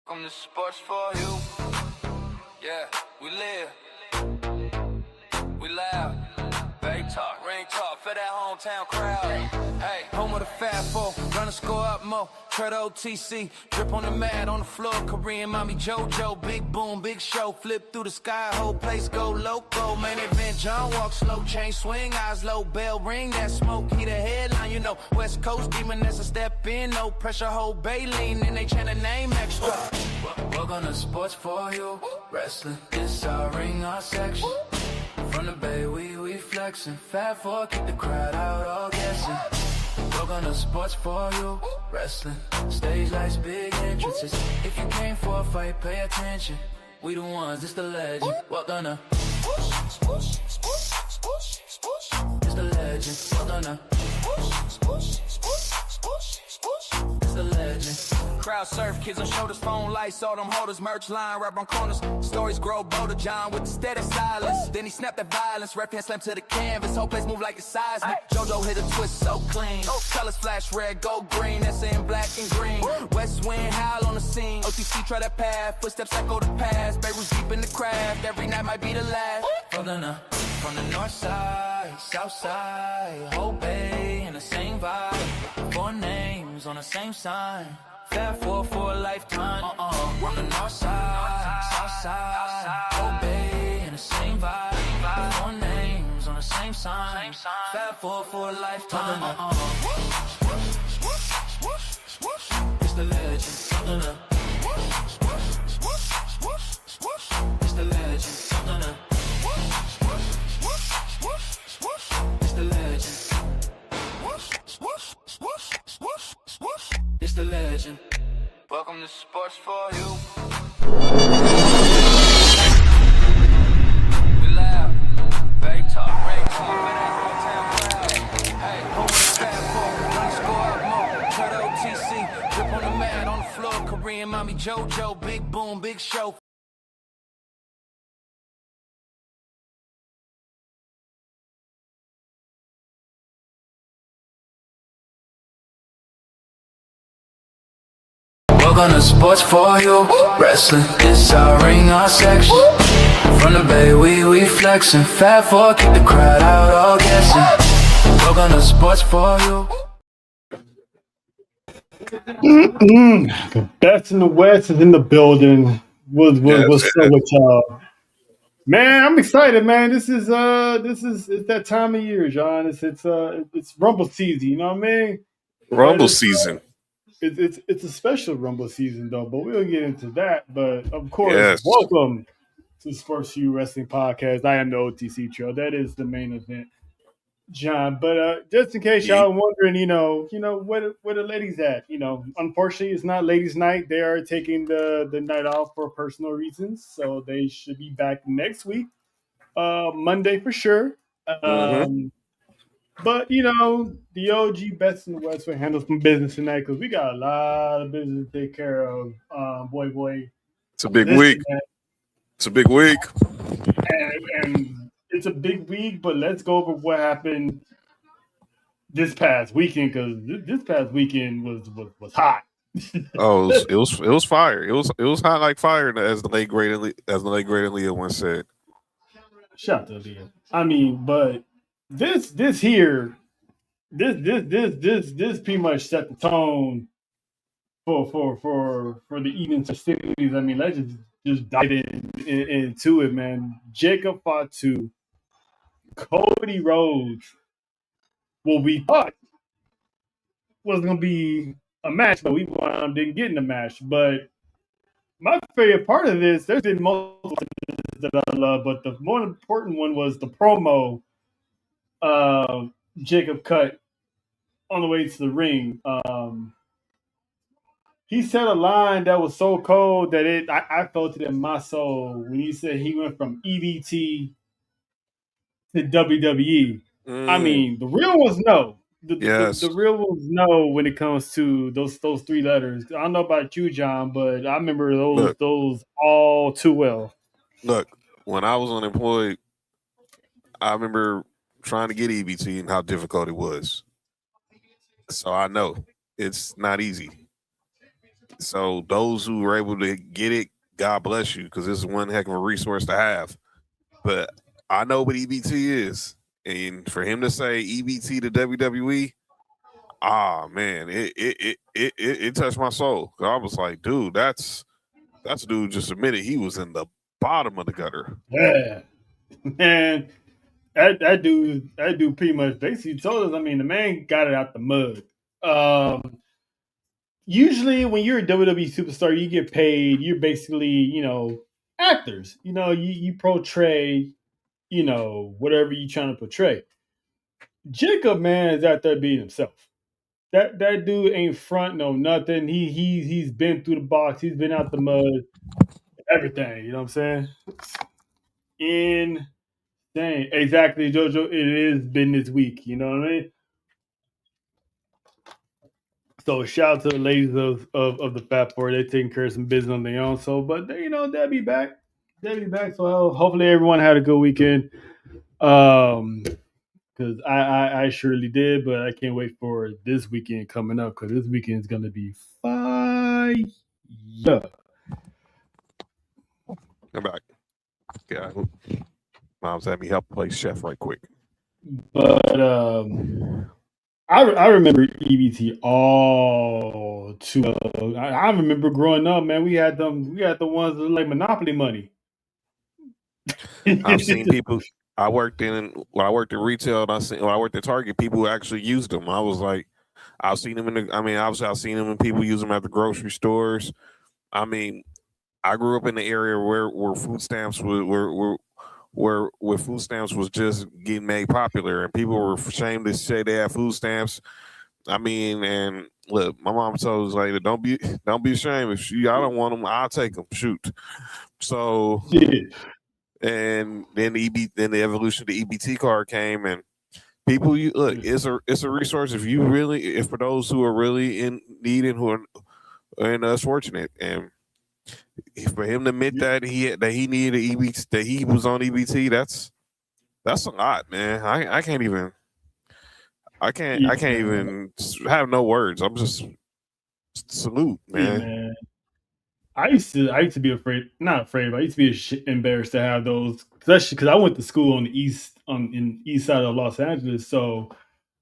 Welcome to Sports for You. Yeah, we live. We loud. Big talk, ring talk for that hometown crowd. Hey, home of the Fat Four, gonna score up more. Tread OTC, drip on the mat, on the floor. Korean mommy JoJo, big boom, big show. Flip through the sky, whole place go loco. Main event, John walk slow, chain swing, eyes low, bell ring, that smoke, he the headline. You know, West Coast demon, that's a step in, no pressure, whole Baleen, and they chant a name extra. Welcome to Sports for You, wrestling, this our ring, our section. From the Bay, we flexing. Fat Four, keep the crowd out, all guessing. Welcome to Sports for You, wrestling. Stage lights, big entrances. If you came for a fight, pay attention. We the ones, it's the legend. Welcome to it's the legend. Welcome to it's the legend. Crowd surf, kids on shoulders, phone lights, all them holders, merch line, right on corners. Stories grow bolder, John with the steady silence. Then he snapped that violence, ref hand slammed to the canvas. Whole place move like a seismic. JoJo hit a twist so clean. Colors flash red, gold, green, that's in black and green. West wind howl on the scene. OTC try that path, footsteps echo the past. Beirut's deep in the craft, every night might be the last. From the north side, south side, whole bay in the same vibe. Four names on the same sign. Fat Four for a lifetime. From the north side, south side, whole bay in the same vibe. Four names on the same sign. Fat Four for a lifetime. It's the legend. It's the legend. It's the legend. It's the legend. Welcome to Sports for You. We loud. Big talk, ring talk for that hometown crowd. Hey, home of the Fat Four, gonna score up more. Tread OTC, drip on the mat, on the floor. Korean mommy JoJo, big boom, big show. Welcome to Sports for You, wrestling, this our ring, our section. From the Bay, we flexing. Fat Four, keep the crowd out, all guessing. Welcome to Sports for You. The best in the West is in the building. What's up with y'all? Man, I'm excited, man. This is it's that time of year, John. It's Rumble season, you know what I mean? Rumble season. It's a special Rumble season though, but we'll get into that. But of course, Yes. welcome to the S4UWrestling podcast. I am the OTC Trail. That is the main event, John. But just in case y'all are wondering, where the ladies at? Unfortunately, it's not ladies' night. They are taking the night off for personal reasons, so they should be back next week, Monday for sure. But the OG Best in the West will handle some business tonight because we got a lot of business to take care of. Boy, It's a big week. It's a big week. And it's a big week, but let's go over what happened this past weekend because this past weekend was hot. Oh, it was fire. It was hot like fire, as the late great Leah once said. Shout out to Leah. I mean, but this pretty much set the tone for the evening festivities. I mean, let's just dive into it, man. Jacob Fatu, Cody Rhodes. What we thought was going to be a match, but we didn't get in the match. But my favorite part of this, there's been multiple that I love, but the more important one was the promo Jacob cut on the way to the ring. He said a line that was so cold that I felt it in my soul when he said he went from EBT to WWE. I mean, the real ones know. The real ones know when it comes to those three letters. I don't know about you, John, but I remember those all too well. Look, when I was unemployed, I remember trying to get EBT and how difficult it was. So I know it's not easy. So those who were able to get it, God bless you, because this is one heck of a resource to have. But I know what EBT is, and for him to say EBT to WWE, man, it touched my soul. I was like, dude, that's dude just admitted he was in the bottom of the gutter. Yeah, man, that dude pretty much basically told us. I mean, the man got it out the mud. Um, Usually, when you're a WWE superstar, you get paid. You're basically, actors. You portray, whatever you're trying to portray. Jacob, man, is out there being himself. That dude ain't front no nothing. He's been through the box. He's been out the mud. Everything. You know what I'm saying? Insane. Exactly, Jojo. It has been this week. You know what I mean? So shout out to the ladies of the Fat Four. They're taking care of some business on their own. So, but they'll be back. They'll be back. So hopefully everyone had a good weekend. Because I surely did, but I can't wait for this weekend coming up because this weekend is gonna be fire. I'm back. Yeah, mom's had me help play chef right quick. But I remember EBT all too well. I remember growing up, man. We had the ones that like Monopoly money. I've seen people. I worked in retail, and when I worked at Target, people actually used them. I was like, I've seen them obviously I've seen them when people use them at the grocery stores. I mean, I grew up in the area where food stamps where food stamps was just getting made popular, and people were ashamed to say they had food stamps. I mean, and look, my mom told us like, don't be ashamed. If I don't want them, I'll take them. Shoot. So, and then then the evolution of the EBT card came, and people, it's a resource if for those who are really in need and who are fortunate, and for him to admit that he needed EBT, that he was on EBT, that's a lot, man. I can't even. I can't even have no words. I'm just salute, man. Man. I used to be afraid, not afraid, but I used to be embarrassed to have those, especially because I went to school on the in the east side of Los Angeles. So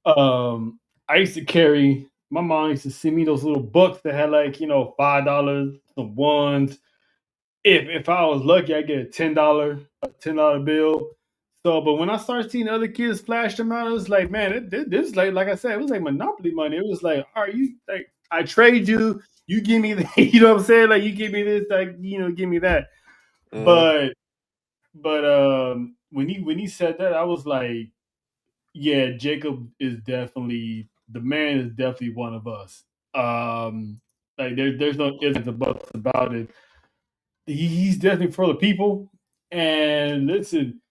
I used to carry. My mom used to send me those little books that had like $5, some ones. If I was lucky, I get a $10 bill. So, but when I started seeing other kids flash them out, it was like, man, this is like I said, it was like Monopoly money. It was like, all right, you like I trade you, you give me the, you know what I'm saying? Like you give me this, like give me that. Mm-hmm. But when he said that, I was like, yeah, Jacob is definitely the man. Is definitely one of us. Like there's no ifs and buts about it. He's definitely for the people. And listen,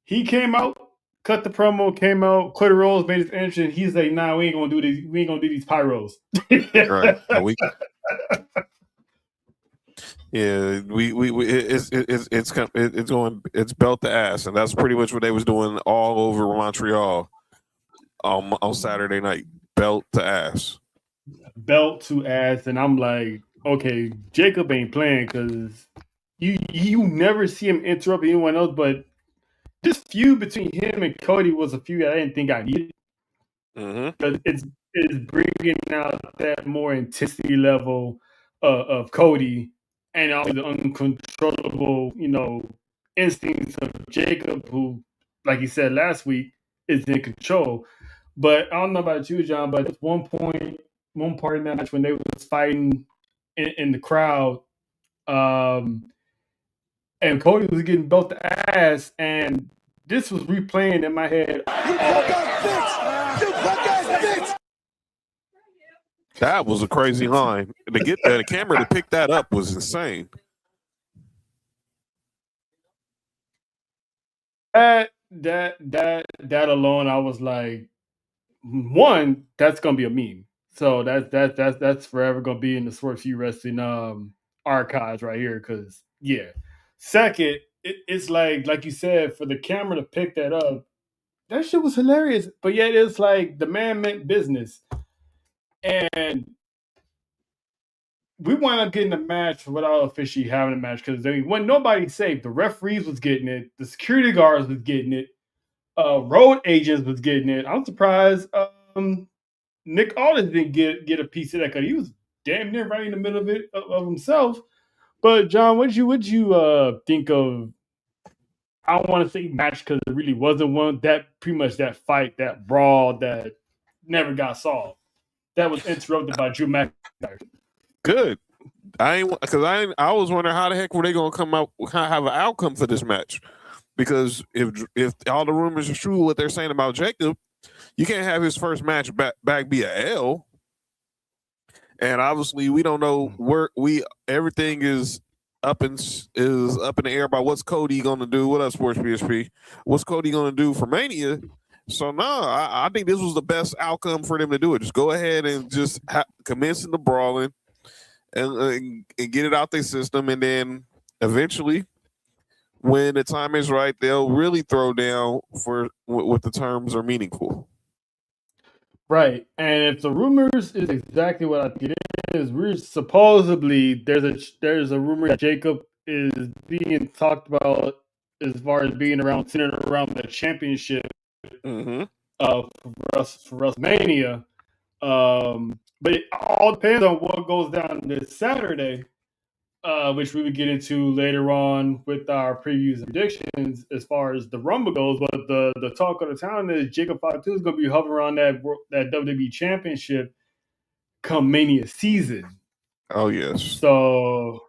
he came out, cut the promo, came out, Cody Rhodes made his entrance. And he's like, "Nah, we ain't gonna do these. We ain't gonna do these pyros." Right. And it's belt to ass, and that's pretty much what they was doing all over Montreal on Saturday night. Belt to ass. Belt to ass, and I'm like, okay, Jacob ain't playing because you never see him interrupt anyone else, but this feud between him and Cody was a feud I didn't think I needed. Mm-hmm. Because it's bringing out that more intensity level of Cody and also the uncontrollable, instincts of Jacob, who, like you said last week, is in control. But I don't know about you, John, but at one part in that match when they was fighting in the crowd, and Cody was getting belt the ass, and this was replaying in my head. That was a crazy line. To get the camera to pick that up was insane. That alone, I was like, one, that's gonna be a meme. So that's forever gonna be in the SWU Wrestling archives right here. Because yeah. Second, it's like you said, for the camera to pick that up, that shit was hilarious. But yet it's like the man meant business, and we wound up getting a match without officially having a match because when nobody safe, the referees was getting it, the security guards was getting it, road agents was getting it. I'm surprised Nick Aldis didn't get a piece of that because he was damn near right in the middle of it of himself. But John, what you think of? I don't want to say match because it really wasn't one. That pretty much that fight, that brawl that never got solved. That was interrupted by Drew McIntyre. Good. I was wondering how the heck were they gonna come out have an outcome for this match, because if all the rumors are true what they're saying about Jacob, you can't have his first match back be a L. And obviously we don't know where everything is up in the air about what's Cody gonna do. What up, Sports PSP? What's Cody gonna do for Mania? So no, I think this was the best outcome for them to do it. Just go ahead and just commence in the brawling and get it out their system, and then eventually, when the time is right, they'll really throw down for what the terms are meaningful. Right, and if the rumors is exactly what I think it is, we're supposedly there's a rumor that Jacob is being talked about as far as being centered around the championship for WrestleMania. But it all depends on what goes down this Saturday, which we would get into later on with our previews and predictions as far as the Rumble goes. But the talk of the town is Jacob Fatu is going to be hovering around that WWE Championship come Mania season. Oh yes. So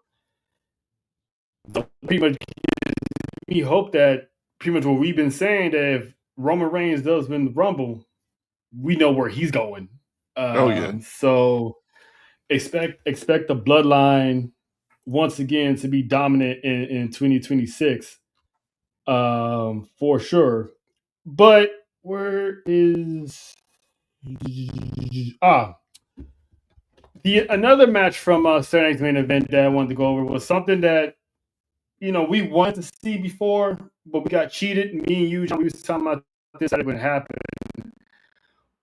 pretty much we hope that pretty much what we've been saying, that if Roman Reigns does win the Rumble, we know where he's going. So expect the bloodline once again to be dominant in 2026, for sure. But where is another match from Saturday Night's Main Event that I wanted to go over was something that we wanted to see before, but we got cheated. Me and you, John, we was talking about this when it happened.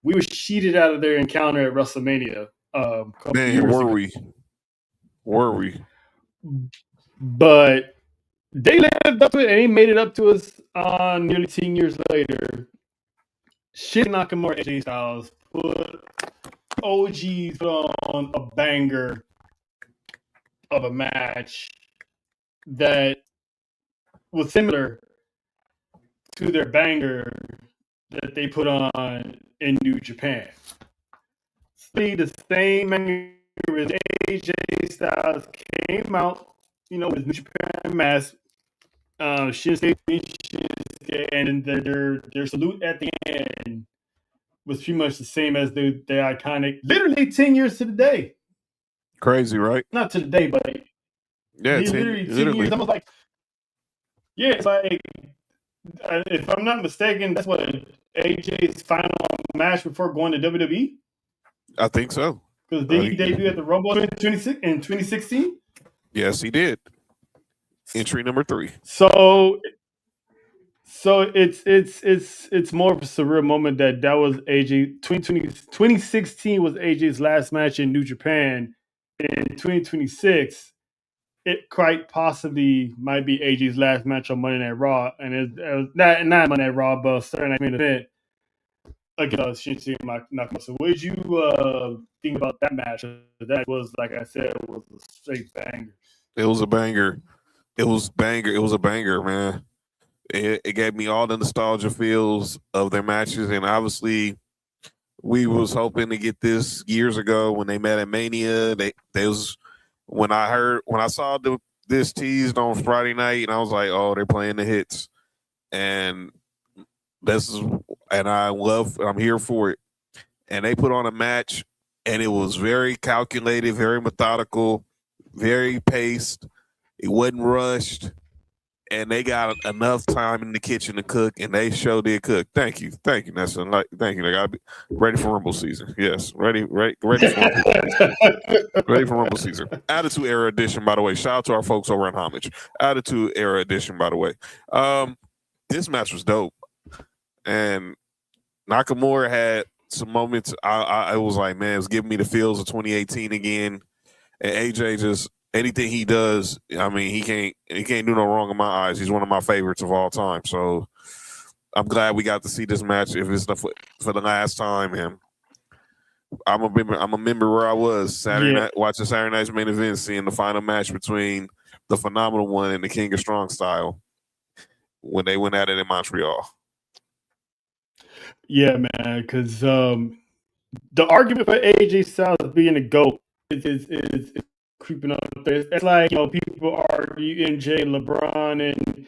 We were cheated out of their encounter at WrestleMania. Man, were we? Were we? But they lived up to it, and they made it up to us nearly 10 years later. Shit Nakamura, AJ Styles put OGs on a banger of a match that was similar to their banger that they put on in New Japan. The same banger as AJ Styles came out, with New Japan mask. Shinsuke and their salute at the end was pretty much the same as the iconic, literally 10 years to the day. Crazy, right? Not to the day, but yeah, literally 10 years. I was like, yeah, it's like, if I'm not mistaken, that's what AJ's final match before going to WWE. I think so. Because did he debut at the Rumble in 2016? Yes, he did. Entry number 3. So it's more of a surreal moment that was AJ. 2016 was AJ's last match in New Japan. In 2026, it quite possibly might be AJ's last match on Monday Night Raw, and it was not Monday Night Raw, but Saturday Night Main Event against Shinsuke Nakamura. So what did you think about that match? That was, like I said, it was a straight banger. It was a banger. It was a banger, man. It gave me all the nostalgia feels of their matches, and obviously we was hoping to get this years ago when they met at Mania. They was when I saw this teased on Friday night, and I was like, oh, they're playing the hits, and I'm here for it. And they put on a match, and it was very calculated, very methodical, very paced. It wasn't rushed. And they got enough time in the kitchen to cook, and they sure did cook. Thank you, Nelson. Thank you. They got ready for Rumble season. Yes, ready for Rumble season. Ready for Rumble season. Attitude Era Edition, by the way. Shout out to our folks over at Homage. Attitude Era Edition, by the way. This match was dope, and Nakamura had some moments. I was like, man, it was giving me the feels of 2018 again. And AJ just anything he does, I mean, he can't do no wrong in my eyes. He's one of my favorites of all time. So I'm glad we got to see this match. If it's for the last time, and I'm a member where I was Saturday night watching Saturday night's main event, seeing the final match between the Phenomenal One and the King of Strong Style when they went at it in Montreal. Yeah, man, because the argument for AJ Styles being a GOAT is creeping up there. It's like, people argue MJ, LeBron, and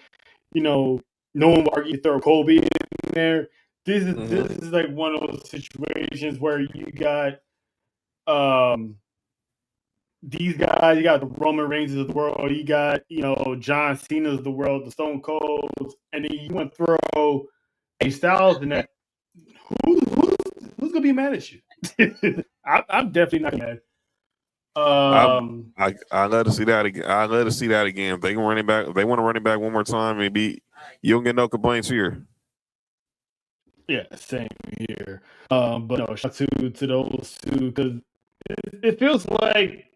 no one will argue throw Kobe in there. This is like one of those situations where you got these guys, you got the Roman Reigns of the world, you got John Cena of the world, the Stone Colds, and then you want to throw a Styles in that. Who's gonna be mad at you? I'm definitely not mad. I love to see that again. I love to see that again. If they can run it back, if they want to run it back one more time, maybe you don't get no complaints here. Yeah, same here. But no, shout to those two, because it feels like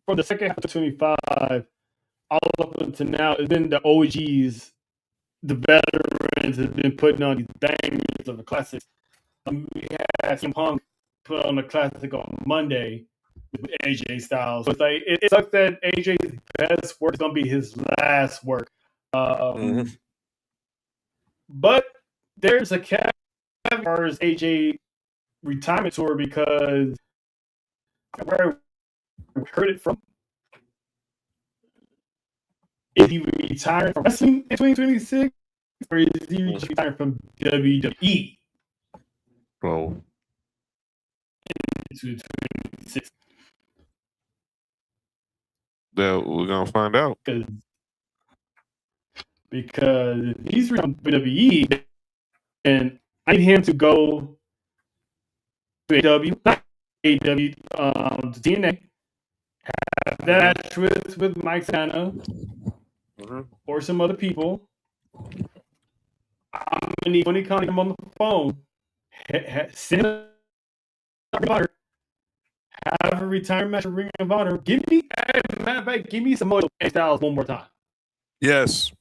from the second half of 25, all up until now, it's been the OGs, the veterans have been putting on these bangers of the classics. We had CM Punk put on the classic on Monday with AJ Styles. So it's like it sucks that AJ's best work is gonna be his last work. But there's a cap as far as AJ retirement tour, because where I heard it from, is he retiring from wrestling in 2026, or is he just retiring from WWE? Well, 2026. We're gonna find out. Because if he's from WWE, and I need him to go to AW, not AW, to TNA, have that match with Mike Santana or some other people. I'm gonna need when he comes on the phone, send a Honor, have a retirement match at Ring of Honor. Give me, matter of fact, give me some more Styles one more time. Yes.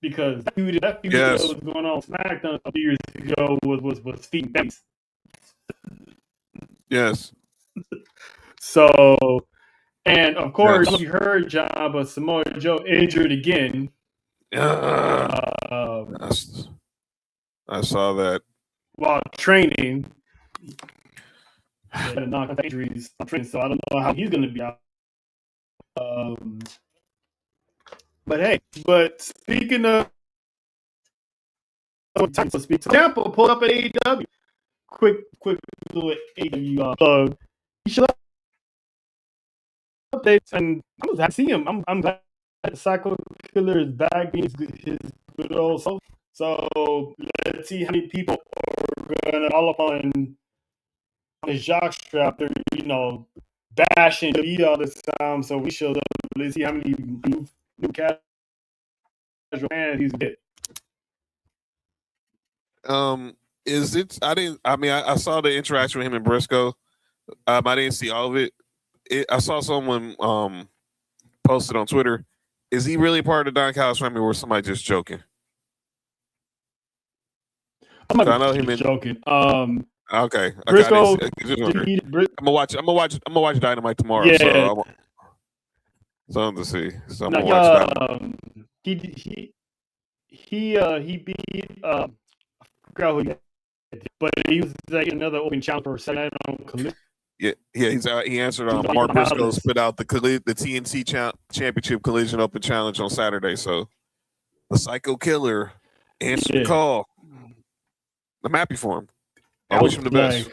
Because that feud that was going on SmackDown a few years ago was feet and face. Yes. So, and of course, you heard, John, but Samoa Joe injured again. I saw that while training. Had a non-contact injuries, so I don't know how he's going to be out. But speaking of Tampa pulled up at AEW. Quick little AEW plug. He should updates, and I'm glad to see him. I'm glad the Psycho Killer is back, being his good old self. So let's see how many people are gonna all up on his jockstrap. They're bashing WWE all this time. So we should let's see how many new casual fans he's get. Is it? I saw the interaction with him and Briscoe. I didn't see all of it. I saw someone posted on Twitter. Is he really part of the Don Callis family, or was somebody just joking? I know him joking. Okay. Briscoe. I'm gonna watch Dynamite tomorrow. Yeah. So I'm to see. So I'm gonna watch Dynamite. He beat I forgot who he did, but he was like another open challenge for Saturday Night on Collision. Yeah. He answered Mark Briscoe's put out the TNT Championship Collision Open Challenge on Saturday. So the Psycho Killer answered the call. I'm happy for him. I wish him the best.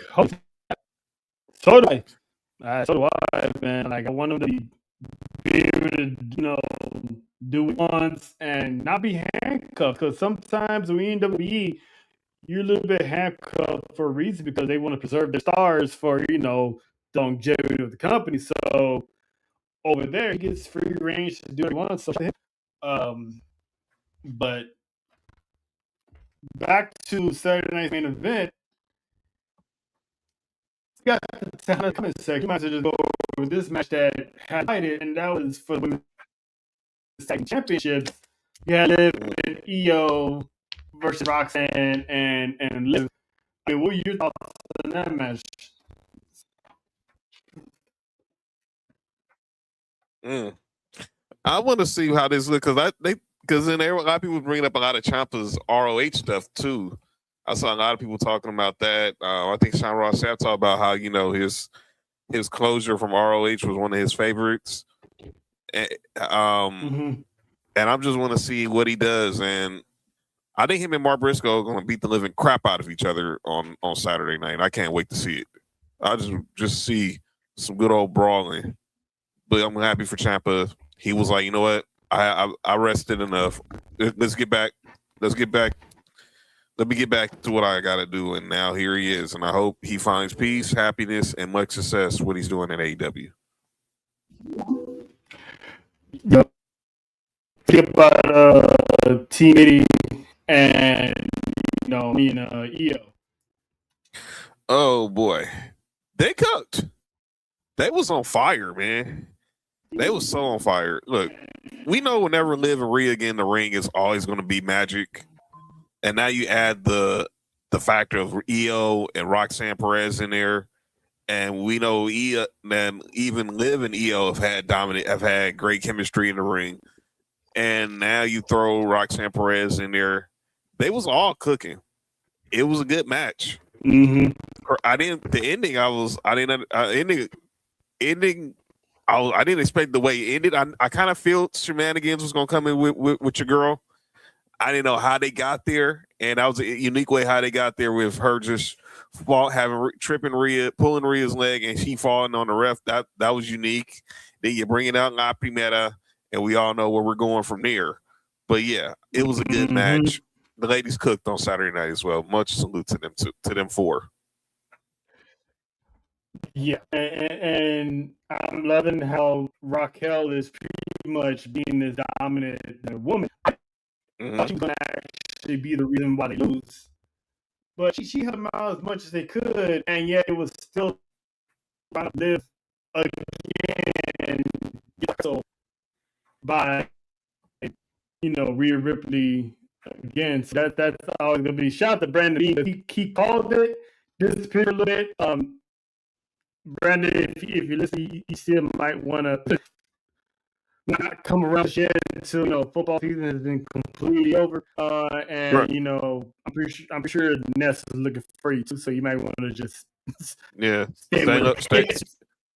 So do I, man. I want him to be able to, do it once and not be handcuffed. Because sometimes when you're in WWE, you're a little bit handcuffed for a reason, because they want to preserve their stars for, the longevity of the company. So over there, he gets free range to do what he wants. So, but back to Saturday night's main event. got the time comment section. You might as well just go over this match that highlighted, and that was for the women's tag championships. You had Liv and EO versus Roxanne and Liv. I mean, what were your thoughts on that match? I want to see how this looks because then a lot of people bringing up a lot of Ciampa's ROH stuff too. I saw a lot of people talking about that. I think Sean Ross Sapp talked about how his closure from ROH was one of his favorites, and, and I just want to see what he does. And I think him and Mark Briscoe are going to beat the living crap out of each other on Saturday night. I can't wait to see it. I just see some good old brawling. But I'm happy for Ciampa. He was like, you know what? I rested enough. Let's get back. Let me get back to what I got to do. And now here he is. And I hope he finds peace, happiness, and much success what he's doing in AEW. Yep. Think about Team Eddie and me and EO. Oh boy, they cooked. They was on fire, man. They was so on fire. Look, we know whenever Liv and Rhea get in the ring, it's always going to be magic. And now you add the factor of EO and Roxanne Perez in there, and we know EO, man, even Liv and EO have had great chemistry in the ring. And now you throw Roxanne Perez in there. They was all cooking. It was a good match. Mm-hmm. I didn't expect the way it ended. I kind of felt shenanigans was gonna come in with your girl. I didn't know how they got there, and that was a unique way how they got there with her just tripping Rhea, pulling Rhea's leg, and she falling on the ref. That was unique. Then you bring it out in La Primera, and we all know where we're going from there. But yeah, it was a good match. The ladies cooked on Saturday night as well. Much salute to them four. Yeah, and I'm loving how Raquel is pretty much being this dominant woman. I thought she was going to actually be the reason why they lose. But she held them out as much as they could, and yet it was still trying to live again. So by Rhea Ripley again. So that's always gonna be shout out to Brandon. He called it, disappeared a little bit. Brandon, if you listen, you still might want to not come around yet until football season has been completely over. And right. I'm pretty sure Ness is looking for you too. So you might want to just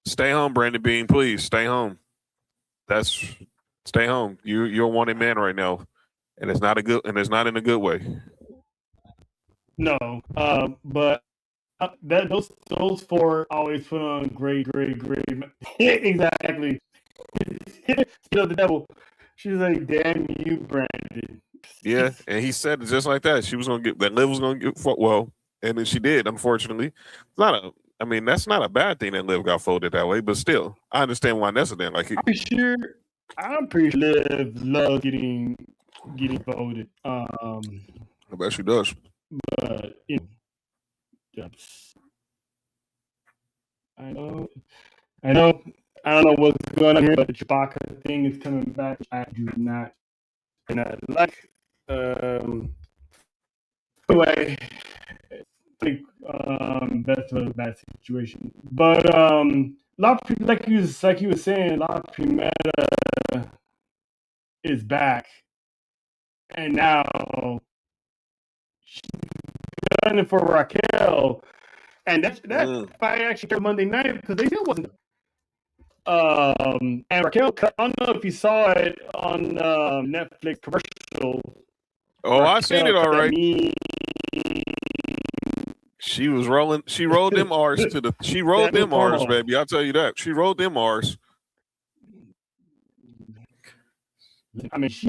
stay home, Brandon Bean. Please stay home. Stay home. You're a wanted man right now, and it's not in a good way. No, but those four always put on great. Exactly. The devil. She's like, "Damn you, Brandon." Yeah, and he said it just like that. She was gonna get that. Liv was gonna get well, and then she did. Unfortunately, that's not a bad thing that Liv got folded that way. But still, I understand why Nessa didn't like it. I'm pretty sure Liv loves getting folded. I bet she does. But I know. I don't know what's going on here, but the Chewbacca thing is coming back. I do not like. Anyway, I think that's a bad situation. But a lot of people, like he was saying, a lot of Primera is back, and now she's gunning for Raquel, and that fight actually came Monday night because they still wasn't. And Raquel, I don't know if you saw it on Netflix commercial. Oh, Raquel, I seen it all right. She was rolling. She rolled them R's to the. She rolled them R's, baby. I'll tell you that. She rolled them R's. I mean, she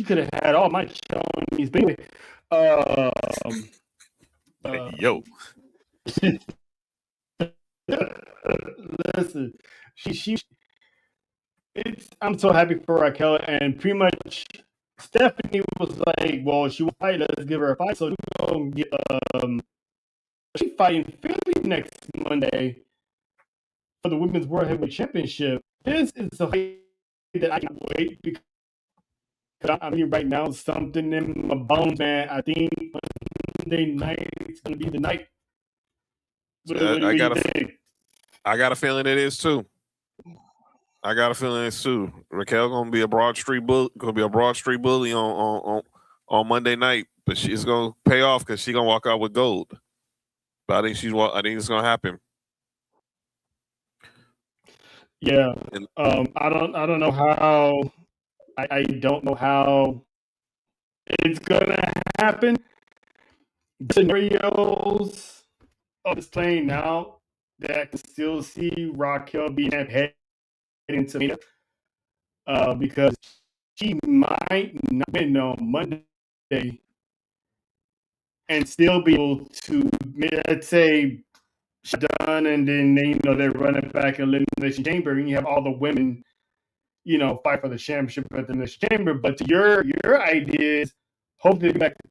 could have had all my Chinese baby. Yo. Listen, I'm so happy for Raquel, and pretty much Stephanie was like, "Well, she will fight. Let's give her a fight." So we're gonna get she's fighting Philly next Monday for the Women's World Heavyweight Championship. This is a fight that I can't wait because I mean, right now, something in my bones, man. I think Monday night is going to be the night. What do you think? I got a feeling it is too. Raquel gonna be a Broad Street bully on Monday night, but she's gonna pay off because she's gonna walk out with gold. But I think it's gonna happen. Yeah. I don't know how. I don't know how it's gonna happen. Scenarios of this playing now that I can still see Raquel being heading into Mania, because she might not win on Monday and still be able to, let's say, done, and then they're running back elimination chamber, and you have all the women, fight for the championship at the elimination chamber. But your idea is hopefully get back to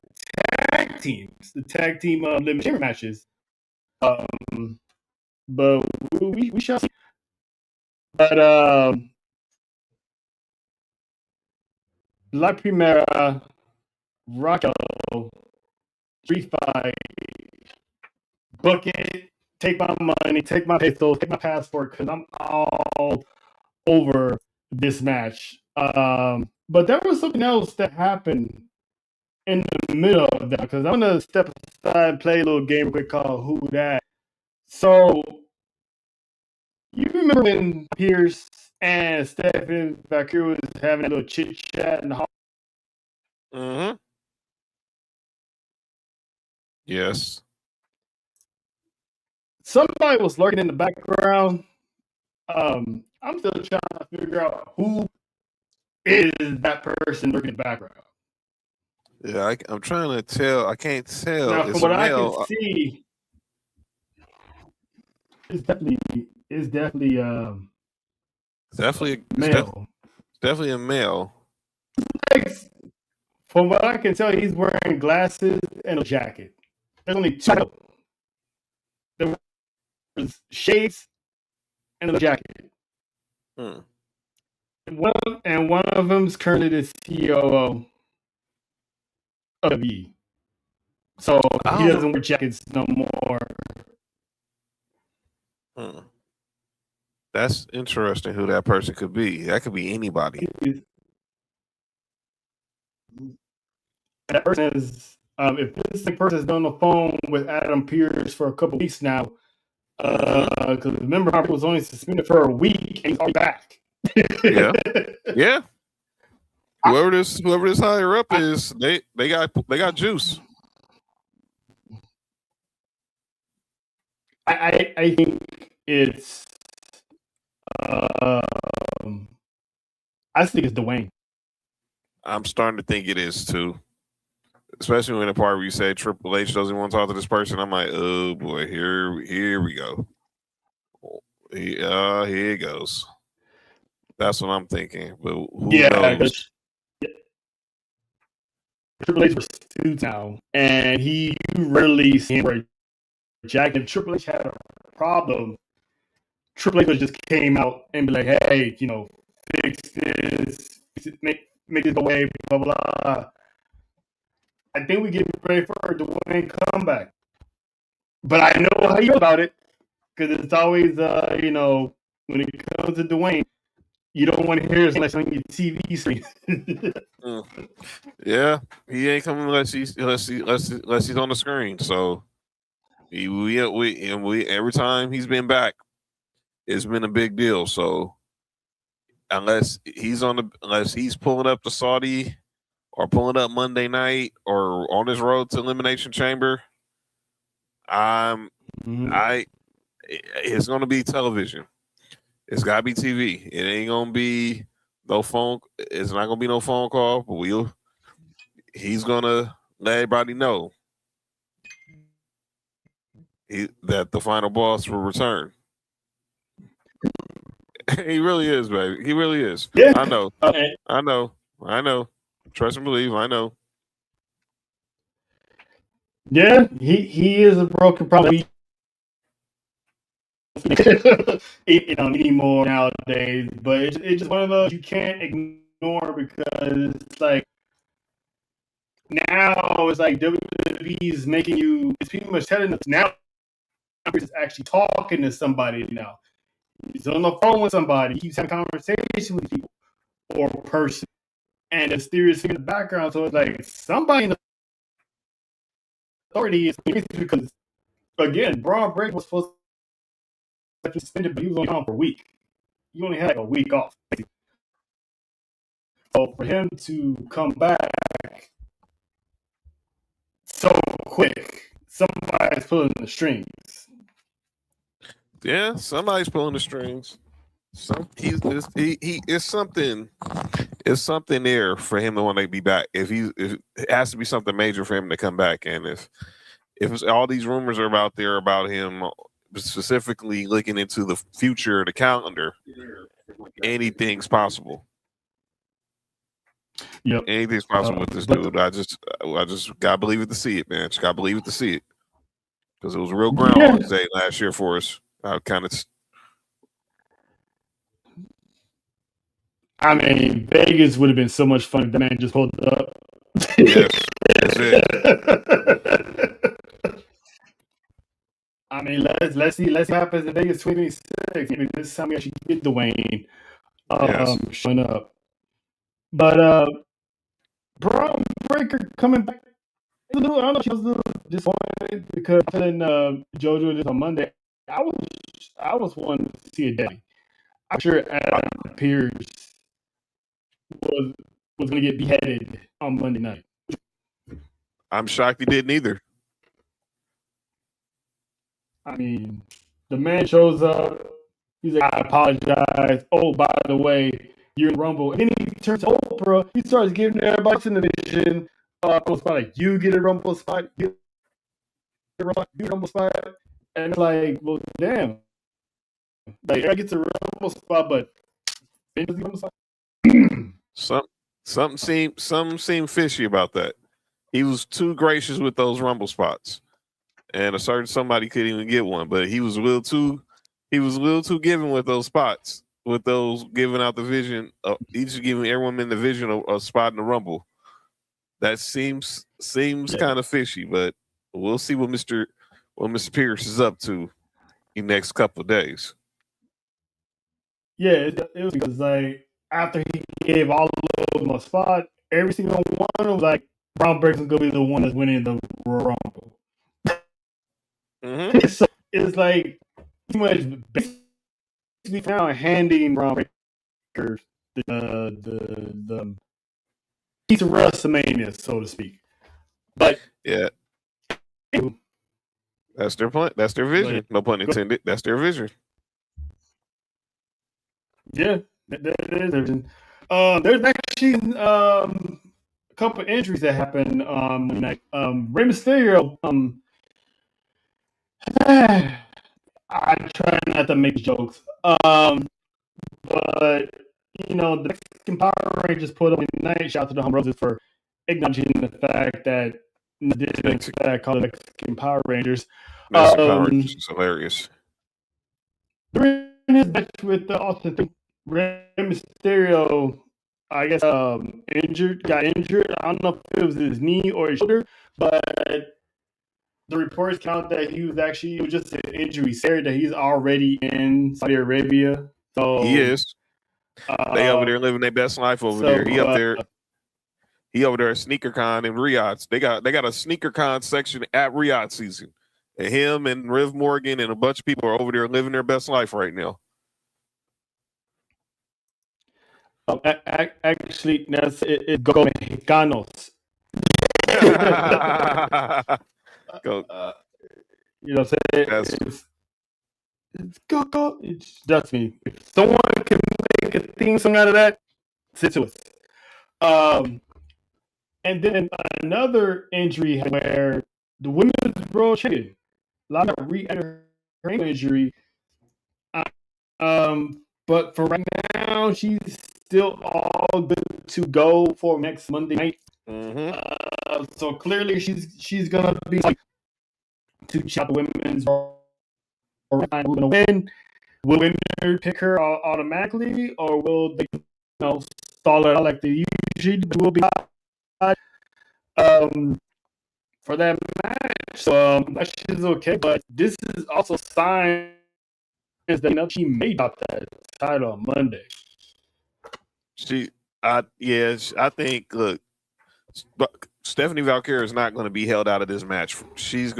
tag teams, the tag team elimination chamber matches. But we shall see. But La Primera, Raquel, street fight, book it, take my money, take my pesos, take my passport, because I'm all over this match. But there was something else that happened in the middle of that, because I'm going to step aside and play a little game quick called Who Dat. So, you remember when Pierce and Stephen Valkyrie was having a little chit chat in the hall? Mm-hmm. Yes. Somebody was lurking in the background. I'm still trying to figure out who is that person lurking in the background. Yeah, I'm trying to tell. I can't tell. Now, from what I can see, it's definitely male. Definitely a male. From what I can tell, he's wearing glasses and a jacket. There's only two. There was shades and a jacket. And one of them's currently the CEO of E. So he doesn't wear jackets no more. That's interesting who that person could be. That could be anybody. That person is, if this person has been on the phone with Adam Pearce for a couple weeks now, because remember, he was only suspended for a week and he's already back. Yeah. Whoever this higher up is, they got juice. I think it's I think it's Dwayne. I'm starting to think it is too. Especially when the part where you say Triple H doesn't want to talk to this person, I'm like, oh boy, here we go. Here it goes. That's what I'm thinking. But who knows? Triple H was suits now, and he rarely seen where Jack and Triple H had a problem. Triple H just came out and be like, hey, fix this, make it away, blah, blah, blah. I think we get ready for a Dwayne comeback. But I know how you feel about it, because it's always, when it comes to Dwayne, you don't want to hear it unless on your TV screen. Yeah, he ain't coming unless he's on the screen. So we every time he's been back, it's been a big deal. So unless he's pulling up the Saudi or pulling up Monday night or on his road to Elimination Chamber, it's gonna be television. It's gotta be TV. It ain't gonna be no phone. It's not gonna be no phone call. But he's gonna let everybody know that the final boss will return. He really is, baby. He really is. Yeah. I know. I know. Trust and believe. I know. Yeah, he is a broken promise. Anymore nowadays, but it's just one of those you can't ignore because it's like now it's like WWE is making you. It's pretty much telling us now. He's actually talking to somebody now. He's on the phone with somebody. He's having a conversation with people or a person, and it's serious in the background. So it's like somebody in the authority is because again, Braun Breaker was supposed to be suspended, but he was only on for a week. He only had like a week off. So for him to come back so quick, somebody's pulling the strings. Yeah, somebody's pulling the strings. It's something. It's something there for him to want to be back. If it has to be something major for him to come back, and if all these rumors are out there about him, specifically looking into the future, the calendar, anything's possible. Yep. Anything's possible with this dude. I just gotta believe it to see it, man. Just gotta believe it to see it. Because it was a real Groundhog Day last year for us. I mean, Vegas would have been so much fun if the man just pulled up. Yes, that's it. I mean, let's see what happens in Vegas 26. Maybe this time we actually get Dwayne showing up. But Braun Breaker coming back. I don't know if she was a little disappointed because telling JoJo this on Monday. I was wanting to see a daddy. I'm sure Adam Pierce was going to get beheaded on Monday night. I'm shocked he didn't either. I mean, the man shows up. He's like, I apologize. Oh, by the way, you're in Rumble. And then he turns to Oprah. He starts giving everybody in the division spot. Like, you get a Rumble spot. You get a Rumble spot. And it's like, well, damn. Like, I get a Rumble spot, but Rumble spot. Something seemed fishy about that. He was too gracious with those Rumble spots, and a certain somebody couldn't even get one. But he was a little too giving with those spots, with those giving out the vision. Each giving everyone in the vision a spot in the Rumble. That seems kind of fishy, but we'll see what Mr. Pierce is up to in the next couple of days. Yeah, it was because like after he gave all of them a spot, every single one of them was like Braun Breaker's gonna be the one that's winning the Rumble. Mm-hmm. So it's like too much basically now handing Braun Breaker the piece of WrestleMania, so to speak. But yeah, that's their plan. That's their vision. No pun intended. That's their vision. Yeah, that is their vision. There's actually a couple of injuries that happened like Rey Mysterio. I try not to make jokes. But you know, the Mexican Power Rangers put up a night. Shout out to the Home Roses for acknowledging the fact that this called the Mexican Power Rangers. Mexican Power Rangers is hilarious. During his match with the Austin, Rey Mysterio, I guess, got injured. I don't know if it was his knee or his shoulder, but the reports count that it was just an injury. Said that he's already in Saudi Arabia. So he is. They over there living their best life over there. He up there. He over there at SneakerCon in Riyadh. They got a SneakerCon section at Riyadh season. And him and Riv Morgan and a bunch of people are over there living their best life right now. Actually, that's it. Go Mexicanos. Go. You know what I'm saying? It's go. That's me. If someone can make a theme song out of that, sit to us. And then another injury where the women's world champion, Lana re-entered her injury. But for right now, she's still all good to go for next Monday night. Mm-hmm. So clearly she's gonna be to chop the women's or gonna win. Will winner pick her automatically, or will they stall it out like they usually will be for that match? So that shit is okay, but this is also signs that she may drop that title on Monday. I think. Look, Stephanie Valkyrie is not going to be held out of this match. She's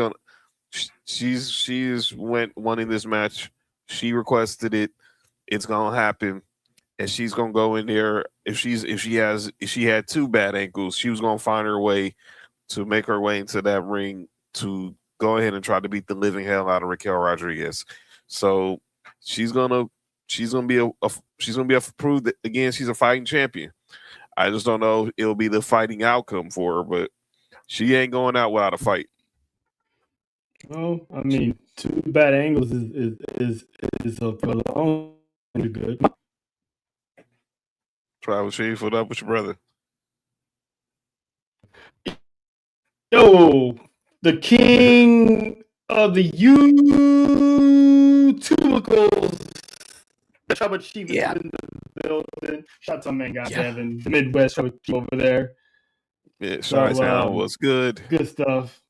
wanting this match. She requested it. It's gonna happen, and she's gonna go in there. If she had two bad ankles, she was gonna find her way to make her way into that ring to go ahead and try to beat the living hell out of Raquel Rodriguez. So she's gonna be proved that again she's a fighting champion. I just don't know if it'll be the fighting outcome for her, but she ain't going out without a fight. Well, I mean, two bad angles is alone good. Tribal Chief, what up with your brother? Yo, the king of the YouTubicals, the Tribal Chief is in the building. Shout out to my man, Devin, the Midwest Tribal Chief over there. Yeah, Chi-Town was good. Good stuff.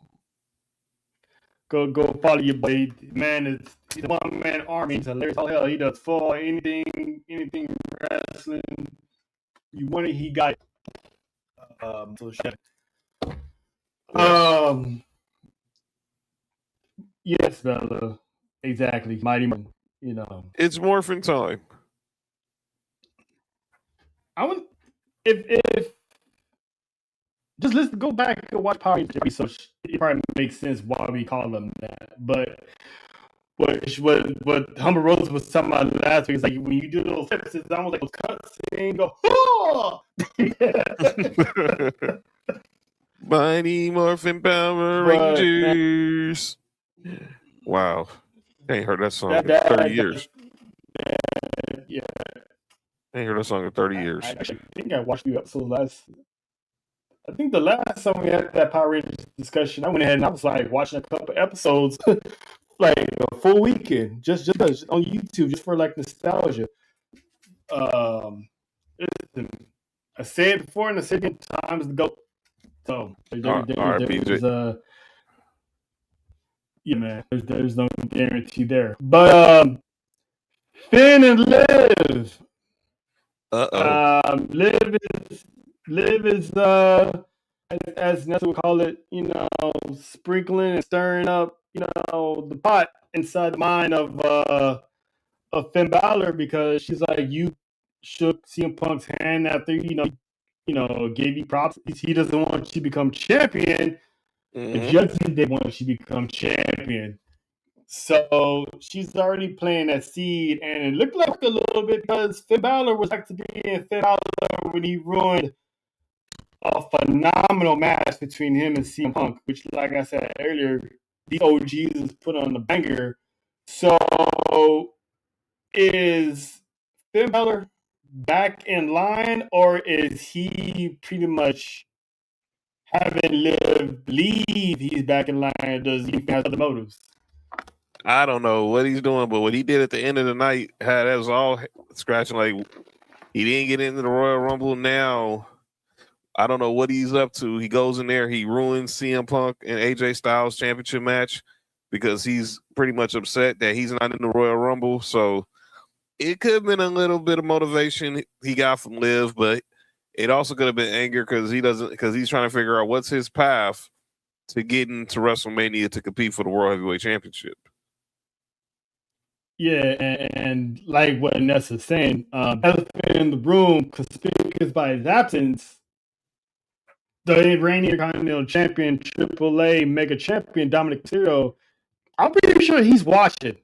Go follow your boy. Man, he's a one-man army. He's hilarious. Oh, hell, he does fall anything wrestling. You want it, he got it. So shit. Yes, Bella. Exactly. Mighty Man. It's morphin' time. I would if just go back and watch Power Rangers. So it probably makes sense why we call them that. But what Humber Rose was talking about last week is like when you do those flips, it's almost like those cuts and go, oh! Mighty Morphin Power Rangers. Wow. I ain't heard that song in 30 years. Yeah. I ain't heard that song in 30 years. I actually think I watched the episodes I think the last time we had that Power Rangers discussion, I went ahead and I was like watching a couple episodes like a full weekend, just on YouTube, just for like nostalgia. Listen, I said it before and I said it times to go. So yeah, man, there's no guarantee there. But Finn and Liv. Liv is as Nessa would call it, sprinkling and stirring up, the pot inside the mind of Finn Balor, because she's like, you shook CM Punk's hand after gave you props. He doesn't want you to become champion. The judges they want you to become champion. So she's already planting that seed, and it looked like a little bit because Finn Balor was back to being Finn Balor when he ruined a phenomenal match between him and CM Punk, which, like I said earlier, the OGs put on the banger. So is Finn Balor back in line, or is he pretty much having Liv believe he's back in line? Does he have other motives? I don't know what he's doing, but what he did at the end of the night had us all scratching like he didn't get into the Royal Rumble. Now I don't know what he's up to. He goes in there, he ruins CM Punk and AJ Styles championship match because he's pretty much upset that he's not in the Royal Rumble. So it could have been a little bit of motivation he got from Liv, but it also could have been anger because he's trying to figure out what's his path to getting to WrestleMania to compete for the World Heavyweight Championship. Yeah, and like what Nessa's saying, elephant in the room, conspicuous by his absence, the reigning Intercontinental Champion, AAA Mega Champion Dominic Mysterio, I'm pretty sure he's watching.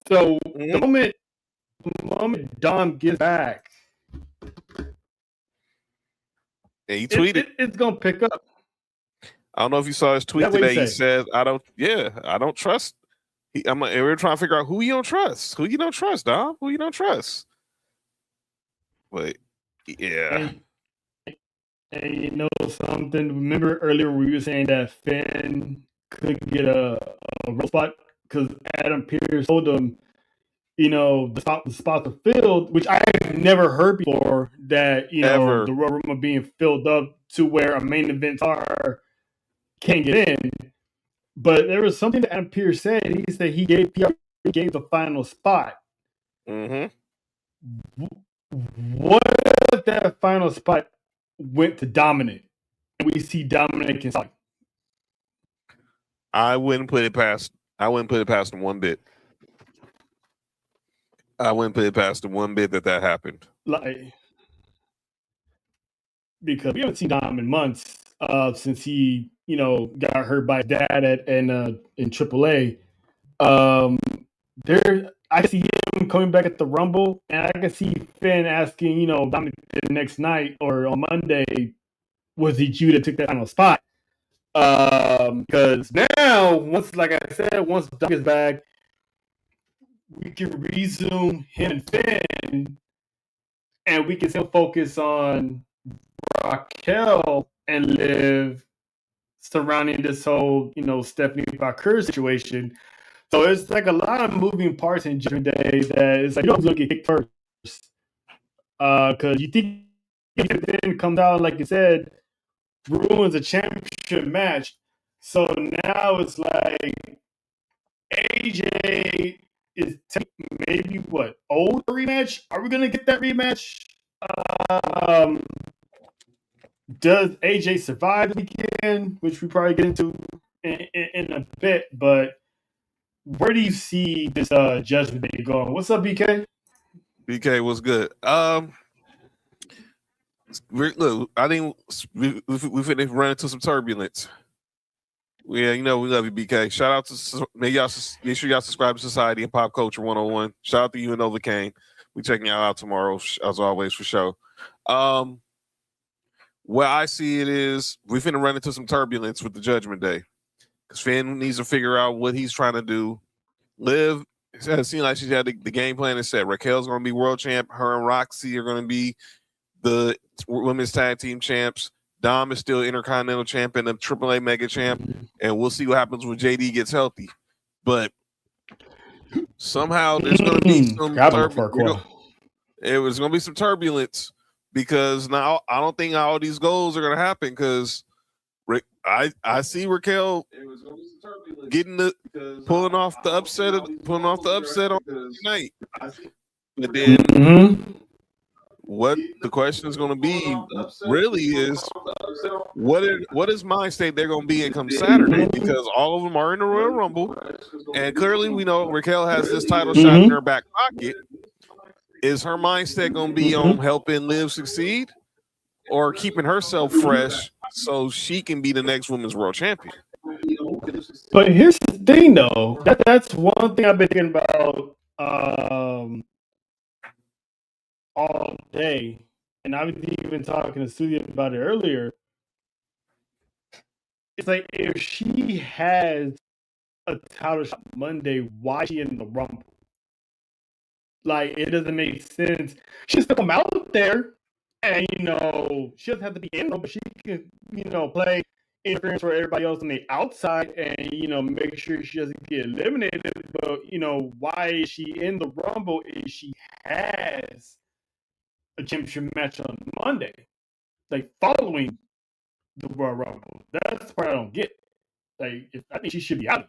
So the moment Dom gets back, and he tweeted, it's gonna pick up. I don't know if you saw his tweet today. He said, "I don't trust." And we're trying to figure out who you don't trust. Who you don't trust, Dom? Who you don't trust? But yeah. And you know something? Remember earlier we were saying that Finn could get a road spot because Adam Pearce told him, the spots are filled, which I've never heard before. That Ever. the room are being filled up to where a main event star can't get in. But there was something that Adam Pearce said. He said he gave the final spot. Mm-hmm. What if that final spot went to Dominic? And we see Dominic and Sally. I wouldn't put it past him one bit. I wouldn't put it past him one bit that happened. Like, because we haven't seen Dom in months since he, got hurt by his dad in AAA. I can see him coming back at the Rumble, and I can see Finn asking, Dominic the next night or on Monday, was it you that took that final spot? Because now, once Dominic is back, we can resume him and Finn, and we can still focus on Raquel and Liv surrounding this whole, Stephanie Bakir situation. So it's like a lot of moving parts in Judgment Day that it's like, who's going to get kicked first? Because you think if Finn comes out, like you said, ruins a championship match. So now it's like AJ is maybe old rematch? Are we going to get that rematch? Does AJ survive the weekend? Which we probably get into in a bit, but where do you see this Judgment Day going? What's up, BK? BK, what's good? Look, I think we finished run into some turbulence. Yeah, we love you, BK. Shout out to make sure y'all subscribe to Society and Pop Culture 101. Shout out to you and Nova Kane. We checking y'all out tomorrow, as always, for show. Where I see it is we finna run into some turbulence with the Judgment Day. Because Finn needs to figure out what he's trying to do. Liv, it seems like she's had the game plan is set. Raquel's going to be world champ. Her and Roxy are going to be the women's tag team champs. Dom is still Intercontinental champion and AAA Mega champ. And we'll see what happens when JD gets healthy. But somehow there's going to be some it was going to be some turbulence because now I don't think all these goals are going to happen because I see Raquel getting pulling off the upset on tonight. But then what the question is going to be really is what is mind state they're going to be in come Saturday, because all of them are in the Royal Rumble, and clearly we know Raquel has this title shot in her back pocket. Is her mindset going to be on helping Liv succeed or keeping herself fresh so she can be the next women's world champion? But here's the thing, though. That's one thing I've been thinking about all day, and I was even talking to Studio about it earlier. It's like if she has a title shot Monday, why is she in the Rumble? Like, it doesn't make sense. She just come out there, and she doesn't have to be in, but she can, play interference for everybody else on the outside, and make sure she doesn't get eliminated. But why is she in the Rumble? Is she has a championship match on Monday, like following the Royal Rumble. That's the part I don't get. Like, I think she should be out of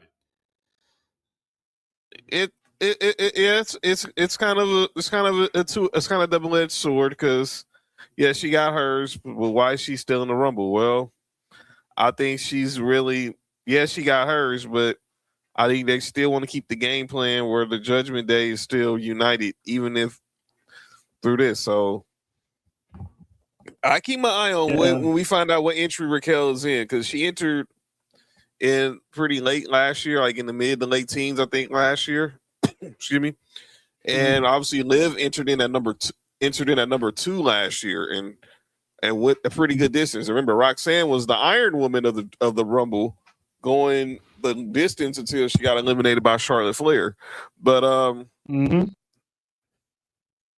it. It's kind of a double-edged sword because she got hers, but why is she still in the Rumble? Well, I think she's really she got hers, but I think they still want to keep the game plan where the Judgment Day is still united, even if through this. So I keep my eye on when we find out what entry Raquel is in, because she entered in pretty late last year, like in the mid to late teens, I think last year. Excuse me. And obviously Liv entered in at number 2 last year and with a pretty good distance. Remember, Roxanne was the Iron Woman of the Rumble, going the distance until she got eliminated by Charlotte Flair. But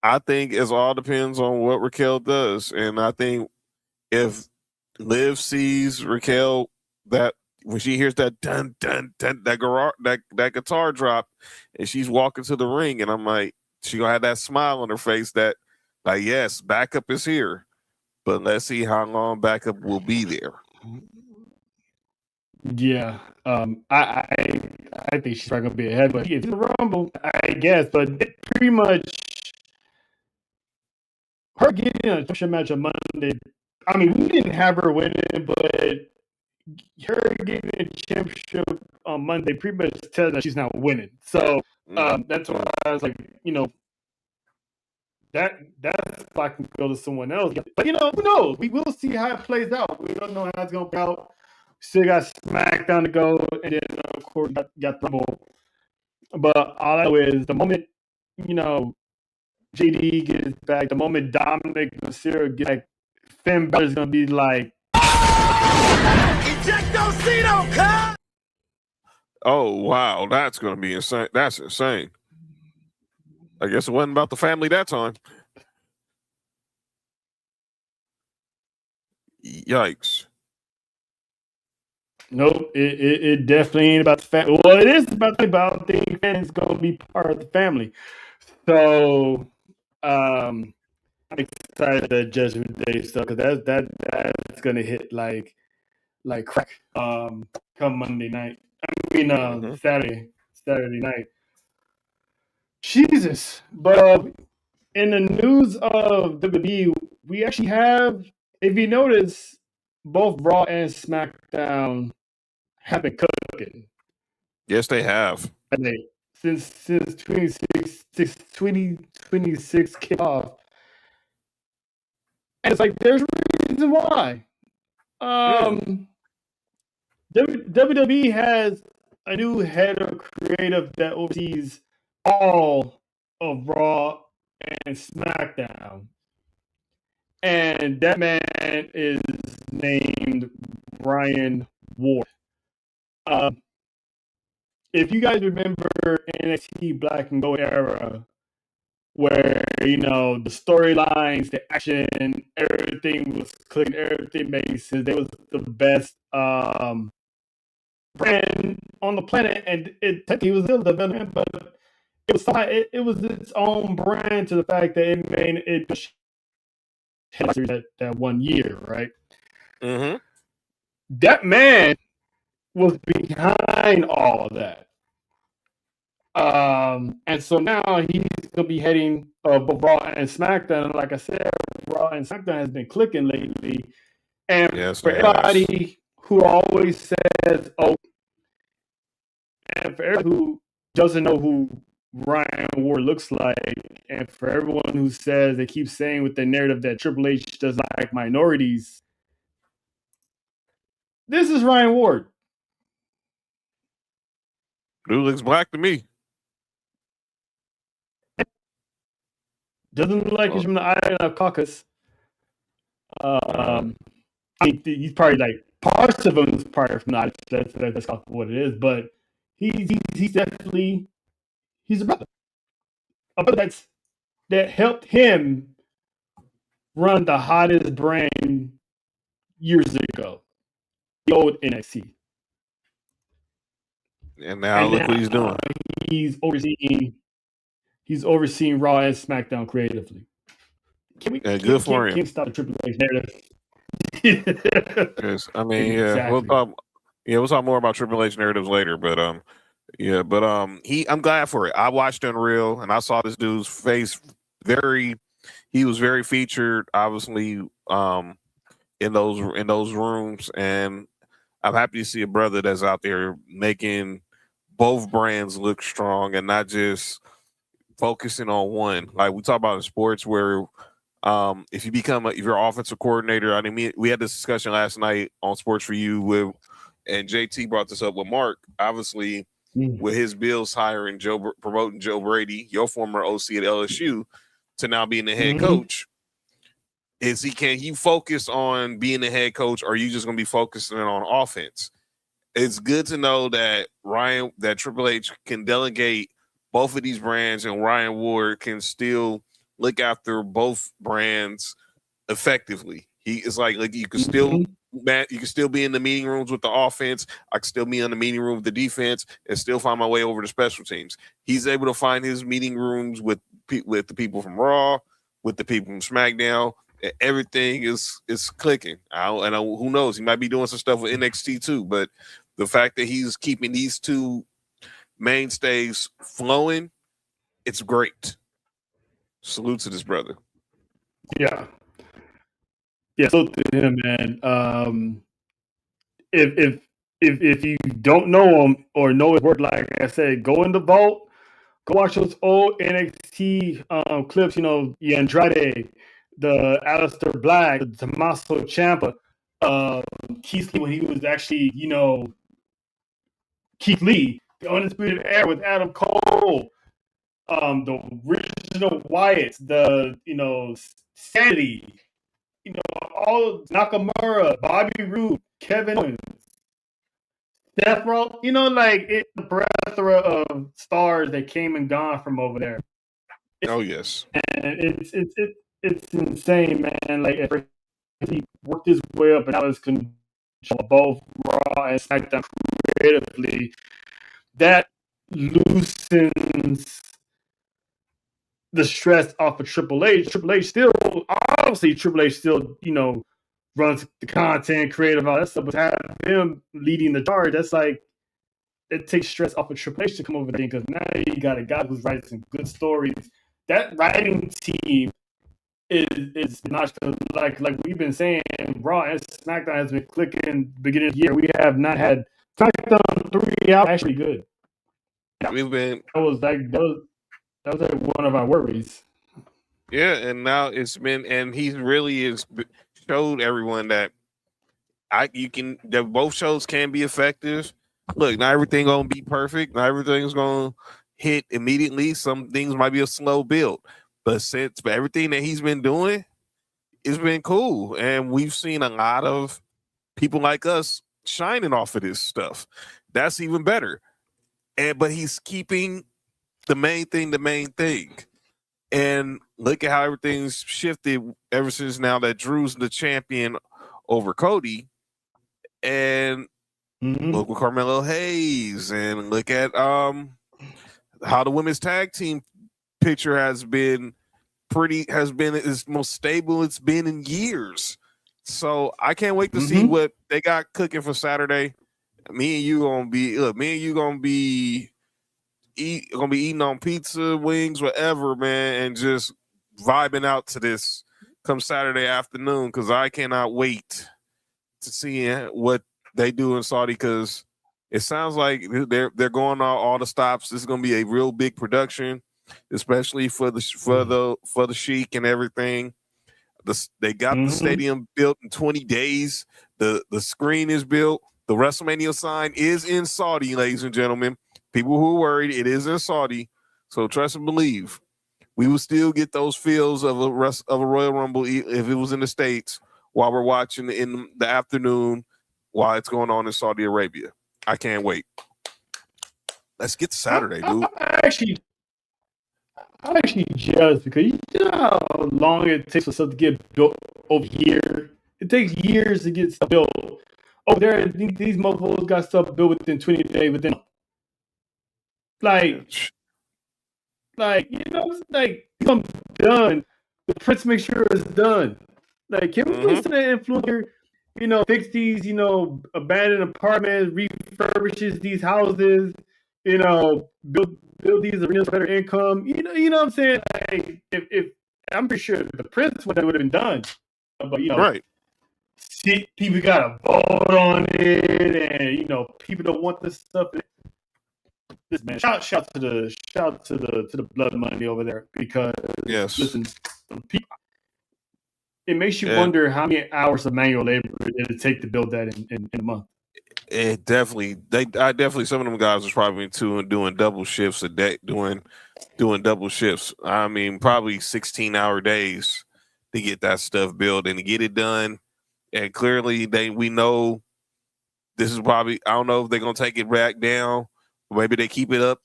I think it all depends on what Raquel does. And I think if Liv sees Raquel that when she hears that dun dun dun that guitar drop, and she's walking to the ring, and I'm like, she gonna have that smile on her face that, like, yes, backup is here, but let's see how long backup will be there. Yeah, I think she's probably gonna be ahead, but it's a Rumble, I guess. But pretty much her getting a championship match on Monday. I mean, we didn't have her winning, but her getting a championship on Monday pretty much tells that she's not winning. So that's why I was like, that's I can go to someone else. But who knows? We will see how it plays out. We don't know how it's gonna play out. Still got SmackDown to go, and then of course got the Rumble. But all I know is the moment JD gets back, the moment Dominic Mysterio gets back, Finn Balor's gonna be like, Ejectocito, cut! Oh wow, that's gonna be insane. That's insane. I guess it wasn't about the family that time. Yikes. nope, it definitely ain't about the family. Well, it is about I think Finn's gonna be part of the family. So I'm excited that Judgment Day stuff because that's gonna hit like crack come Monday night. I mean Saturday night. Jesus, but in the news of WWE, we actually have, if you notice, both Raw and SmackDown have been cooking. Yes, they have. Since 2026 kickoff. And it's like, there's a reason why. WWE has a new head of creative that oversees all of Raw and SmackDown. And that man is named Ryan Ward. If you guys remember NXT Black and Gold era, where the storylines, the action, everything was clicking, everything made sense. They was the best brand on the planet, and it technically was still development, but it was its own brand to the fact that it made it that 1 year, right? Mm-hmm. That man was behind all of that. And so now he's gonna be heading both Raw and SmackDown. Like I said, Raw and SmackDown has been clicking lately. And yes, for everybody who always says, and for everyone who doesn't know who Ryan Ward looks like, and for everyone who says, they keep saying with the narrative that Triple H doesn't like minorities, this is Ryan Ward. Dude looks black to me. Doesn't look like he's from the Iowa caucus. I mean, he's probably like parts of him is probably from the that's what it is, but he's definitely he's a brother that helped him run the hottest brand years ago, the old NXT. And now look what he's doing. He's overseeing Raw and SmackDown creatively. Good for him. Can't stop the Triple H narrative. I mean, exactly. We'll talk more about Triple H narratives later, but I'm glad for it. I watched Unreal and I saw this dude's face he was very featured, obviously, in those rooms, and I'm happy to see a brother that's out there making both brands look strong and not just focusing on one. Like we talk about in sports where if you're offensive coordinator, I mean, we had this discussion last night on Sports for You and JT brought this up with Mark, obviously, with his Bills hiring promoting Joe Brady, your former OC at LSU, to now being the head coach. Can he focus on being the head coach, or are you just going to be focusing on offense? It's good to know that Triple H can delegate both of these brands, and Ryan Ward can still look after both brands effectively. He is like you can Mm-hmm. you can still be in the meeting rooms with the offense. I can still be in the meeting room with the defense and still find my way over to special teams. He's able to find his meeting rooms with the people from Raw, with the people from SmackDown. And everything is clicking. Who knows? He might be doing some stuff with NXT too. But the fact that he's keeping these two mainstays flowing, it's great. Salute to this brother. Yeah. Yeah, so to him, man. If you don't know him or know his work, like I said, go in the vault, go watch those old NXT clips. You know, the Andrade, the Aleister Black, the Tommaso Ciampa, Keith Lee when he was actually, Keith Lee, the Undisputed Era with Adam Cole, the original Wyatt, the Sanity, all Nakamura, Bobby Roode, Kevin Owens, Seth Rollins, it's a plethora of stars that came and gone from over there. Oh yes, and it's insane, man. Like he worked his way up, and now his control both Raw and SmackDown creatively. That loosens the stress off of Triple H. Triple H still runs the content, creative, all that stuff. But to have him leading the charge, that's like it takes stress off of Triple H to come over there because now you got a guy who's writing some good stories. That writing team is not like we've been saying. Raw and SmackDown has been clicking beginning of the year. We have not had SmackDown 3 out actually good. We've been that was like one of our worries. Yeah, and now it's been, and he really is showed everyone that that both shows can be effective. Look, not everything gonna be perfect. Not everything's gonna hit immediately. Some things might be a slow build, but everything that he's been doing, it's been cool, and we've seen a lot of people like us shining off of this stuff. That's even better. But he's keeping the main thing. And look at how everything's shifted ever since now that Drew's the champion over Cody. And look with Carmelo Hayes, and look at how the women's tag team picture has been its most stable it's been in years. So I can't wait to see what they got cooking for Saturday. Me and you gonna be eating on pizza, wings, whatever, man, and just vibing out to this come Saturday afternoon because I cannot wait to see what they do in Saudi because it sounds like they're going all the stops. This is going to be a real big production, especially for the Sheik and everything. They got the stadium built in 20 days. The screen is built. The WrestleMania sign is in Saudi, ladies and gentlemen. People who are worried, it is in Saudi. So trust and believe. We will still get those feels of a Royal Rumble if it was in the States while we're watching in the afternoon while it's going on in Saudi Arabia. I can't wait. Let's get to Saturday, dude. I'm actually jealous because you know how long it takes for stuff to get built over here. It takes years to get stuff built. Over there, these motherfuckers got stuff built within 20 days. Within like I'm done. The Prince makes sure it's done. Like, can we listen to that influencer? Fix these, abandoned apartments, refurbishes these houses, build these arenas for better income. You know what I'm saying? Like, if I'm pretty sure the Prince would have been done, but right. See, people got to vote on it, and people don't want this stuff. This man, shout to the blood money over there because listen, people, it makes you wonder how many hours of manual labor did it take to build that in a month. It definitely, some of them guys was probably doing double shifts a day, doing double shifts. I mean, probably 16-hour days to get that stuff built and to get it done. And clearly, we know this is probably, I don't know if they're gonna take it back down. Maybe they keep it up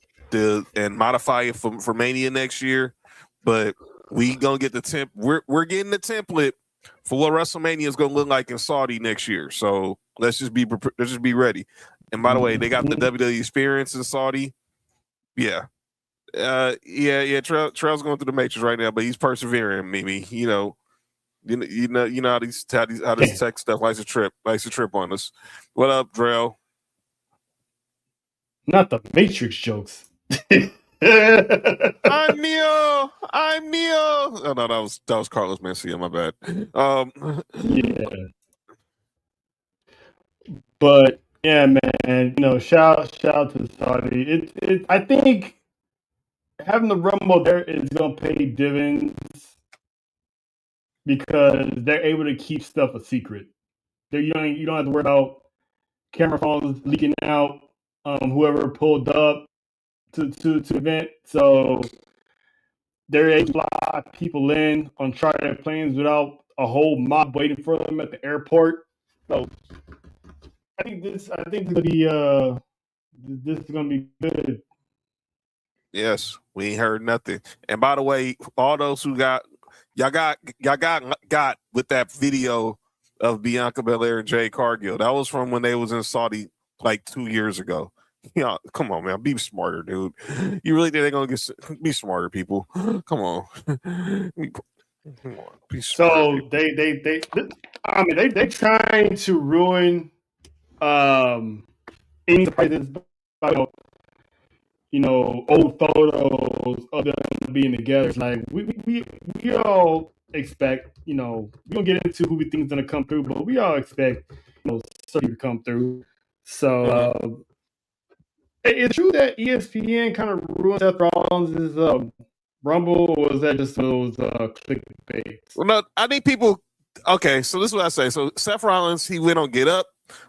and modify it for Mania next year. But we gonna get the we're getting the template for what WrestleMania is going to look like in Saudi next year. So let's just be ready. And by the way, they got the WWE experience in Saudi. Yeah. Trail's going through the matrix right now, but he's persevering, Mimi. You know how this tech stuff likes to trip on us. What up, Drell? Not the Matrix jokes. I'm Neo. Oh no, that was Carlos Mencia. My bad. Yeah. But yeah, man, shout out to Saudi. I think having the Rumble there is gonna pay dividends because they're able to keep stuff a secret. You don't have to worry about camera phones leaking out. Whoever pulled up to event, so they're able to fly people in on charter planes without a whole mob waiting for them at the airport. So I think this is gonna be good. Yes, we ain't heard nothing. And by the way, all those who got with that video of Bianca Belair and Jade Cargill, that was from when they was in Saudi like 2 years ago. Yeah, come on, man, be smarter, dude. You really think they're gonna be smarter, people? Come on, be smarter. So they're trying to ruin any surprises about old photos of them being together. It's like we all expect, we don't get into who we think is gonna come through, but we all expect, somebody to come through. So it's true that ESPN kind of ruined Seth Rollins' Rumble, or was that just those clickbait? Well, no, I think people. Okay, so this is what I say. So Seth Rollins, he went on Get Up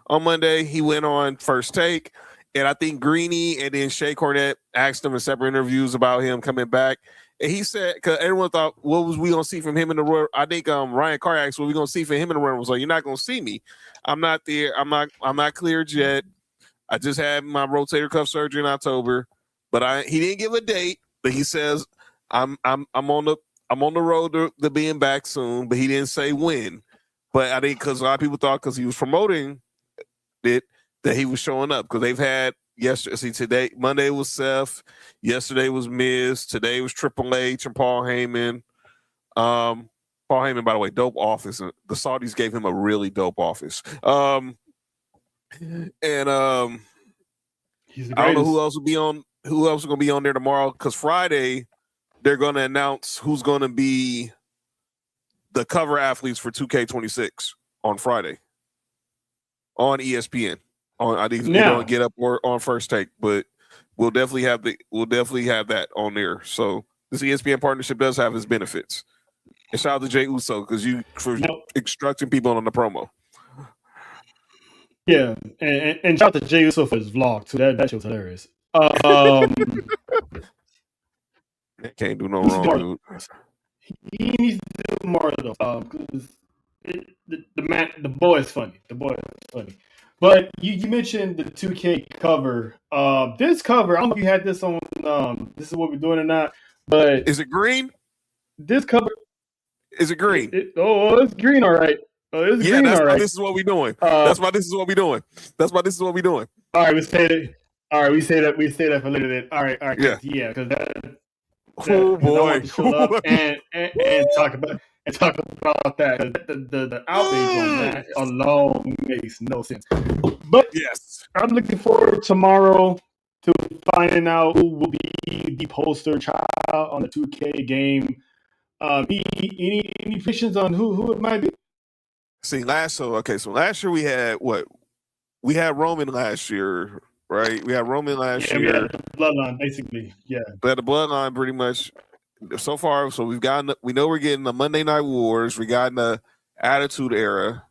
on Monday. He went on First Take, and I think Greeny and then Shay Cornette asked him in separate interviews about him coming back. And he said, because everyone thought, what was we gonna see from him in the Royal? I think Ryan Carr asked, what we gonna see from him in the Royal? Was like, you're not gonna see me. I'm not there. I'm not cleared yet. I just had my rotator cuff surgery in October, but he didn't give a date. But he says I'm on the road to being back soon, but he didn't say when. But I think because a lot of people thought because he was promoting it that he was showing up because they've had yesterday. See, today Monday was Seth, yesterday was Miz, today was Triple H and Paul Heyman. Paul Heyman, by the way, dope office. The Saudis gave him a really dope office. And I don't know who else will be on. Who else is going to be on there tomorrow? Because Friday they're going to announce who's going to be the cover athletes for 2K26 on Friday on ESPN. I think they don't Get Up or on First Take, but we'll definitely have that on there. So this ESPN partnership does have its benefits. And shout out to Jay Uso for instructing people on the promo. Yeah, and shout out to Jay Uso for his vlog too. That shit was hilarious. Can't do no wrong, dude. He needs to do more though, because the boy is funny. The boy is funny. But you mentioned the 2K cover. This cover, I don't know if you had this on. This is what we're doing or not. But is it green? This cover is it green? It's green, all right. It's green, that's all why right. this is what we're doing. That's why this is what we're doing. That's why this is what we're doing. All right, we say that. All right, we say that for later. Then. All right, yeah, because that. Oh boy! I want to show up and talk about that. The outrage on that alone makes no sense. But yes, I'm looking forward tomorrow to finding out who will be the poster child on the 2K game. Any predictions on who it might be? See, last year we had what? We had Roman last year, right? We had Roman last year. We had the bloodline, basically. Yeah. We had the bloodline pretty much so far. So we know we're getting the Monday Night Wars. We got the Attitude Era.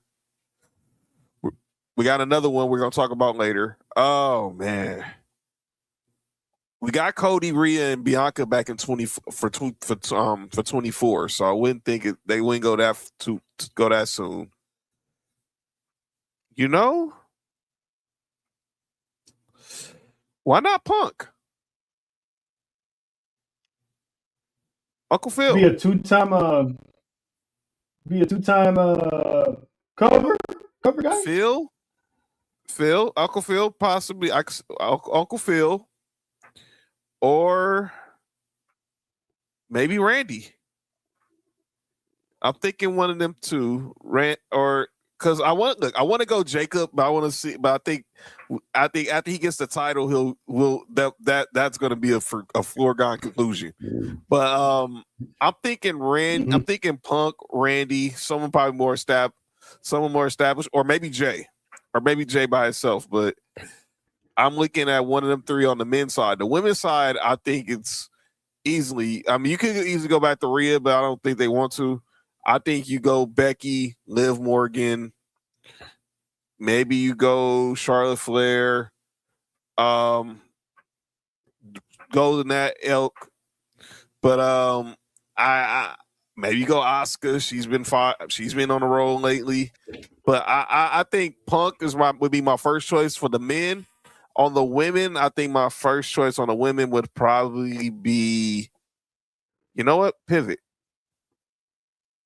We got another one we're gonna talk about later. Oh man. We got Cody, Rhea, and Bianca back in 24. So I wouldn't think they wouldn't go that soon. Why not Punk? Uncle Phil. Be a two-time be a two-time cover guy. Uncle Phil, possibly Uncle Phil, or maybe Randy. I'm thinking one of them two, or because I want to go Jacob, but I want to see. But I think after he gets the title, that's going to be a foregone conclusion. But I'm thinking Mm-hmm. I'm thinking Punk, Randy, someone probably someone more established, or maybe Jay by himself. But I'm looking at one of them three on the men's side. The women's side, I think it's easily. I mean, you could easily go back to Rhea, but I don't think they want to. I think you go Becky, Liv Morgan, maybe you go Charlotte Flair, go to that elk, but I maybe you go Asuka. She's been on the roll lately, but I think Punk would be my first choice for the men. On the women, I think my first choice on the women would probably be, you know what, pivot.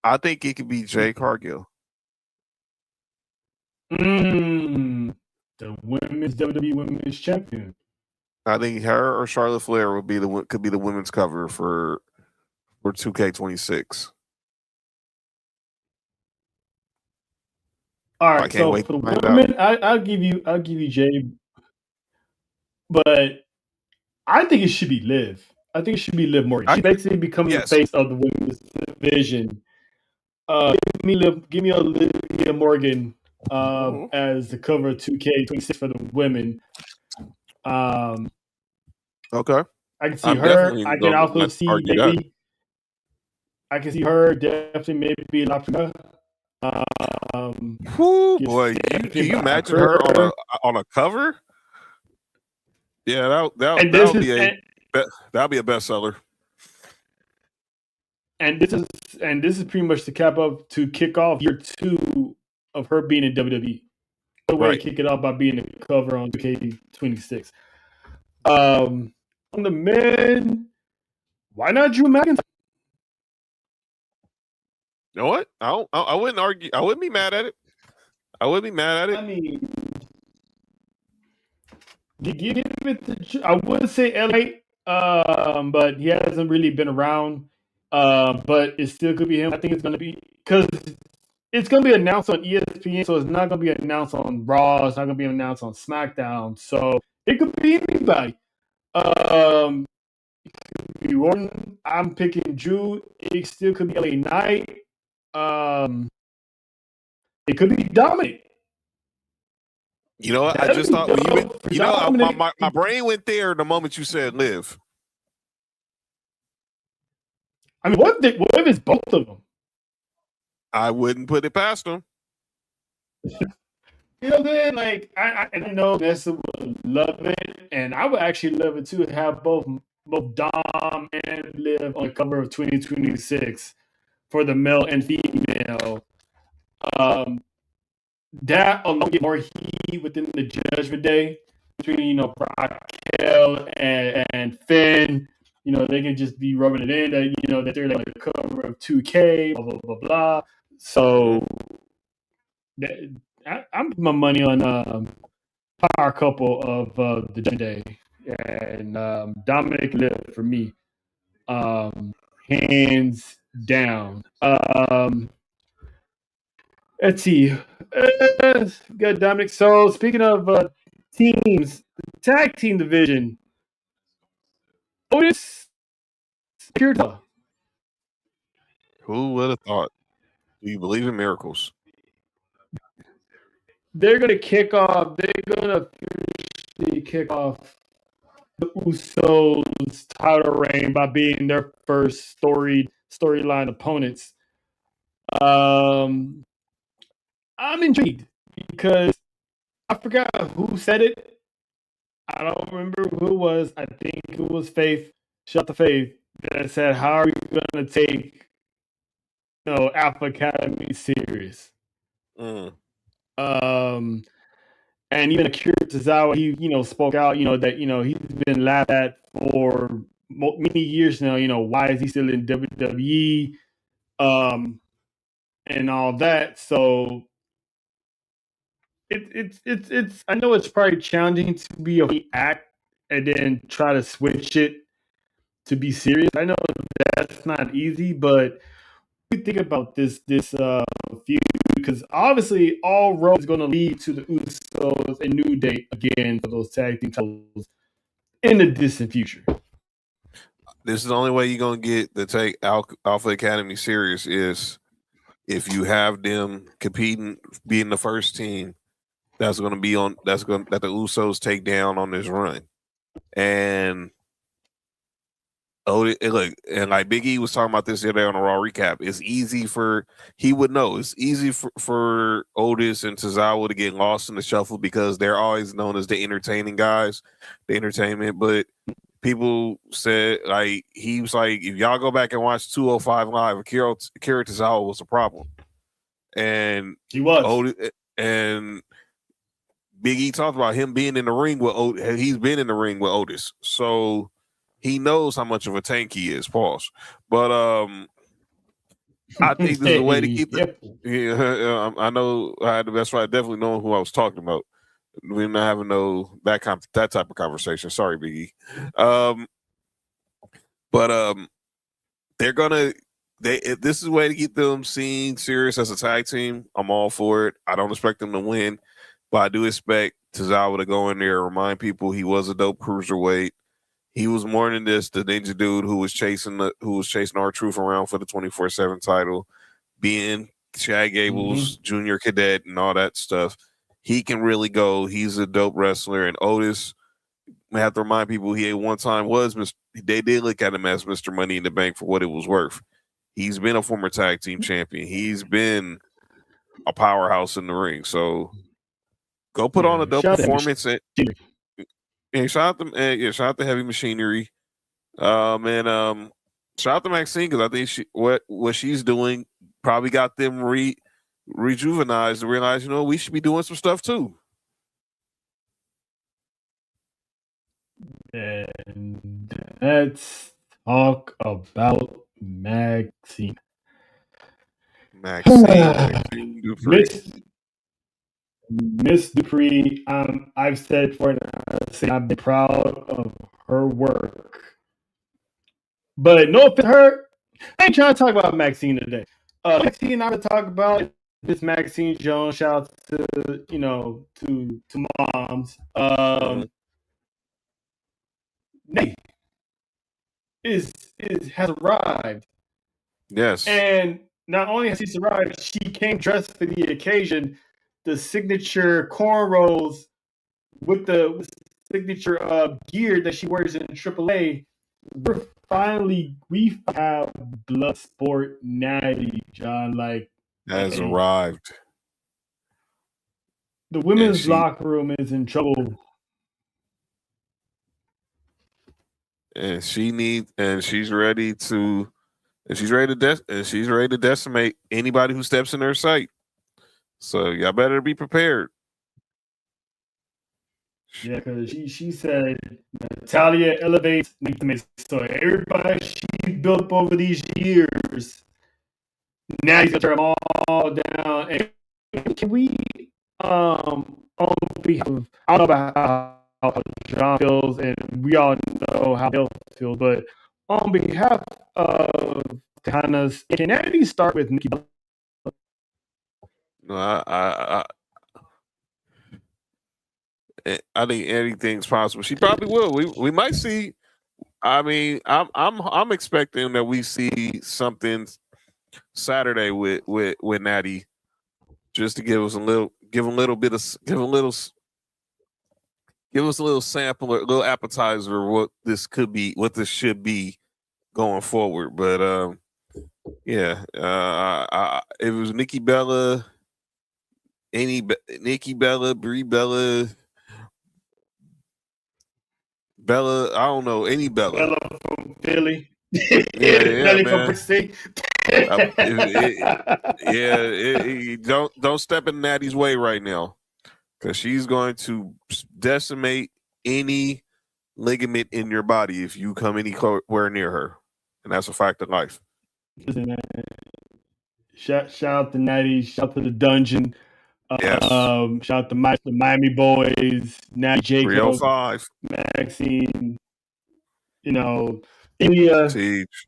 I think it could be Jay Cargill. The women's WWE Women's Champion. I think her or Charlotte Flair could be the women's cover for 2K26. All I right, can't so wait for to the find women, out. I'll give you Jay, but I think it should be Liv. I think it should be Liv Morgan. She's basically becoming the Yes. face of the women's division. Give me a Olivia Morgan as the cover of 2K26 for the women. Okay. I can see I'm her. definitely I can going also to see argue that. maybe. I can see her definitely maybe Latina. Whoo, boy, can you imagine her on a cover? Yeah, that'll be a bestseller. And this is pretty much to kick off year 2 of her being in WWE. The way to kick it off by being the cover on 2K26. On the men, why not Drew McIntyre? You know what? I wouldn't argue. I wouldn't be mad at it. I mean, give it to. I would say LA, but he hasn't really been around. But it still could be him. I think it's going to be because it's going to be announced on ESPN, so it's not going to be announced on Raw. It's not going to be announced on SmackDown. So it could be anybody. I'm picking Drew. It still could be LA Knight. It could be Dominic. You know what? I just thought my brain went there the moment you said Liv. I mean, what if it's both of them? I wouldn't put it past them. You know, then like I know Nessa would love it, and I would actually love it too. To have both Dom and Liv on the cover of 2026 for the male and female. That alone get more heat within the Judgment Day between Raquel and Finn. They can just be rubbing it in that that they're like the cover of 2K, blah blah blah blah. So I'm putting my money on power couple of the Judgment Day and Dominic Liv for me, hands down. Let's see. Got Dominic. So speaking of teams, tag team division. Otis, Who would have thought? Do you believe in miracles? They're gonna kick off. They're gonna officially kick off the Usos' title reign by being their first storyline opponents. I'm intrigued because I forgot who said it. I don't remember who it was. I think it was Faith. Shout out to Faith that said, "How are we going to take Alpha Academy serious?" And even Akira Tozawa, he spoke out, that he's been laughed at for many years now. Why is he still in WWE? and all that. So it's I know it's probably challenging to be a act and then try to switch it to be serious. I know that's not easy, but we think about this feud because obviously all roads is going to lead to the Usos and New Day again for those tag team titles in the distant future. This is the only way you're gonna get the take Alpha Academy serious is if you have them competing, being the first team that's gonna be on that the Usos take down on this run. And look, and like Big E was talking about this the other day on the Raw recap. It's easy he would know. It's easy for Otis and Tozawa to get lost in the shuffle because they're always known as the entertaining guys, the entertainment. But people said like he was like, if y'all go back and watch 205 Live, Akira Tozawa was a problem, and He was. Otis and Big E talked about him being in the ring with Otis. He's been in the ring with Otis, so he knows how much of a tank he is. Pause. But I think this is a way to keep the. Yeah, I know I had the best friend. I definitely know who I was talking about. We're not having that type of conversation. Sorry, Biggie. But they're gonna. This is a way to keep them seen serious as a tag team. I'm all for it. I don't expect them to win, but I do expect Tozawa to go in there and remind people he was a dope cruiserweight. He was more than this, the ninja dude who was chasing R-Truth around for the 24/7 title, being Chad Gable's junior cadet and all that stuff. He can really go. He's a dope wrestler. And Otis, I have to remind people, he at one time they did look at him as Mr. Money in the Bank for what it was worth. He's been a former tag team champion. He's been a powerhouse in the ring. So go put on a dope performance. And shout out to Heavy Machinery. And shout out to Maxine because I think what she's doing probably got them rejuvenized to realize, we should be doing some stuff too. And let's talk about Maxine. Maxine Dupree. Miss Dupree, I've said for it, I've been proud of her work. But no offense to her, I ain't trying to talk about Maxine today. Maxine, I'm going to talk about this Maxine Jones. Shout out to moms. Nay has arrived. Yes. And not only has she arrived, she came dressed for the occasion. The signature cornrows with the signature gear that she wears in AAA. We have Bloodsport Natty, John. Has arrived. The women's locker room is in trouble. And she's ready to decimate anybody who steps in her sight. So y'all better be prepared. Yeah, because she said Natalia elevates, so everybody she built up over these years, now he's gonna turn them all down. And can we on behalf of, I don't know about how John feels, and we all know how Bill feels, but on behalf of Tana's, can Eddie start with Nikki Bella? No, I think anything's possible. She probably will. We might see. I mean, I'm expecting that we see something Saturday with Natty, just to give us a little sample, or a little appetizer of what this could be, what this should be going forward. But it was Nikki Bella, Brie Bella. Bella, I don't know any Bella. Bella from Philly. Yeah, Bella from don't step in Natty's way right now, because she's going to decimate any ligament in your body if you come anywhere near her, and that's a fact of life. Shout out to Natty. Shout out to the Dungeon. Yes. Shout out to the Miami Boys. Natty, Jacob, 305. Maxine. You know, India.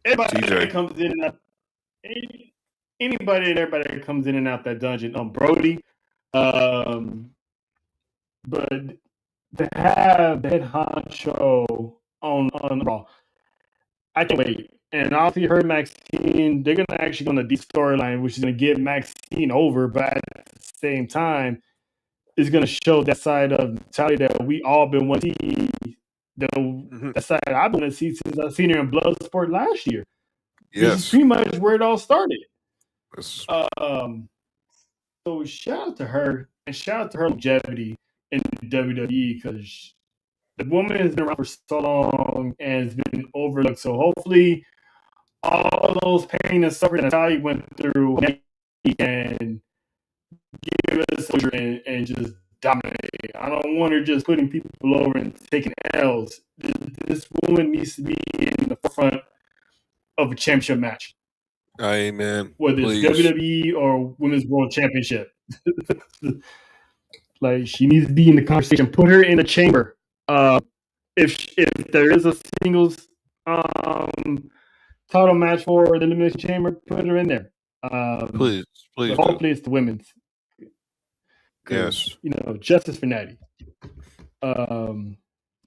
Everybody TJ. that comes in and out. Anybody and everybody that comes in and out that dungeon. Brody. But to have the head honcho on Raw, I can't wait. And obviously, her and Maxine, they're gonna actually go on a deep storyline, which is gonna get Maxine over, but at the same time, is gonna show that side of Natalia that we all been wanting to see. That side I've been wanting to see since I seen her in Bloodsport last year. This is Yes. pretty much where it all started. Yes. So shout out to her and shout out to her longevity in WWE because the woman has been around for so long and has been overlooked. So hopefully, all those pain and suffering that Natalia went through and give us exposure and just dominate. I don't want her just putting people over and taking L's. This woman needs to be in the forefront of a championship match. Amen. Whether Please. it's WWE or Women's World Championship. Like, she needs to be in the conversation. Put her in the chamber. If there is a singles title match for the Elimination Chamber, put her in there. Please. Hopefully it's the women's. Yes. Justice for Natty.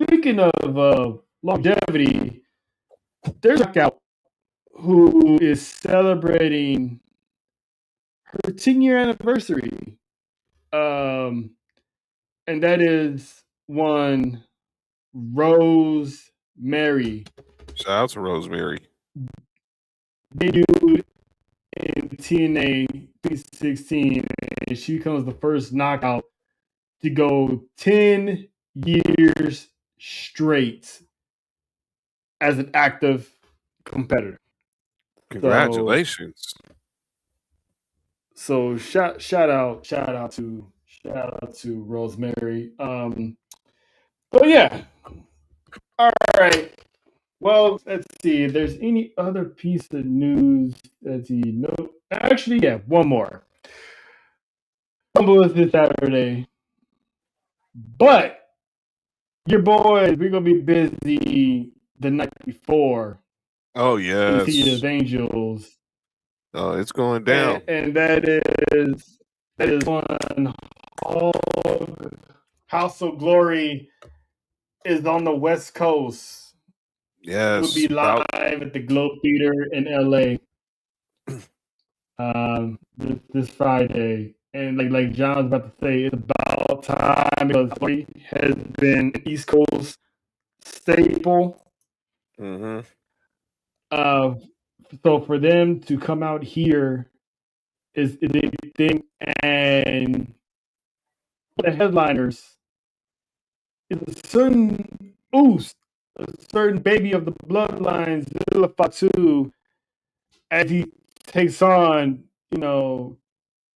Speaking of longevity, there's a Knockout who is celebrating her 10-year anniversary. And that is one Rosemary. Shout out to Rosemary. Debuted in TNA 2016, and she becomes the first Knockout to go 10 years straight as an active competitor. Congratulations. So shout out to Rosemary. But yeah. All right. Well, let's see if there's any other piece of news that you know. Actually, yeah, one more. Rumble is this Saturday, but your boys, we're gonna be busy the night before. Oh yes. In City of Angels. Oh, it's going down. And that is one House of Glory is on the West Coast. Yes. We'll be live at the Globe Theater in LA. This Friday. And like John's about to say, it's about time because Glory has been an East Coast staple. Mm-hmm. So for them to come out here is a big thing, and the headliners is a certain baby of the bloodlines, Zilla Fatu, as he takes on,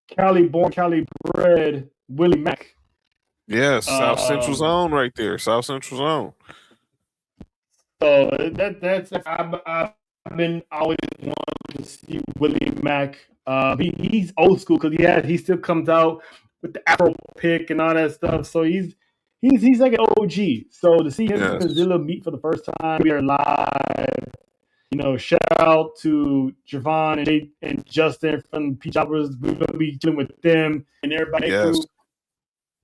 Cali born, Cali bred Willie Mack. Yes, South Central Zone right there. South Central Zone. So that's I've been always wanting to see Willie Mack. He's old school because he still comes out with the Afro pick and all that stuff. So he's like an OG. So to see him and Zilla meet for the first time, we are live. Shout out to Javon and Justin from P Jobbers. We're gonna be dealing with them and everybody. Yes.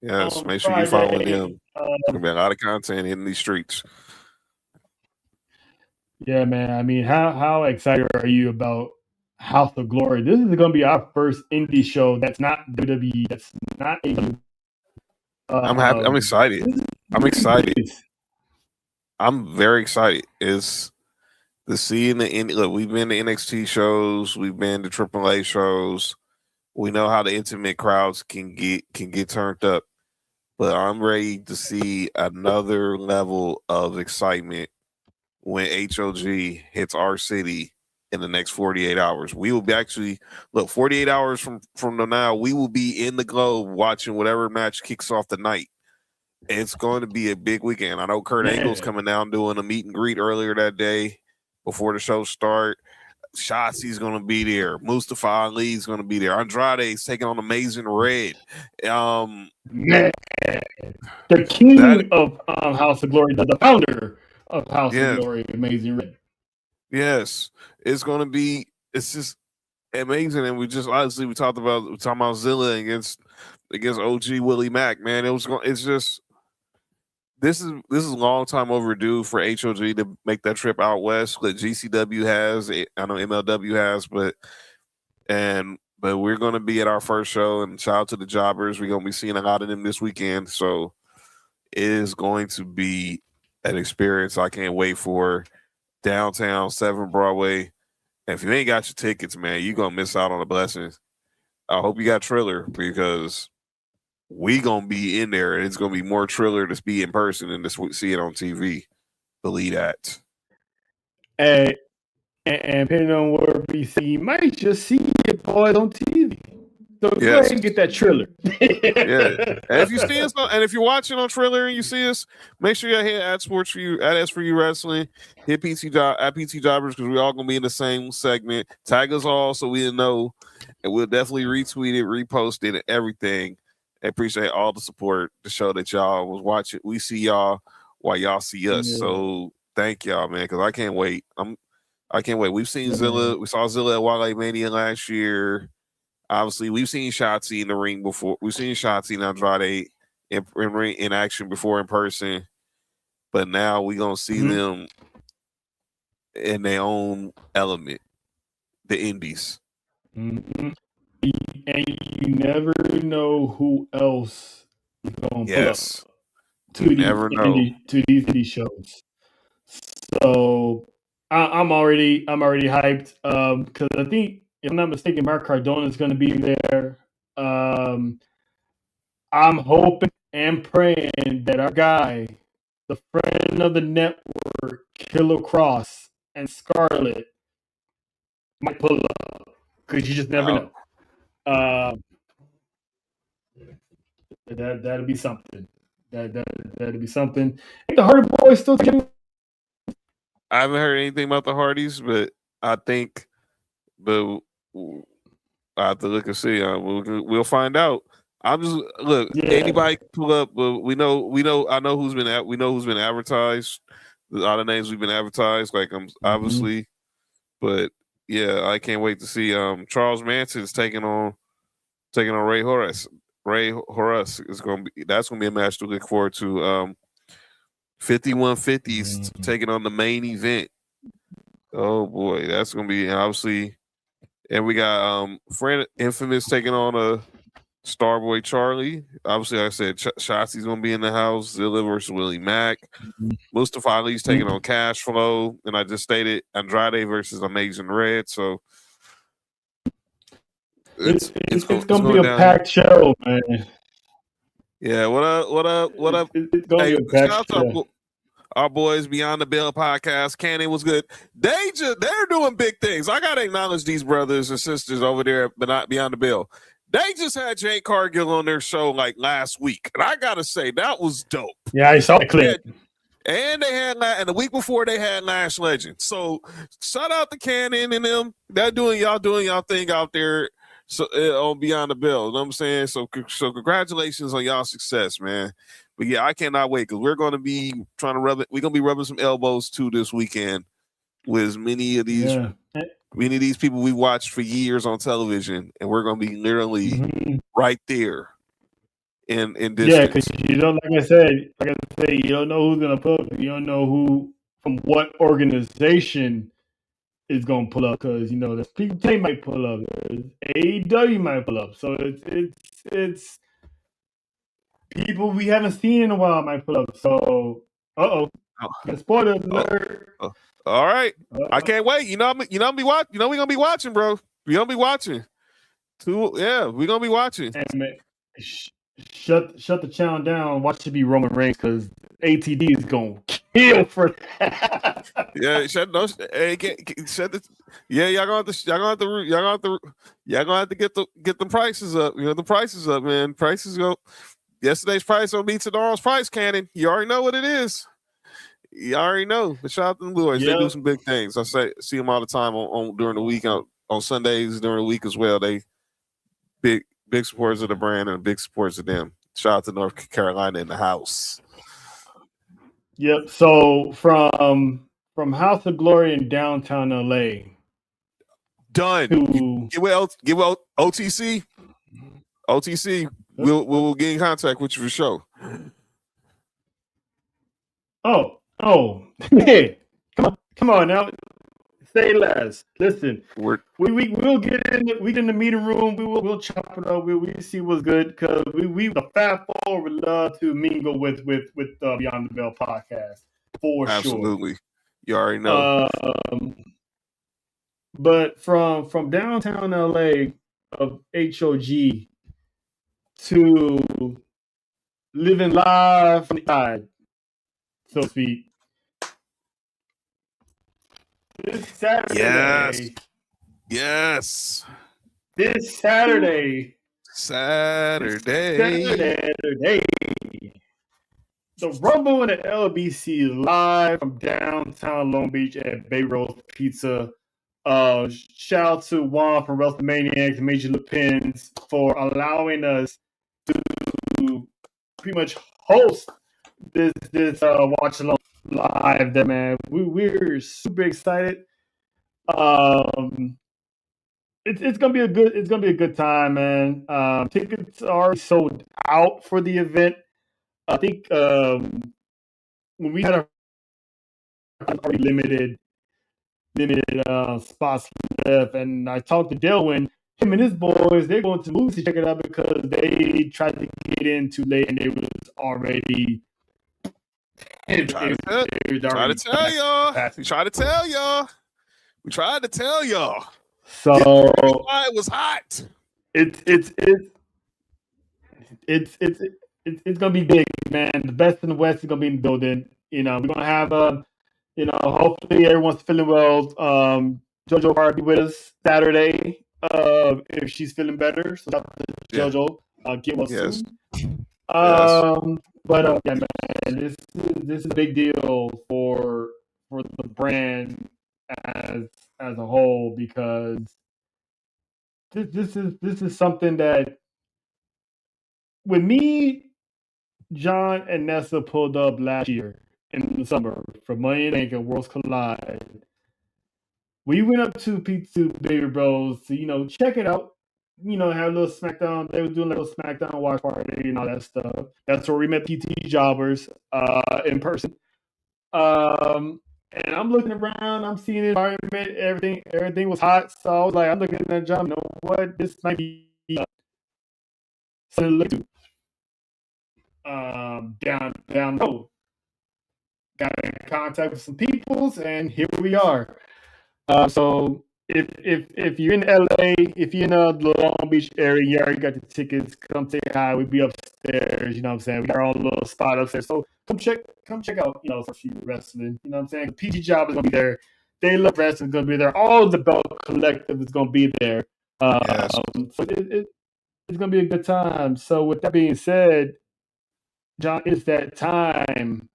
Yes. Make sure you follow them. There's gonna be a lot of content in these streets. Yeah, man. I mean, how excited are you about House of Glory? This is going to be our first indie show that's not WWE. That's not AEW. I'm happy. I'm excited. I'm very excited. Is to see in the indie. Look, we've been to NXT shows. We've been to AAA shows. We know how the intimate crowds can get turned up. But I'm ready to see another level of excitement when HOG hits our city in the next 48 hours. We will be 48 hours from now, we will be in the Globe watching whatever match kicks off the night. It's going to be a big weekend. I know Kurt Angle's coming down doing a meet and greet earlier that day before the show start. Shotzi's going to be there. Mustafa Ali's going to be there. Andrade's taking on Amazing Red. Man, the king of House of Glory, the founder of House of Glory, Amazing Red. Yes, it's going to be. It's just amazing, and we talked about Zilla against OG Willie Mack. Man, it's just this is a long time overdue for HOG to make that trip out west that GCW has. I know MLW has, but we're going to be at our first show, and shout out to the jobbers. We're going to be seeing a lot of them this weekend, so it is going to be an experience I can't wait for. Downtown 7 Broadway. And if you ain't got your tickets, man, you're going to miss out on the blessings. I hope you got Triller, because we going to be in there, and it's going to be more Triller to be in person than to see it on TV. Believe that. And depending on where we see, you might just see it boys on TV. So go ahead and get that Triller. Yeah. And if you see us, and if you're watching on Triller and you see us, make sure you hit at S4UWrestling, hit at PT Jobbers, because we're all gonna be in the same segment. Tag us all so we know, and we'll definitely retweet it, repost it, and everything. I appreciate all the support to show that y'all was watching. We see y'all while y'all see us. Yeah. So thank y'all, man, because I can't wait. I can't wait. We've seen Zilla. We saw Zilla at Wale Mania last year. Obviously, we've seen Shotzi in the ring before. We've seen Shotzi and Andrade in action before in person, but now we're gonna see them in their own element, the Indies. Mm-hmm. And you never know who else is gonna pull up to these indie shows. So I'm already hyped because I think, if I'm not mistaken, Mark Cardona is going to be there. I'm hoping and praying that our guy, the friend of the network, Killer Cross and Scarlett, might pull up, because you just never know. That'll be something. That'll be something. I think the Hardy Boys still taking. I haven't heard anything about the Hardys, but I think, I have to look and see. We'll find out. I'm just anybody pull up, but we know. I know who's been we know who's been advertised. A lot of names we've been advertised, like obviously, but yeah, I can't wait to see. Charles Manson's taking on Ray Horace. Ray Horace is that's gonna be a match to look forward to. 5150s taking on the main event. Oh boy, that's gonna be obviously. And we got friend Infamous taking on a Starboy Charlie. Obviously, like I said, Shotzi's gonna be in the house. Zilla versus Willie Mack. Mustafa Ali's taking on Cash Flow, and I just stated Andrade versus Amazing Red. So it's gonna be a packed show, man. Yeah, what up? It's gonna be a packed show. Our boys Beyond the Bell podcast. Cannon was good. They're doing big things. I gotta acknowledge these brothers and sisters over there, but not Beyond the Bell. They just had Jade Cargill on their show like last week, and I gotta say that was dope. Yeah, I saw the clip. And they had and the week before they had Lash Legend. So shout out to Cannon and them. They're doing y'all thing out there. So on Beyond the Bell, you know what I'm saying? So congratulations on y'all success, man. But yeah, I cannot wait, because we're going to be trying to we're going to be rubbing some elbows too this weekend with many of these people we watched for years on television, and we're going to be literally right there in distance. Yeah, because you don't, like I say, you don't know who's going to pull up. You don't know who from what organization is going to pull up, because there's people they might pull up, AEW might pull up, so it's people we haven't seen in a while might pull up. So spoiler alert. All right, I can't wait. We're gonna be watching, bro. We're gonna be watching. We're gonna be watching. And man, shut the channel down. Watch it be Roman Reigns, because ATD is gonna kill for that. Yeah, y'all gonna have to get the prices up. The prices up, man. Prices go. Yesterday's price don't beat tomorrow's price, Cannon. You already know what it is. You already know. But shout out to the boys. They Yep. do some big things. I see them all the time on during the week, on Sundays during the week as well. They big supporters of the brand and big supporters of them. Shout out to North Carolina in the house. Yep. So from House of Glory in downtown LA. Done. Get with OTC. OTC. We'll get in contact with you for sure. Oh. Hey, come on now. Say less. Listen, we'll get in the meeting room. We'll chop it up. We see what's good because we the Fat Four would love to mingle with Beyond the Bell podcast for Absolutely. Sure. You already know. But from downtown LA of HOG to living live from the side, so to speak. This Saturday. Yes. This Saturday. The Rumble and the LBC is live from downtown Long Beach at Bay Rose Pizza. Shout out to Juan from WrestleManiacs and Major Lepins for allowing us to pretty much host this watch along live there, man. We're super excited. It's gonna be a good time, man. Tickets are sold out for the event. I think when we had our already limited spots left, and I talked to Delwyn, him and his boys, they're going to movies to check it out because they tried to get in too late and it was already. We tried to tell y'all. So why it was hot. It's gonna be big, man. The best in the West is gonna be in the building. We're gonna have hopefully everyone's feeling well. JoJo will be with us Saturday. If she's feeling better, so that's JoJo. Get well soon. But yeah, man, this is a big deal for the brand as a whole because this is something that when me, John, and Nessa pulled up last year in the summer for Money in the Bank and Worlds Collide, we went up to P2 Baby Bros to check it out. Have a little SmackDown. They were doing a little SmackDown watch party and all that stuff. That's where we met PT Jobbers in person. And I'm looking around. I'm seeing the environment. Everything was hot. So I was like, I'm looking at that job. You know what? This might be something to look to. Down the road. Got in contact with some peoples, and here we are. So if you're in LA, if you're in the Long Beach area, you already got the tickets. Come say hi. We'll be upstairs. You know what I'm saying? We got our own little spot upstairs. So come check out S4UWrestling. Wrestling. You know what I'm saying? PG Job is gonna be there. They Love Wrestling is gonna be there. All the Belt Collective is gonna be there. Yes. So it's gonna be a good time. So with that being said, John, it's that time.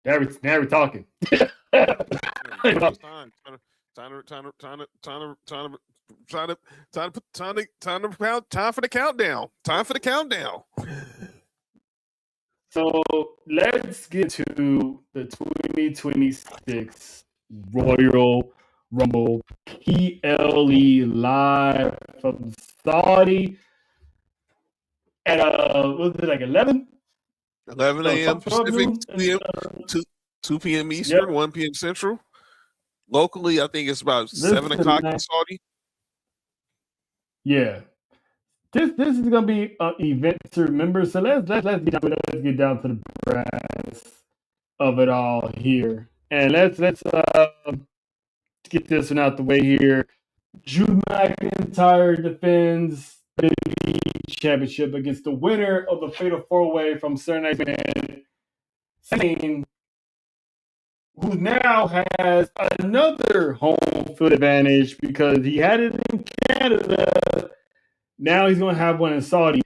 Now we're talking. Time for the countdown. Time for the countdown. So let's get to the 2026 Royal Rumble PLE live from Saudi at what was it, like 11 a.m. Pacific, 2 p.m. Eastern, Yep. 1 p.m. Central. Locally, I think it's about 7 o'clock in Saudi. Yeah, this is gonna be an event to remember. So let's get down to the brass of it all here, and let's get this one out the way here. Drew McIntyre defends the championship against the winner of the Fatal 4-Way from Saturday Night Man, Sane, who now has another home field advantage because he had it in Canada. Now he's going to have one in Saudi.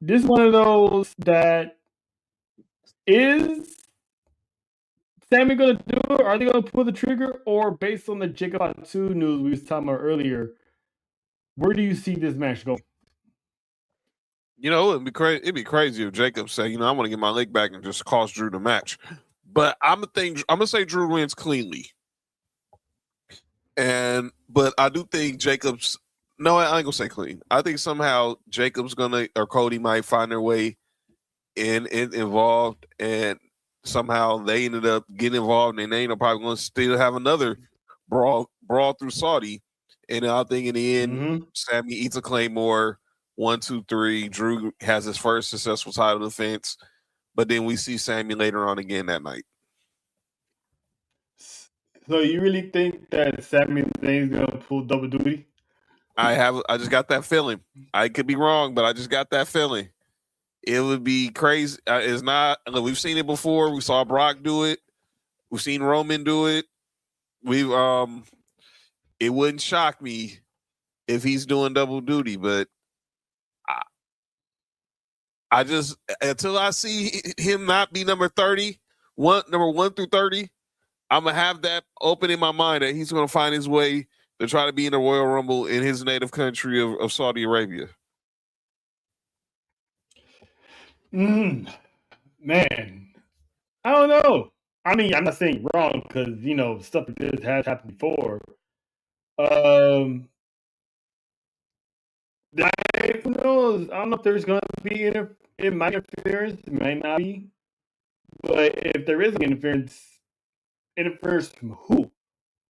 This is one of those that is Sammy going to do it? Are they going to pull the trigger? Or based on the Jacob Fatu news we was talking about earlier, where do you see this match going? You know, it'd be crazy. It'd be crazy if Jacob say, I want to get my leg back and just cost Drew the match. But I'm gonna say Drew wins cleanly. But I do think Jacobs. No, I ain't gonna say clean. I think somehow Jacob's or Cody might find their way involved, and somehow they ended up getting involved, and they ain't probably gonna still have another brawl through Saudi. And I think in the end, Sammy eats a Claymore. 1, 2, 3. Drew has his first successful title defense, but then we see Sammy later on again that night. So you really think that Sami Zayn's gonna pull double duty? I just got that feeling. I could be wrong, but I just got that feeling. It would be crazy. It's not. Look, we've seen it before. We saw Brock do it. We've seen Roman do it. It wouldn't shock me if he's doing double duty, but I just until I see him not be number 30, number 1 through 30, I'm gonna have that open in my mind that he's gonna find his way to try to be in the Royal Rumble in his native country of Saudi Arabia. Man, I don't know. I mean, I'm not saying wrong because stuff like this has happened before. Who knows? I don't know if there's going to be interference. It might not be. But if there is interference from who?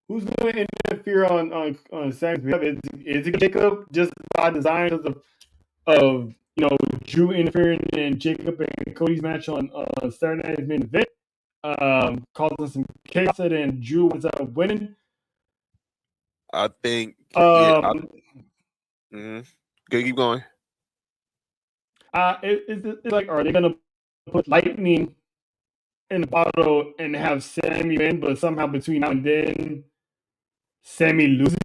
Who's going to interfere on Sam's behalf? Is it Jacob just by design of Drew interfering in Jacob and Cody's match on Saturday night's main event, causing some chaos, and Drew was winning? I think. Keep going. It's like, are they gonna put lightning in the bottle and have Sammy win, but somehow between now and then, Sammy loses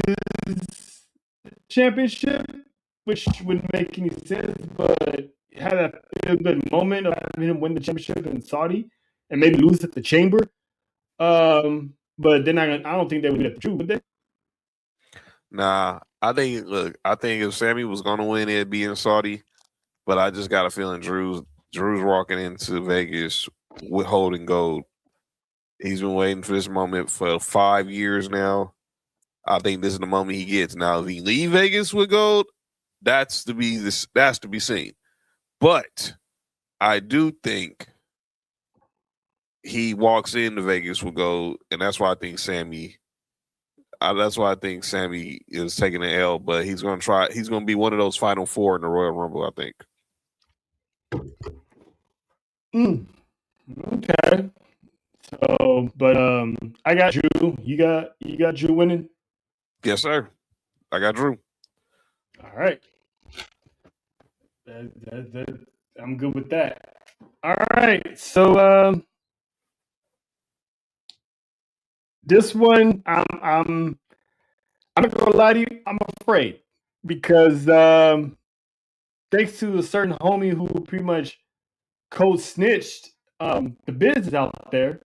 the championship, which wouldn't make any sense, but had a feel good moment of having him win the championship in Saudi and maybe lose at the Chamber. But then I don't think they would get the Drew, would they? Nah, I think if Sammy was going to win, it'd be in Saudi. But I just got a feeling Drew's walking into Vegas with holding gold. He's been waiting for this moment for 5 years now. I think this is the moment he gets. Now, if he leave Vegas with gold, that's to be seen. But I do think he walks into Vegas with gold, and that's why I think Sammy. That's why I think Sammy is taking an L, but he's going to try. He's going to be one of those final 4 in the Royal Rumble, I think. Okay. So, but I got Drew. You got Drew winning. Yes, sir. I got Drew. All right. I'm good with that. All right. So this one, I'm not gonna lie to you. I'm afraid because thanks to a certain homie who pretty much code snitched the business out there.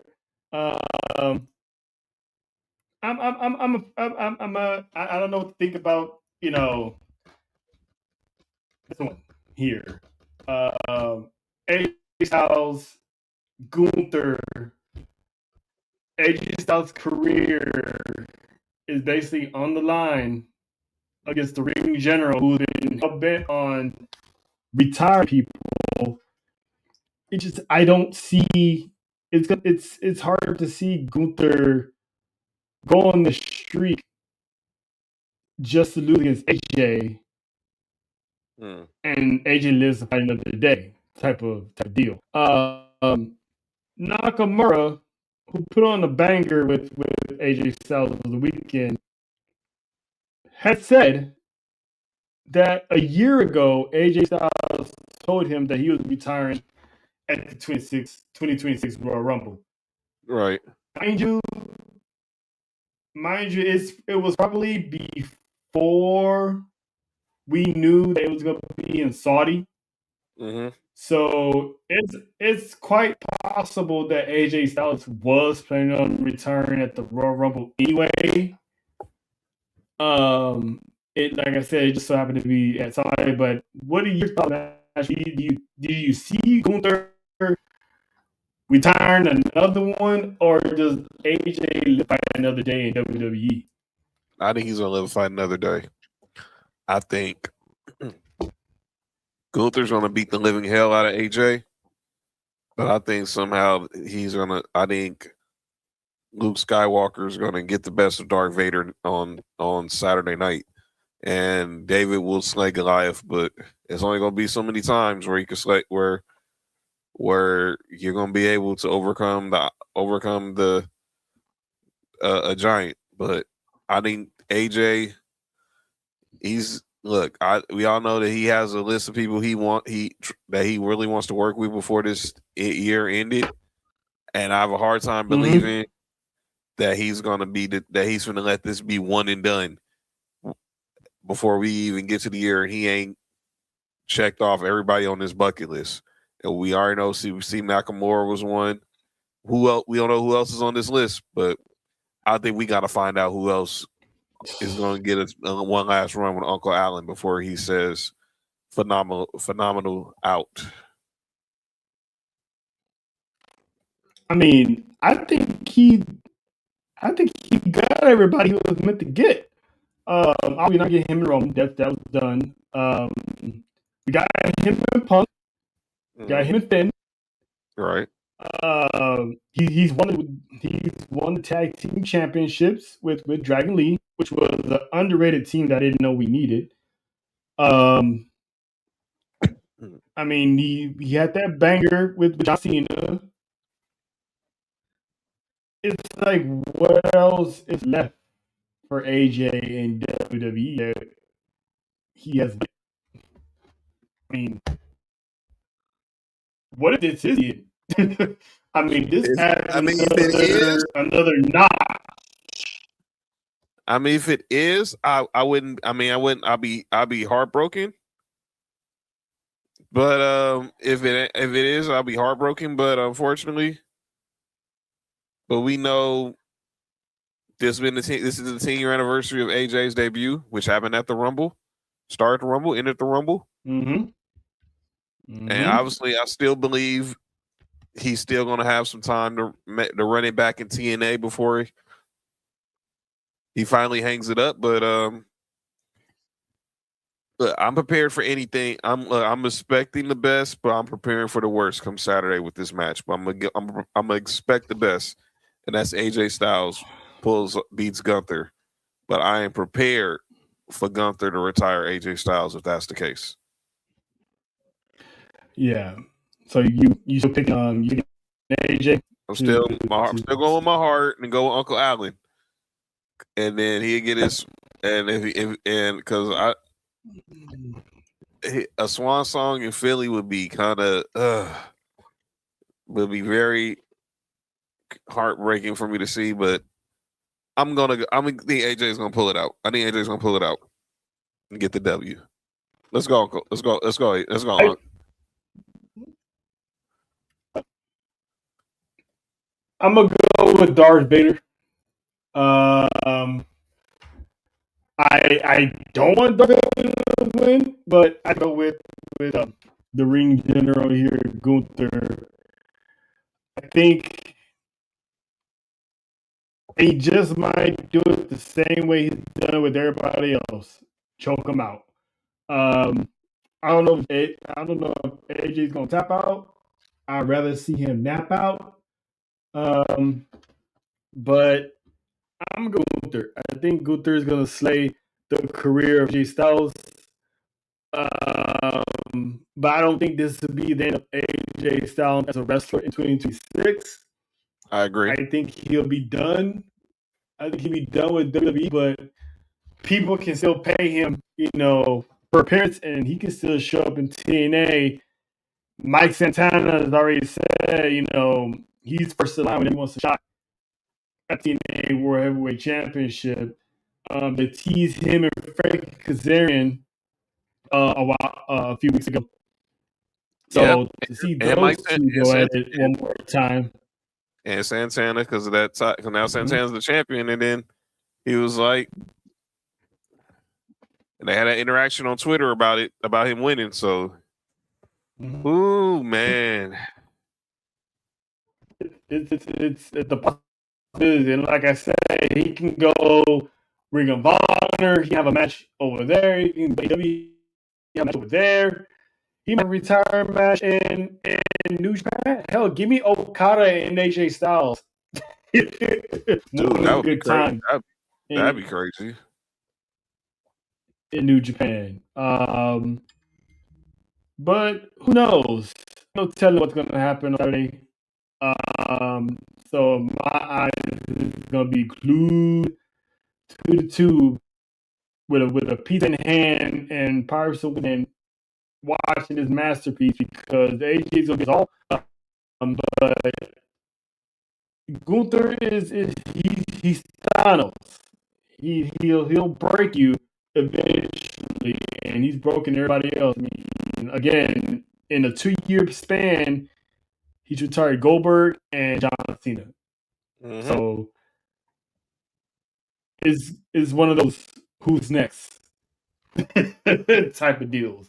I don't know what to think about this one here. AJ Styles, Gunther. AJ Styles' career is basically on the line against the ring general, who's been bent on retiring people. I don't see. It's hard to see Gunther go on the streak just to lose against AJ, and AJ lives to fight another day, type of deal. Nakamura, who put on a banger with AJ Styles over the weekend, had said that a year ago, AJ Styles told him that he was retiring at the 2026 Royal Rumble. Right. Mind you, it was probably before we knew that it was going to be in Saudi. Mm-hmm. So it's quite possible that AJ Styles was planning on return at the Royal Rumble anyway. It like I said, it just so happened to be at Saudi. But what are your thoughts? Did you see Gunther return another one, or does AJ live fight another day in WWE? I think he's gonna live to fight another day. I think Gunther's gonna beat the living hell out of AJ, but I think somehow he's gonna. I think Luke Skywalker is gonna get the best of Darth Vader on Saturday night, and David will slay Goliath. But it's only gonna be so many times where he can slay where you're gonna be able to overcome the a giant. But I think AJ, we all know that he has a list of people that he really wants to work with before this year ended, and I have a hard time believing that he's gonna that he's gonna let this be one and done before we even get to the year, and he ain't checked off everybody on this bucket list. And we already know, see Nakamura was one. Who else? We don't know who else is on this list, but I think we got to find out who else is going to get us one last run with Uncle Allen before he says phenomenal out. I mean, I think he got everybody he was meant to get. Obviously not getting him in Rome. That was done. We got him in Punk. Got him in Finn. Right. He's won the tag team championships with Dragon Lee, which was an underrated team that I didn't know we needed. I mean, he had that banger with John Cena. It's like, what else is left for AJ in WWE that he has? I mean, what if this is it? I mean, this adds if it is another notch. I mean, if it is, I wouldn't. I mean, I wouldn't. I'd be heartbroken. But if it is, I'll be heartbroken. But unfortunately, we know this is the 10-year anniversary of AJ's debut, which happened at the Rumble, started the Rumble, ended the Rumble, and obviously, I still believe he's still going to have some time to run it back in TNA before he finally hangs it up. But I'm prepared for anything. I'm expecting the best, but I'm preparing for the worst come Saturday with this match. But I'm gonna expect the best, and that's AJ Styles beats Gunther. But I am prepared for Gunther to retire AJ Styles if that's the case. Yeah. So you still picking you AJ? I'm still going with my heart and go with Uncle Allen, and then he'll get his because a swan song in Philly would be kind of would be very heartbreaking for me to see, but I think AJ's gonna pull it out. I think AJ's gonna pull it out and get the W. Let's go, Uncle. Let's go. Uncle. I'm gonna go with Darth Vader. I don't want Darth Vader to win, but I go with the ring general here, Gunther. I think he just might do it the same way he's done it with everybody else. Choke him out. I don't know if AJ's gonna tap out. I'd rather see him nap out. But I'm going with Gunther. I think Gunther is gonna slay the career of AJ Styles. But I don't think this would be the end of AJ Styles as a wrestler in 2026. I agree. I think he'll be done. I think he'll be done with WWE, but people can still pay him, per appearance, and he can still show up in TNA. Mike Santana has already said, he's first in line when he wants a shot at TNA World Heavyweight Championship. They teased him and Frankie Kazarian a few weeks ago. So to see those two go at it one more time. And Santana, because of that, because now Santana's the champion, and then he was like, and they had an interaction on Twitter about him winning. So, ooh man, it's the possibility, and like I said, he can go Ring of Honor. He can have a match over there. He can have a match over there. He might retire match in New Japan. Hell, give me Okada and AJ Styles. Dude, that would be crazy. That'd be crazy in New Japan. But who knows? No telling what's going to happen on Saturday. So my eyes is going to be glued to the tube with a pizza in hand and Pirates of Win watching this masterpiece because AJ is going to be all. But Gunther he's Thanos. He'll break you eventually, and he's broken everybody else. I mean, again, in a 2-year span, he's retired Goldberg and John Cena. So is one of those who's next type of deals.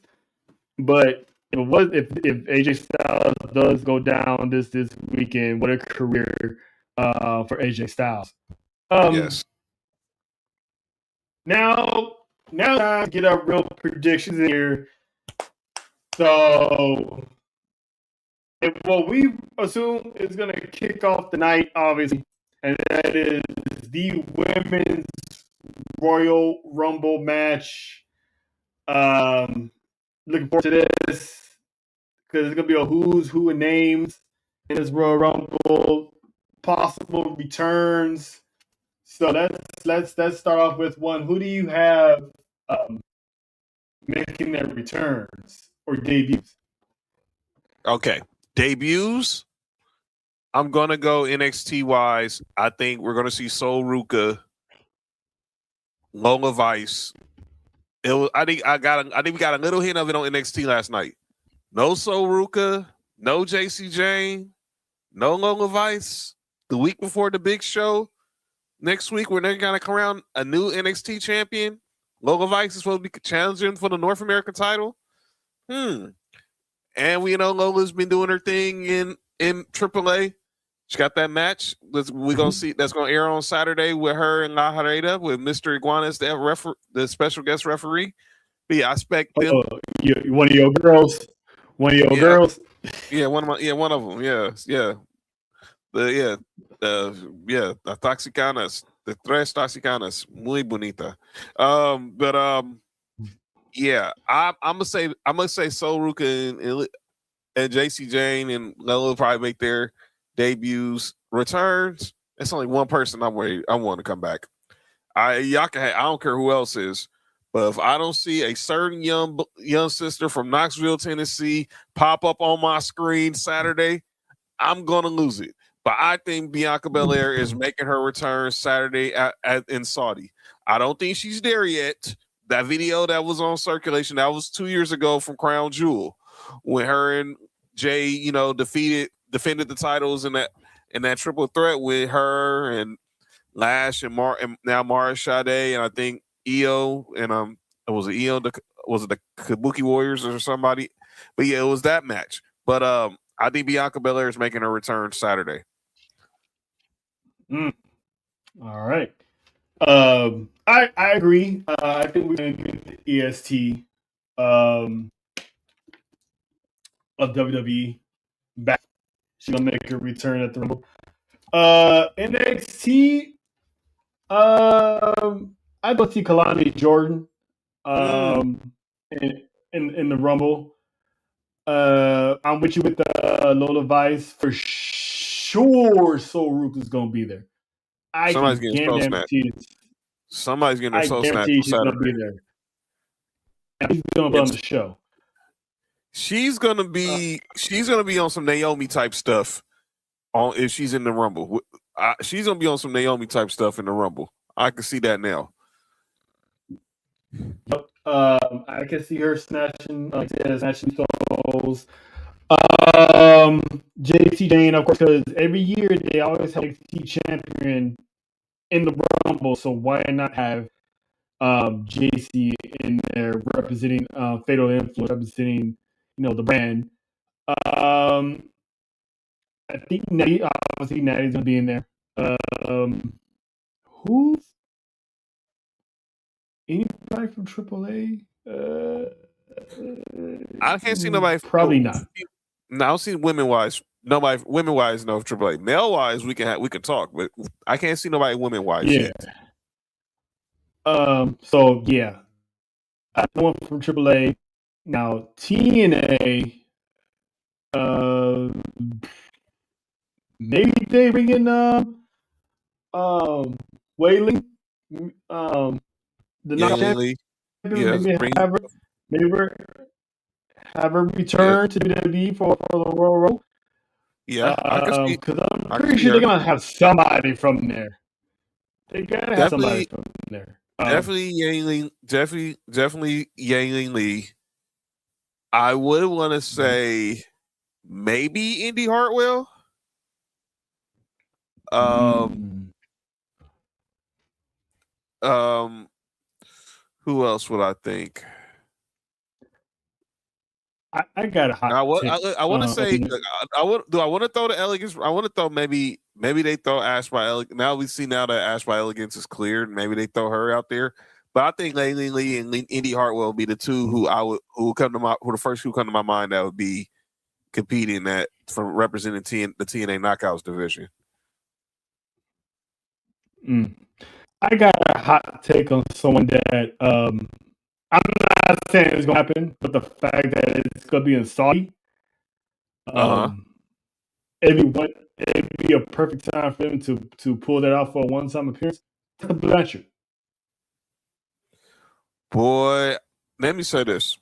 But if AJ Styles does go down this weekend, what a career for AJ Styles. Yes. Now I get our real predictions here. So, what we assume is going to kick off the night, obviously, and that is the Women's Royal Rumble match. Looking forward to this because it's going to be a who's who and names in this Royal Rumble, possible returns. So let's start off with one. Who do you have making their returns or debuts? Okay, debuts. I'm gonna go NXT wise. I think we're gonna see Sol Ruka, Lola Vice. I think we got a little hint of it on NXT last night. No Sol Ruka, no JC Jane, no Lola Vice. The week before the big show, next week when they're gonna come around a new NXT champion, Lola Vice is supposed to be challenging for the North American title. And we know Lola's been doing her thing in AAA. She got that match. We're gonna see that's gonna air on Saturday with her and La Hareda with Mr. Iguanas, the special guest referee. But yeah, I expect them. One of your girls. Yeah, one of them. Yeah. The Toxicanas, the tres Toxicanas, muy bonita. Yeah, I'm gonna say Sol Ruka and JC Jane and Lola will probably make their debuts. Returns. It's only one person I want to come back. I don't care who else is, but if I don't see a certain young sister from Knoxville, Tennessee, pop up on my screen Saturday, I'm gonna lose it. But I think Bianca Belair is making her return Saturday in Saudi. I don't think she's there yet. That video that was on circulation, that was 2 years ago from Crown Jewel, when her and Jay, defended the titles in that triple threat with her and Lash and now Mara Sade, and I think Io and was it Io? Was it the Kabuki Warriors or somebody? But yeah, it was that match. But I think Bianca Belair is making her return Saturday. All right. I agree. I think we're going to get the EST of WWE back. She's going to make her return at the Rumble. NXT, I don't see Kalani Jordan in the Rumble. I'm with you with the Lola Vice. For sure, Sol Ruka's going to be there. Somebody's getting soul snatched. Somebody's getting their soul snatched. She's going to be there. She's going to be on the show. She's gonna be on some Naomi type stuff. If she's in the Rumble, she's gonna be on some Naomi type stuff in the Rumble. I can see that now. I can see her snatching, snatching souls. JC Jane, of course, because every year they always have NXT champion in the Rumble, so why not have JC in there representing Fatal Influence, representing the brand. Um, I think Natty, obviously Natty's gonna be in there. Um, who's anybody from AAA? I can't see nobody. Probably not. No, I don't see women wise. Nobody women wise. No, AAA. Male wise, we can talk, but I can't see nobody women wise yet. So yeah, I want from AAA. Now TNA. Maybe they bring in Whaley, the knockout champion. Maybe have her return to WWE for the Royal Rumble. Yeah, I can see. Because I'm pretty sure they're gonna have somebody from there. They gotta have somebody from there. Definitely Yang Lee. Definitely Yang Lee. I would want to say maybe Indy Hartwell. Who else would I think? I got a hot take. I want to say I want to throw the elegance. I want to throw maybe they throw Ash by Elegance. Now we see now that Ash by Elegance is cleared. Maybe they throw her out there. But I think Laylee Lee and Indy Hartwell will be the two who the first who come to my mind that would be competing that from representing the TNA Knockouts division. I got a hot take on someone that I'm not saying it's gonna happen, but the fact that it's gonna be in Saudi, it'd be a perfect time for them to pull that out for a one-time appearance. Blanchard. Boy, let me say this.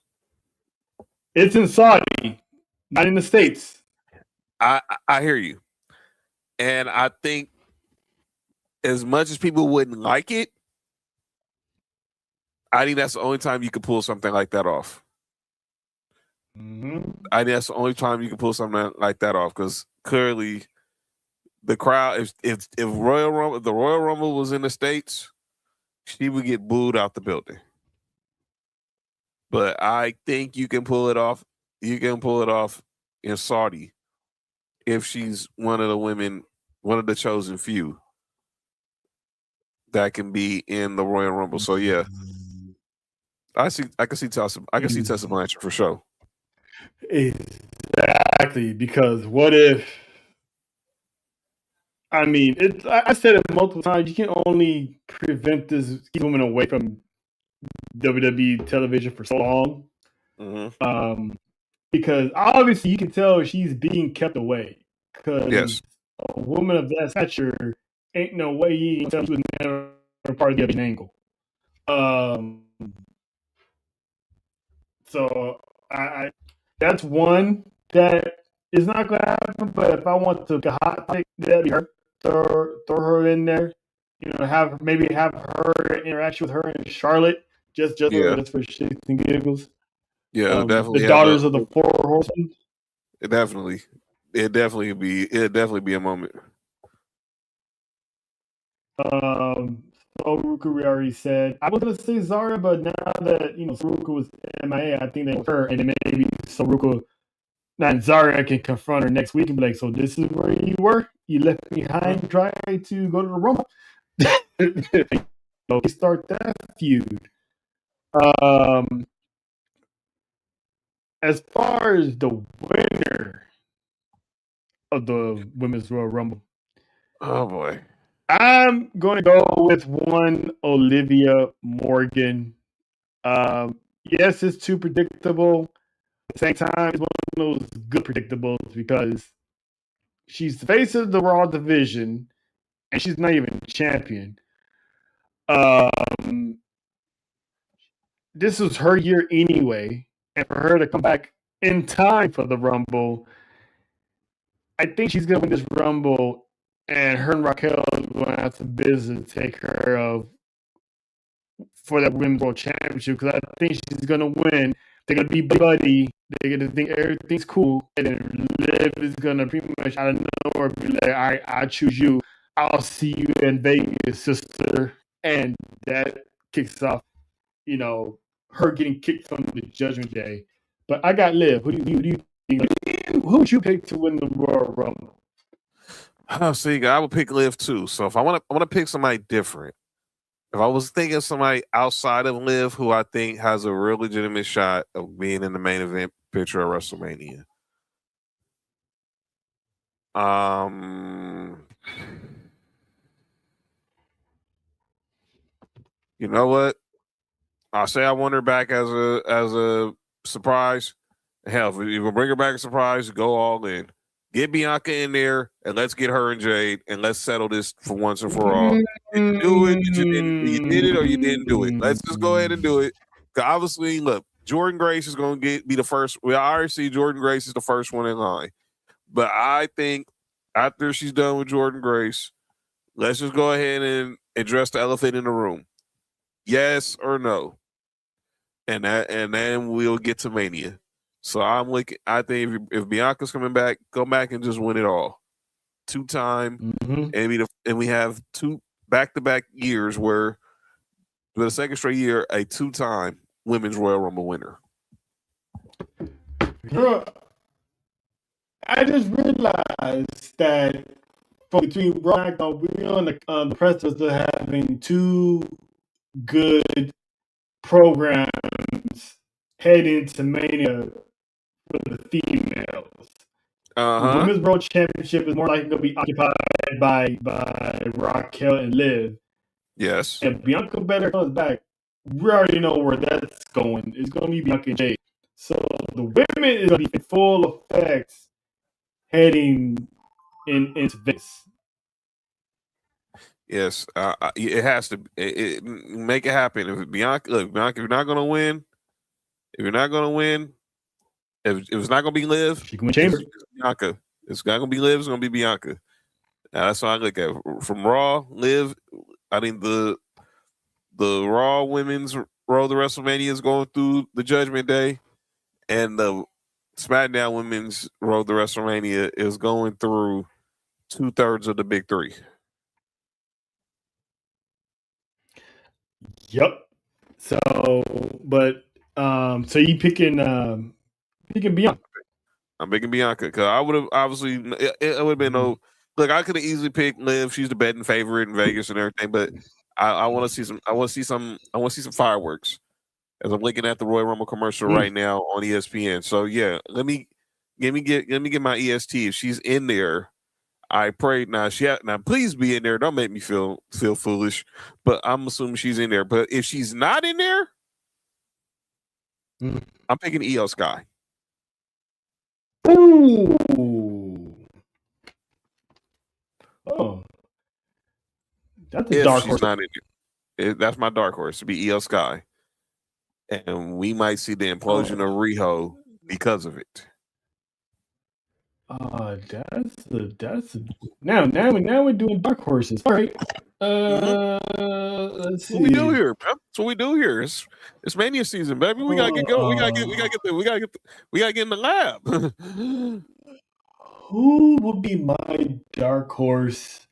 It's in Saudi, not in the States. I hear you. And I think as much as people wouldn't like it, I think that's the only time you can pull something like that off. I think that's the only time you can pull something like that off because clearly the crowd, if the Royal Rumble was in the States, she would get booed out the building. But I think you can pull it off. You can pull it off in Saudi if she's one of the women, one of the chosen few that can be in the Royal Rumble. So yeah, I can see Tessa Blanchard for sure. Exactly, because what if? I mean, I said it multiple times. You can only prevent this woman away from WWE television for so long. Because obviously you can tell she's being kept away. Because a woman of that stature ain't no way you can tell she was never part of the angle. So I that's one that is not going to happen. But if I want to hot take, that'd be her. Throw her in there. Have her interaction with her and Charlotte just for shits and giggles. Yeah, definitely. The daughters of the Four Horsemen. It'd definitely be a moment. Saruka, we already said. I was gonna say Zara, but now that Saruka was MIA, I think they want her, and then maybe Saruka and Zara can confront her next week and be like, "So this is where you were? You left me high and dry to go to the Rumble." So we start that feud. As far as the winner of the Women's Royal Rumble, oh boy, I'm going to go with one Olivia Morgan. Yes, it's too predictable. At the same time, it's one of those good predictables because she's the face of the Raw division and she's not even champion. This was her year anyway, and for her to come back in time for the Rumble, I think she's going to win this Rumble, and her and Raquel are going to have some business to take care of for that Women's World Championship because I think she's gonna win. They're gonna be buddy. They're gonna think everything's cool, and then Liv is gonna pretty much out of nowhere be like, "All right, I choose you. I'll see you in Vegas, sister." And that kicks off, her getting kicked from the Judgment Day. But I got Liv. Who do you think? Who would you pick to win the Royal Rumble? See, I would pick Liv too. So if I want to pick somebody different. If I was thinking of somebody outside of Liv who I think has a real legitimate shot of being in the main event picture of WrestleMania. You know what? I'll say I want her back as a surprise. Hell, if you gonna bring her back a surprise, go all in. Get Bianca in there and let's get her and Jade and let's settle this for once and for all. Did you do it? You did it or you didn't do it? Let's just go ahead and do it. Obviously, look, Jordan Grace is going to be the first. We already see Jordan Grace is the first one in line. But I think after she's done with Jordan Grace, let's just go ahead and address the elephant in the room. Yes or no? And then we'll get to Mania. So I'm looking. I think if Bianca's coming back, go back and just win it all. 2-time, and we have 2 back-to-back years where, for the second straight year, a 2-time Women's Royal Rumble winner. I just realized that between Raw and SmackDown, we're on the precipice of having 2 good programs heading to Mania for the females. The Women's World Championship is more likely going to be occupied by Raquel and Liv. Yes. And Bianca Belair comes back. We already know where that's going. It's going to be Bianca and Jade. So the women is going to be in full effect heading into this. Yes, it has to. Make it happen. If Bianca, if you're not going to win, if it's not going to be Liv, she can win Chamber. It's Bianca. It's not going to be Liv. It's going to be Bianca. That's what I look at. From Raw, Liv. I think the Raw Women's Road to WrestleMania is going through the Judgment Day, and the SmackDown Women's Road to WrestleMania is going through 2/3 of the big 3. Yep. So, but so you picking Bianca? I'm picking Bianca because I would have obviously it would have been no. Look, I could have easily picked Liv. She's the betting favorite in Vegas and everything, but I want to see some. I want to see some fireworks. As I'm looking at the Royal Rumble commercial right now on ESPN. So yeah, let me get my EST. If she's in there, I pray now. Now please be in there. Don't make me feel foolish. But I'm assuming she's in there. But if she's not in there, I'm picking Io Sky. Ooh. Oh. That's a dark horse. Not in there. That's my dark horse to be Io Sky. And we might see the implosion of Riho because of it. That's now we're doing dark horses. All right. Let's see. What we do here, man. That's what we do here. It's Mania season, baby. We gotta get going. We gotta get in the lab. Who would be my dark horse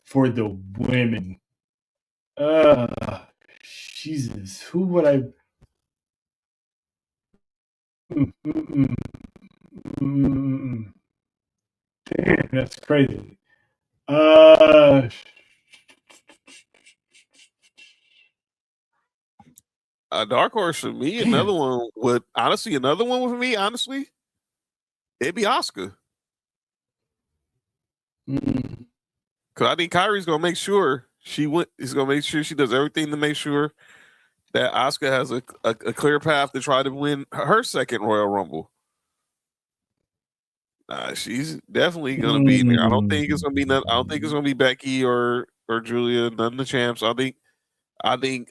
for the women? Jesus, who would I? Damn, that's crazy. A dark horse for me. Damn. Another one with me. Honestly, it'd be Asuka. Because I think Kyrie's gonna make sure he's gonna make sure she does everything to make sure that Asuka has a clear path to try to win her second Royal Rumble. She's definitely gonna be in there. I don't think it's gonna be Becky or Julia, none of the champs. I think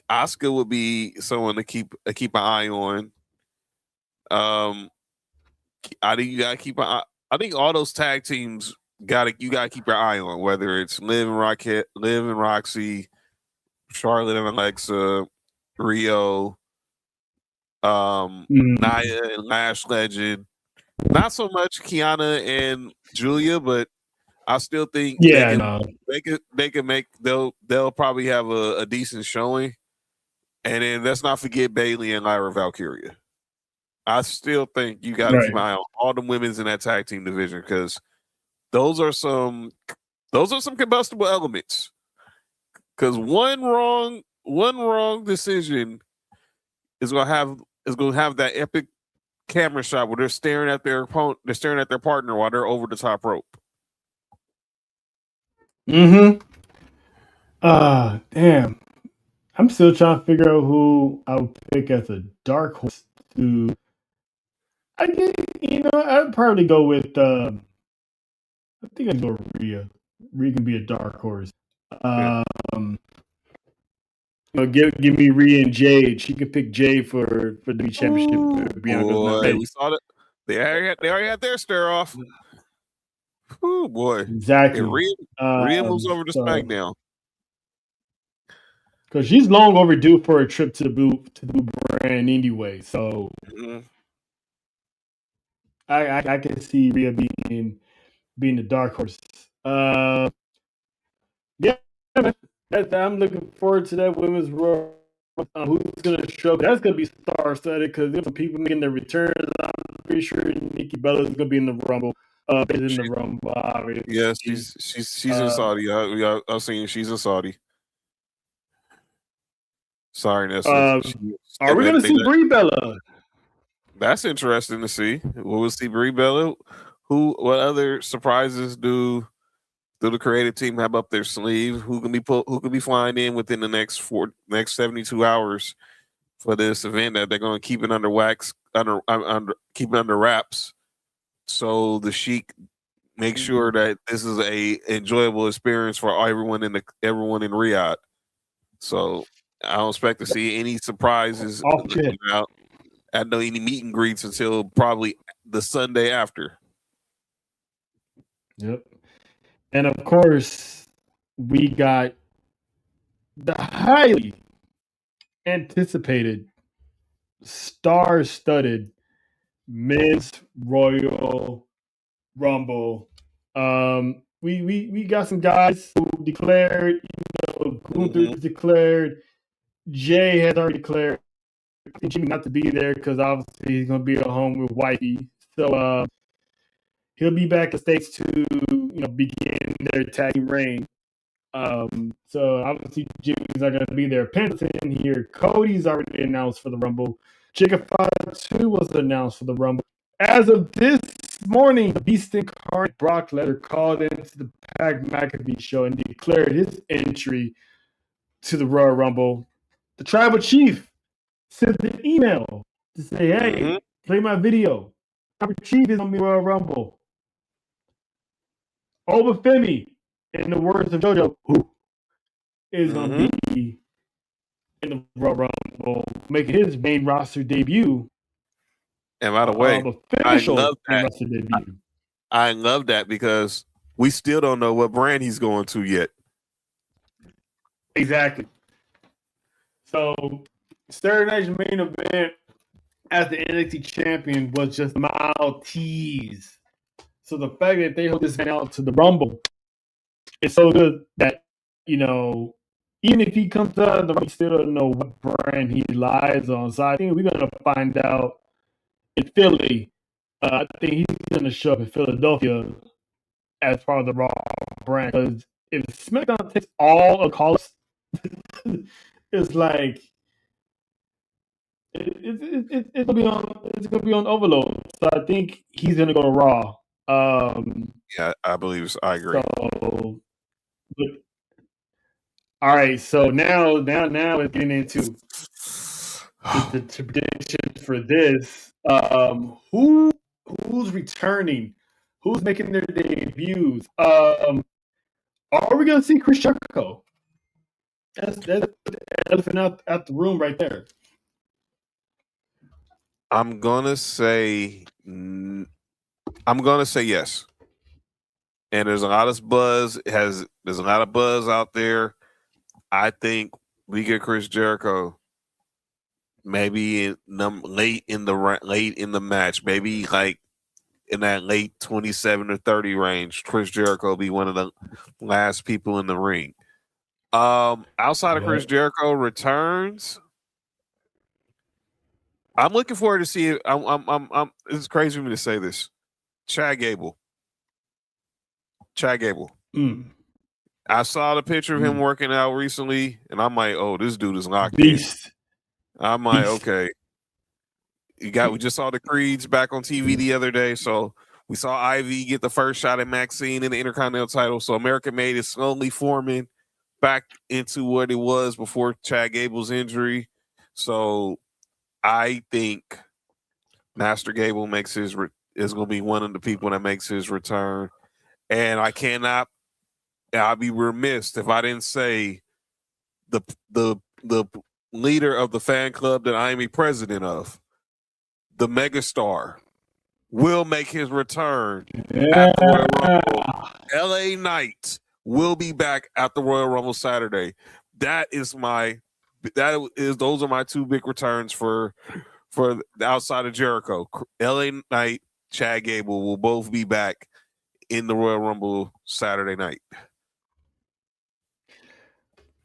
Asuka would be someone to keep an eye on. I think you gotta keep an eye. I think all those tag teams you gotta keep your eye on, whether it's Liv and Roxy, Charlotte and Alexa, Rio, Nia and Lash Legend. Not so much Kiana and Julia, but I still think they can make they'll probably have a decent showing. And then let's not forget Bailey and Lyra Valkyria. I still think you got to keep an eye on all the women's in that tag team division because those are some combustible elements. Because one wrong decision is gonna have that epic camera shot where they're staring at their opponent, they're staring at their partner while they're over the top rope. Damn. I'm still trying to figure out who I would pick as a dark horse to. I get, I'd probably go with. I think I'd go with Rhea. Rhea can be a dark horse. Give me Rhea and Jade. She can pick Jade for the championship. Boy, we saw that. They already had their stare off. Oh boy, exactly. Rhea moves over to SmackDown because she's long overdue for a trip to the Blue brand anyway. So I can see Rhea being the dark horse. Yeah, I'm looking forward to that women's Royal. Who's gonna show up? That's gonna be star-studded because there's some people making their returns. I'm pretty sure Nikki Bella's gonna be in the Rumble. In the Rumble, obviously. Yes, she's in Saudi. I've seen she's in Saudi. Sorry, Nessa. Are we gonna see Brie Bella? That's interesting to see. We'll see Brie Bella. What other surprises do the creative team have up their sleeve? Who can be flying in within the next 72 hours for this event that they're going to keep it under keep it under wraps, so the Sheik make sure that this is a enjoyable experience for everyone in Riyadh. So I don't expect to see any surprises out. I know any meet and greets until probably the Sunday after. Yep. And of course, we got the highly anticipated, star-studded men's Royal Rumble. We got some guys who declared. Gunther declared. Jay has already declared Jimmy not to be there because obviously he's going to be at home with wifey. So he'll be back in States to begin their tag team reign. So obviously Jimmy's not going to be there. Pendleton here. Cody's already announced for the Rumble. Jacob 2 was announced for the Rumble. As of this morning, the Beast incarnate Brock Lesnar called into the Pat McAfee show and declared his entry to the Royal Rumble. The Tribal Chief sent an email to say, hey, play my video. Tribal Chief is on the Royal Rumble. Obafemi, in the words of JoJo, who is going to be in the Royal Rumble, making his main roster debut. And by the way, I love that. Debut. I love that because we still don't know what brand he's going to yet. Exactly. So, Saturday night's main event as the NXT champion was just a mild tease. So the fact that they hold this man out to the Rumble is so good that, even if he comes out, we still don't know what brand he lies on. So I think we're going to find out in Philly. I think he's going to show up in Philadelphia as part of the Raw brand. Because if SmackDown takes all of calls, it's like it's gonna be on overload. So I think he's gonna go to Raw. Yeah, I believe so. I agree. So, all right. So now we're getting into the predictions for this. Who's returning? Who's making their debuts? Are we gonna see Chris Jericho? That's the elephant out the room right there. I'm gonna say yes. And there's a lot of buzz. There's a lot of buzz out there. I think we get Chris Jericho. Maybe late in the match, maybe like in that late 27 or 30 range, Chris Jericho will be one of the last people in the ring. Outside of Chris Jericho returns, I'm looking forward to see it. It's crazy for me to say this. Chad Gable. I saw the picture of him working out recently, and I'm like, oh, this dude is locked Beast. in. I'm like, okay. We just saw the Creeds back on TV the other day, so we saw Ivy get the first shot at Maxine in the Intercontinental title. So American Made is slowly forming back into what it was before Chad Gable's injury. So I think Master Gable is going to be one of the people that makes his return, and I'll be remiss if I didn't say the leader of the fan club that I am a president of, the megastar, will make his return at the Royal Rumble. LA Knight will be back at the Royal Rumble Saturday. Those are my two big returns for the outside of Jericho. LA Knight, Chad Gable will both be back in the Royal Rumble Saturday night.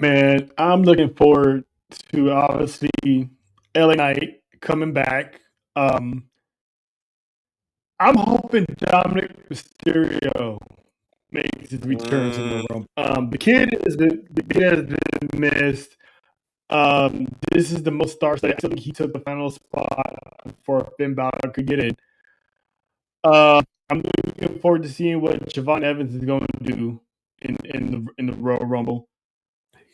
Man, I'm looking forward to obviously LA Knight coming back. I'm hoping Dominic Mysterio makes his return to the Rumble. The kid has been missed. This is the most stars that I think he took the final spot for Finn Balor could get in. I'm looking forward to seeing what Javon Evans is going to do in the Royal Rumble.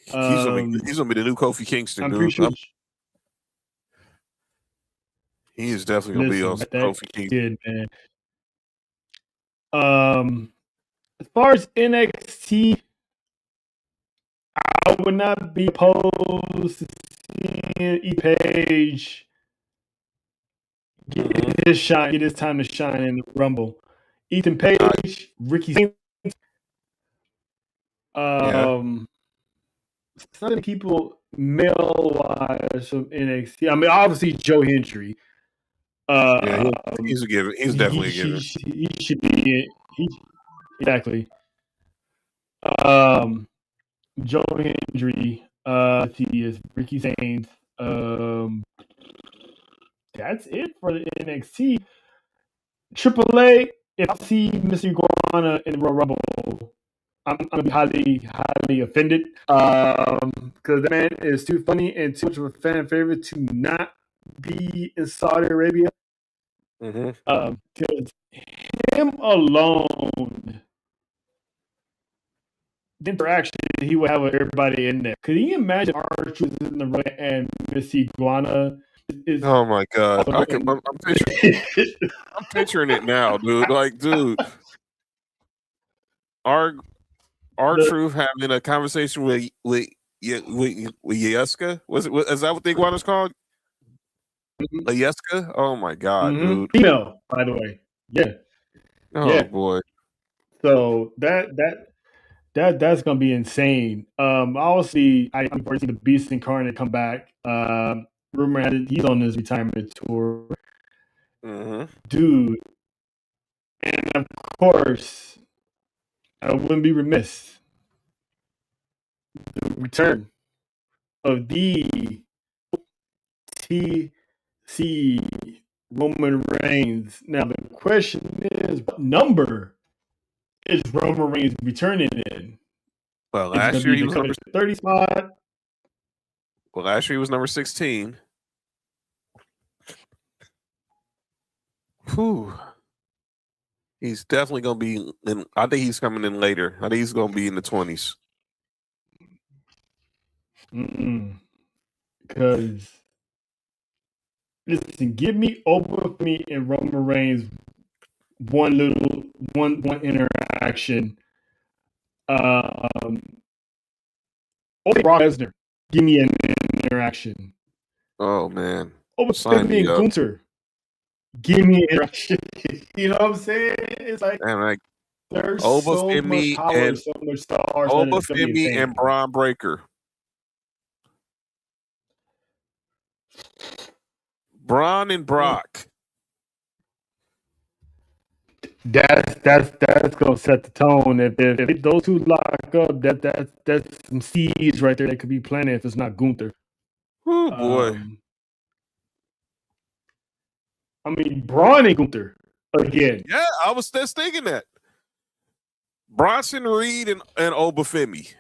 He's gonna be the new Kofi Kingston, dude. Pretty sure he is definitely gonna be on Kofi Kingston. Man. As far as NXT, I would not be opposed to seeing E Page get his time to shine in the Rumble. Ethan Page, Ricky Saints. Some people male-wise from NXT. I mean, obviously Joe Hendry. He's a given. He's definitely a given. He should be. Exactly. Joe Hendry. He is Ricky Saints. That's it for the NXT. AAA. If I see Mr. Iguana in the Royal Rumble, I'm gonna be highly offended. Because that man is too funny and too much of a fan favorite to not be in Saudi Arabia. Because him alone, the interaction he would have with everybody in there. Could you imagine R-Truth in the ring and Miss Iguana? Oh my god! I'm picturing it now, dude. Like, dude, R-Truth having a conversation with Yeska. Is that what the iguana's called? Yeska? Oh my god, dude. Female, by the way. Yeah. Oh boy. So that's gonna be insane. Obviously, I'm going to see the Beast Incarnate come back. Rumor has it he's on his retirement tour. Dude, and of course, I wouldn't be remiss. The return of the TC Roman Reigns. Now the question is, what number is Roman Reigns returning in? Well, last year he was number 30 spot. Well, last year he was number 16. Whew. He's definitely going to be in. I think he's coming in later. I think he's going to be in the 20s. Because, listen, give me over me and Roman Reigns one interaction. Over Brock Lesnar, give me an interaction. Oh man, over me and Gunther, give me an interaction. You know what I'm saying? It's like, there's so much power, so much stars. Oba Femi and Braun Breaker. Braun and Brock. That's gonna set the tone. If those two lock up, that's some seeds right there that could be planted if it's not Gunther. Oh boy. I mean, Braun and Gunther again. Yeah, I was just thinking that. Bronson Reed and Obafemi.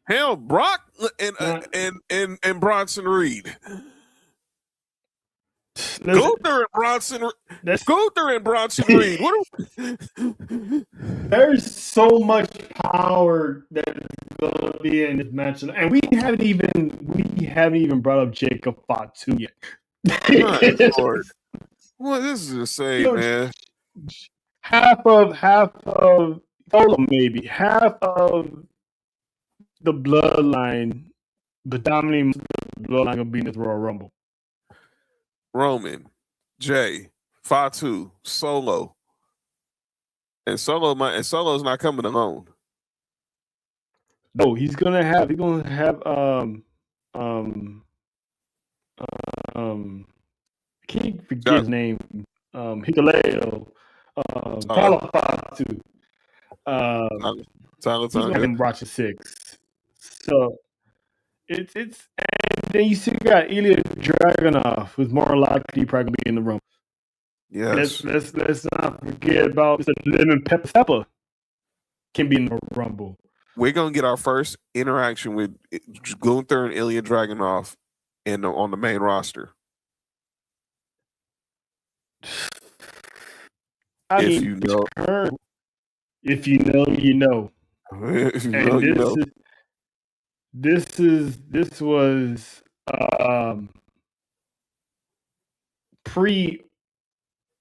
Hell, Brock and Bronson Reed. Gunther and Bronson Reed. There's so much power that is gonna be in this match, and we haven't even brought up Jacob Fatu yet. My Lord. Well, this is insane, man. Half of maybe half of the bloodline, the dominating bloodline will be in this Royal Rumble. Roman, Jay, Fatu, Solo. And Solo's not coming alone. No, he's gonna have I can't forget his name. Hikuleo, Tyler Fatu. He's in Roger 6. So it's and then you still got Ilya Dragunov, who's more likely probably gonna be in the room. Yes. Let's not forget about Mr. Lemon Pepper can be in the Rumble. We're gonna get our first interaction with Gunther and Ilya Dragunov on the main roster. If you know, you know. This was it was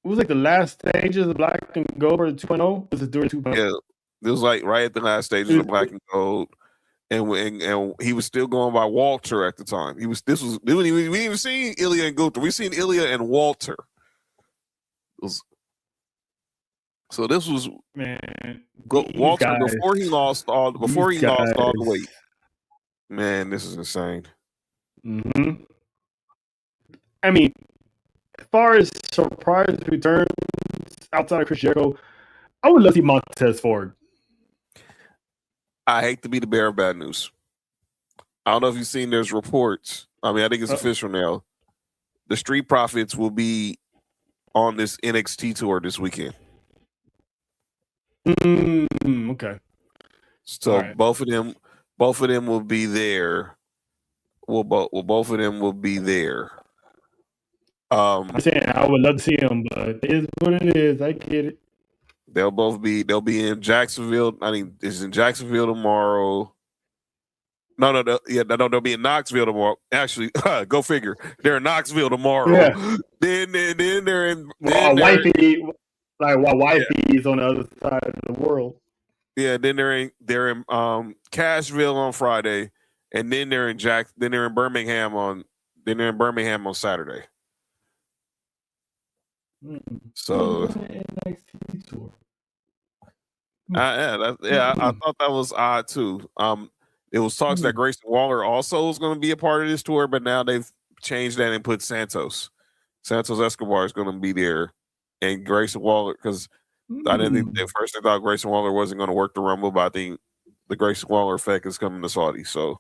like the last stages of Black and Gold or 2.0. Was it during 2.0? Yeah, it was like right at the last stages of Black and Gold, and he was still going by Walter at the time. We didn't even see Ilya and Gunther. We seen Ilya and Walter. So this was Walter guys, before he lost all the weight. Man, this is insane. Mm-hmm. I mean, as far as surprise returns outside of Chris Jericho, I would love to see Montez Ford. I hate to be the bearer of bad news. I don't know if you've seen there's reports. I mean, I think it's official now. The Street Profits will be on this NXT tour this weekend. Okay. So right. both of them will be there. Both of them will be there. I'm saying I would love to see them, but it is what it is. I get it. They'll be in Jacksonville. I think it's in Jacksonville tomorrow. No, they'll be in Knoxville tomorrow. Actually, go figure. They're in Knoxville tomorrow. Yeah. Then they're in. Wifey is on the other side of the world. Yeah. Then they're in Cashville on Friday, and then they're in Birmingham on Saturday. So. I thought that was odd too. It was talks that Grayson Waller also was going to be a part of this tour, but now they've changed that and put Santos Escobar is going to be there, and Grayson Waller, because I didn't think at first I thought Grayson Waller wasn't going to work the Rumble, but I think the Grayson Waller effect is coming to Saudi. So,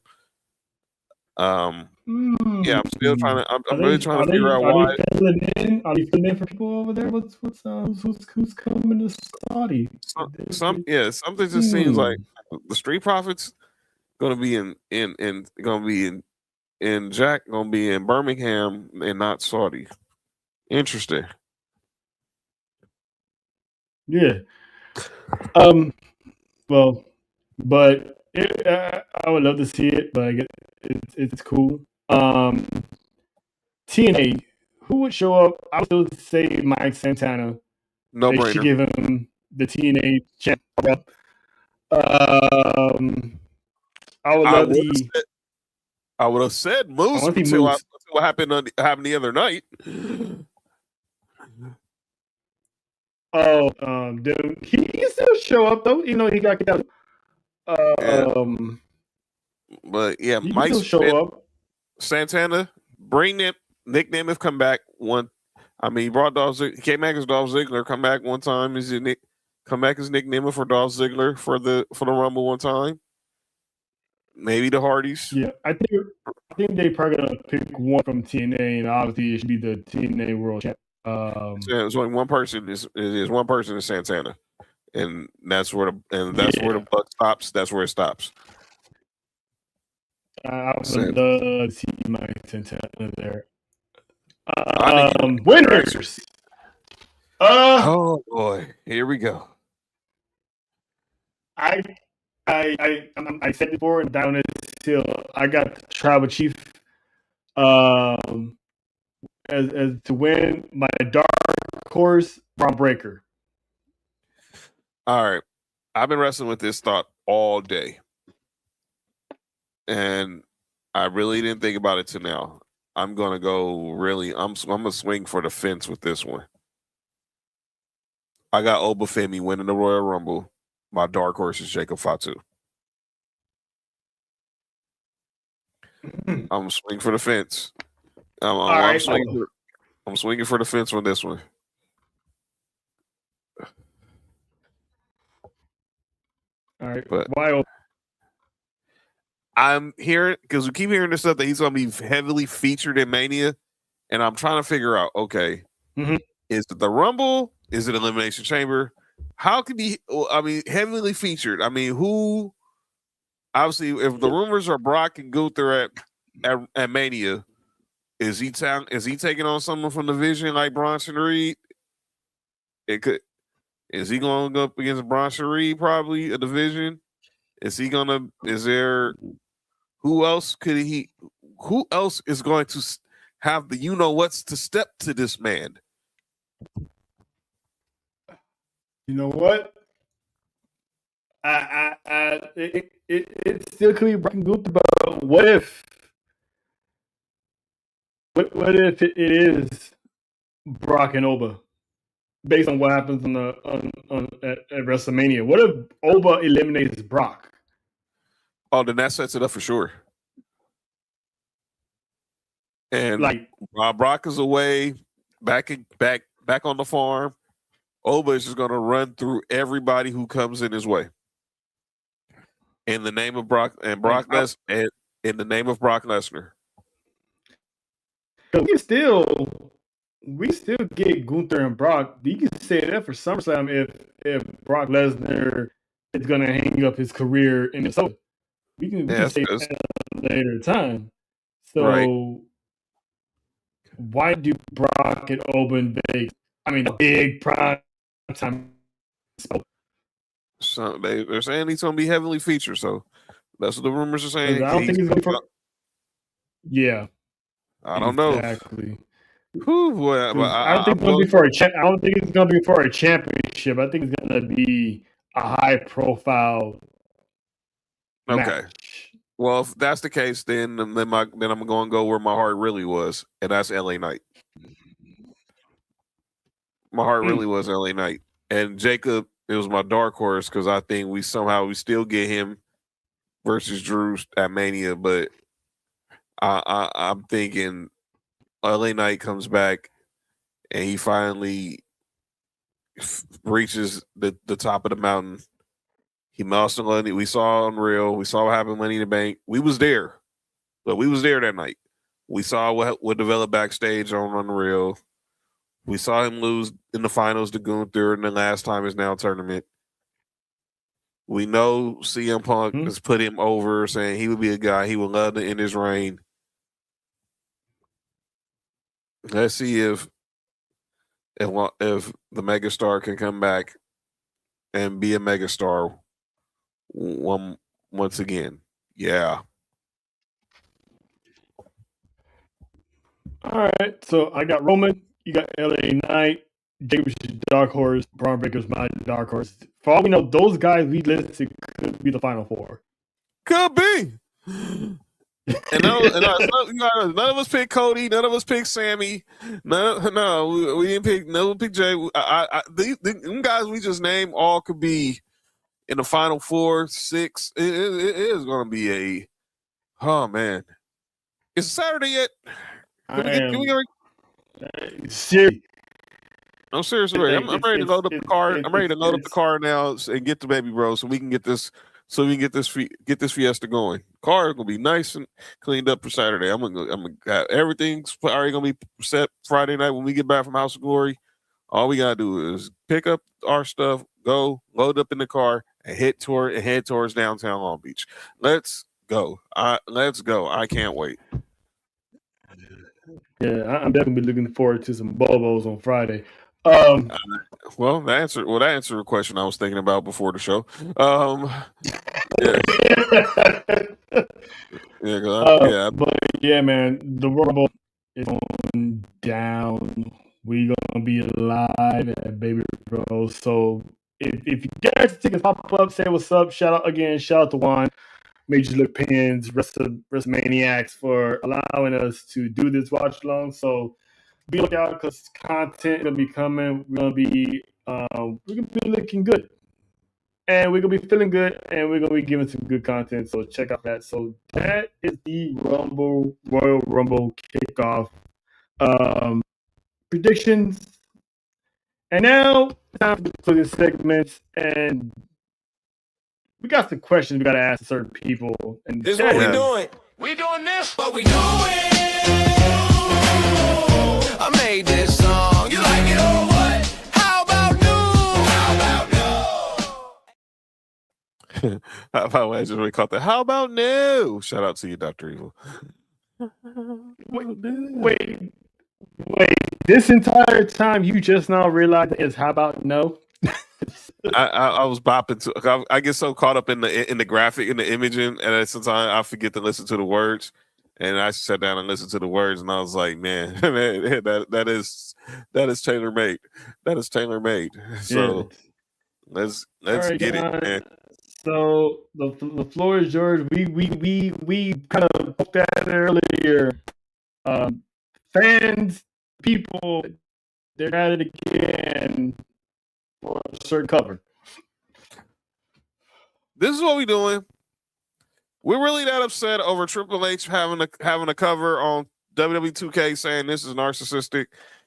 I'm still trying to. I'm really trying to figure out why. Are they filling in for people over there? Who's coming to Saudi? Something just seems like the Street Profits going to be in Birmingham and not Saudi. Interesting. Yeah. Well, but I would love to see it, but I guess it's cool. TNA, who would show up? I would still say Mike Santana. No brainer. They should give him the TNA champ. I would have said Moose until what happened the other night. He can still show up though. You know, he got but yeah, Mike still show up. Santana, bring them. Nick Nemeth come back one. I mean, he brought Dolph Ziggler. He came back as Dolph Ziggler. Come back one time. Come back as Nick Nemeth for Dolph Ziggler for the Rumble one time. Maybe the Hardys. Yeah, I think they probably gonna pick one from TNA, and obviously it should be the TNA World Champ. It's only one person. Is one person is Santana, and that's where where the buck stops. That's where it stops. I would love to see my Santana there. Winners. Oh boy, here we go. I said before and down this hill, I got the Tribal Chief as to win. My dark horse, Braun Breaker. All right, I've been wrestling with this thought all day, and I really didn't think about it till now. I'm gonna go really. I'm gonna swing for the fence with this one. I got Obafemi winning the Royal Rumble. My dark horse is Jacob Fatu. I'm swinging for the fence. I'm swinging for the fence on this one. All right, but why? I'm hearing because we keep hearing this stuff that he's going to be heavily featured in Mania, and I'm trying to figure out. Okay, is it the Rumble? Is it Elimination Chamber? How can he? I mean, heavily featured. I mean, who? Obviously, if the rumors are Brock and Gunther at Mania, is he taking on someone from the Vision like Bronson Reed? It could. Is he going to go up against Bronson Reed? Probably a division. Is he gonna? Is there? Who else could he? Who else is going to have the what's to step to this man? You know what? It still could be Brock and Gunther, but what if? What if it is Brock and Oba? Based on what happens at WrestleMania, what if Oba eliminates Brock? Oh, then that sets it up for sure. And Brock is away, back on the farm. Oba is just going to run through everybody who comes in his way. In the name of Brock and in the name of Brock Lesnar. We still get Gunther and Brock. You can say that for SummerSlam if Brock Lesnar is going to hang up his career in Minnesota. We can say that at a later time. So why do Brock and Oba and Vegas? I mean, a big prime time. So they're saying he's going to be heavily featured. So that's what the rumors are saying. I don't think he's going to be. Yeah, I don't know. Exactly. I don't think it's going to be for I don't think it's going to be for a championship. I think it's going to be a high profile. Okay. Match. Well, if that's the case, then I'm going to go where my heart really was, and that's LA Knight. My heart really was LA Knight, and Jacob. It was my dark horse because I think we still get him versus Drew at Mania, but I'm thinking LA Knight comes back and he finally reaches the top of the mountain. He muscled Money. We saw Unreal. We saw what happened Money in the Bank. We was there. But we was there that night. We saw what developed backstage on Unreal. We saw him lose in the finals to Gunther in the last time is now tournament. We know CM Punk has put him over, saying he would be a guy he would love to end his reign. Let's see if the megastar can come back and be a megastar once again. Yeah. All right. So I got Roman. You got LA Knight. Jacob's dark horse. Braun Breaker's my dark horse. For all we know, those guys we listed could be the final four. Could be. And none of us picked Cody. None of us picked Sammy. No, we didn't pick. No one picked Jay. The guys we just named all could be in the final 4, 6. It is going to be oh man, Is it Saturday yet? Can we I get? am Can we go? serious. I'm seriously. I'm ready to load up the car. I'm ready to load up the it's car now and get the baby bro, so we can get this. So we can get this Fiesta going. Car gonna be nice and cleaned up for Saturday. I'm gonna have everything's already gonna be set Friday night when we get back from House of Glory. All we gotta do is pick up our stuff, go load up in the car, and head towards downtown Long Beach. Let's go. Let's go. I can't wait. Yeah, I'm definitely looking forward to some Bobos on Friday. Well, that answered a question I was thinking about before the show. Yeah, yeah. But yeah, man, the Rumble is going down. We gonna be live at Baby Bro. So if you guys tickets pop up, say what's up. Shout out to Juan, Major League Pins, WrestleManiacs for allowing us to do this watch along. So be lookout because content gonna be coming. We're gonna be looking good. And we're gonna be feeling good, and we're gonna be giving some good content. So check out that. So that is the Royal Rumble kickoff predictions. And now time for the segments, and we got some questions we gotta ask certain people. And This is what we doing. We doing this. What we doing? I made this song. You like it or what? How about new? How about How about I just really caught that? How about no? Shout out to you, Dr. Evil. Wait. This entire time you just now realized is how about no? I was bopping to. I get so caught up in the graphic, in the imaging, and sometimes I forget to listen to the words. And I sat down and listened to the words, and I was like, man, that is tailor made. That is tailor made. So let's right, get it, man. So the floor is yours. We kind of looked at it earlier. Fans, people, they're at it again for a certain cover. This is what we're doing. We're really that upset over Triple H having a cover on WWE 2K saying this is narcissistic.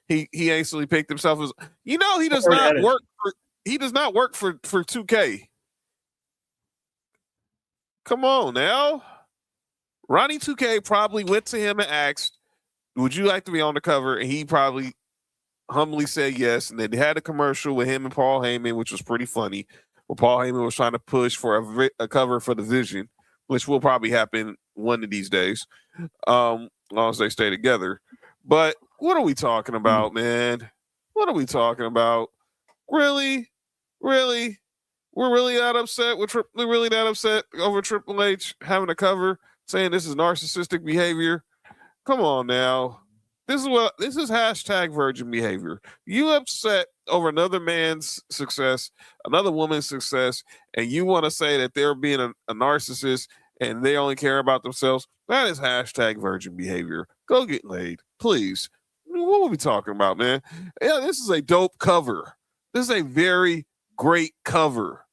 He hastily picked himself as he does not work for 2K. Come on now. Ronnie 2K probably went to him and asked, would you like to be on the cover? And he probably humbly said yes. And then they had a commercial with him and Paul Heyman, which was pretty funny, where Paul Heyman was trying to push for a cover for the Vision, which will probably happen one of these days, as long as they stay together. But what are we talking about, man? What are we talking about? Really? We're really that upset over Triple H having a cover saying this is narcissistic behavior. Come on now. This is hashtag virgin behavior. You upset over another man's success, another woman's success, and you want to say that they're being a narcissist and they only care about themselves. That is hashtag virgin behavior. Go get laid, please. What are we talking about, man? Yeah, this is a dope cover. This is a very great cover.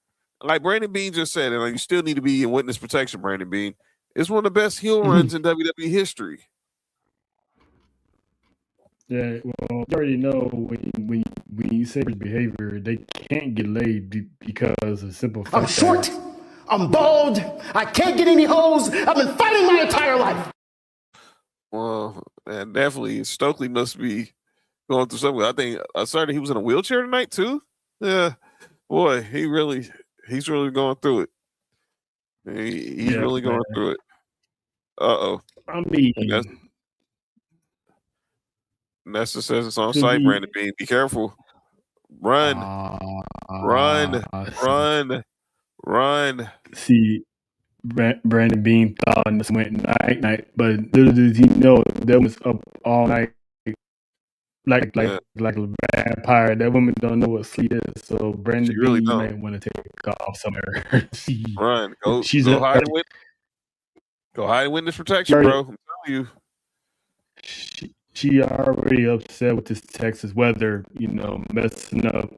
Like Brandon Bean just said, and you still need to be in witness protection, Brandon Bean. It's one of the best heel runs in WWE history. Yeah, well, you already know when you say behavior, they can't get laid because of simple fact. I'm short. I'm bald. I can't get any hoes. I've been fighting my entire life. Well, and definitely Stokely must be going through something. I think he was in a wheelchair tonight too. Yeah, boy, he's really going through it. He's really going through it. Uh-oh. I mean, Nessa says it's on site, Brandon Bean. Be careful. Run. See, Brandon Bean thought this went night, but little did he know that was up all night. Like a vampire. That woman don't know what sleep is. So Brandon Bean might want to take off somewhere. Run. Go hide in witness protection, bro. I'm telling you. She already upset with this Texas weather, messing up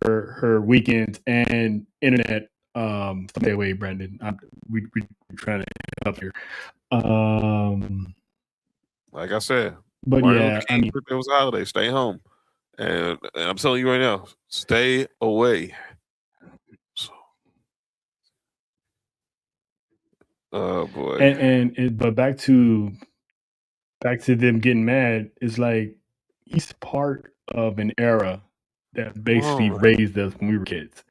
her weekends and internet Stay away, Brandon. We're trying to help here. Um, Like I said, but Martin Luther yeah, I King mean, birthday was a holiday. Stay home, and I'm telling you right now, stay away. So, oh boy, but back to them getting mad is like he's part of an era that come on, basically man. raised us when we were kids.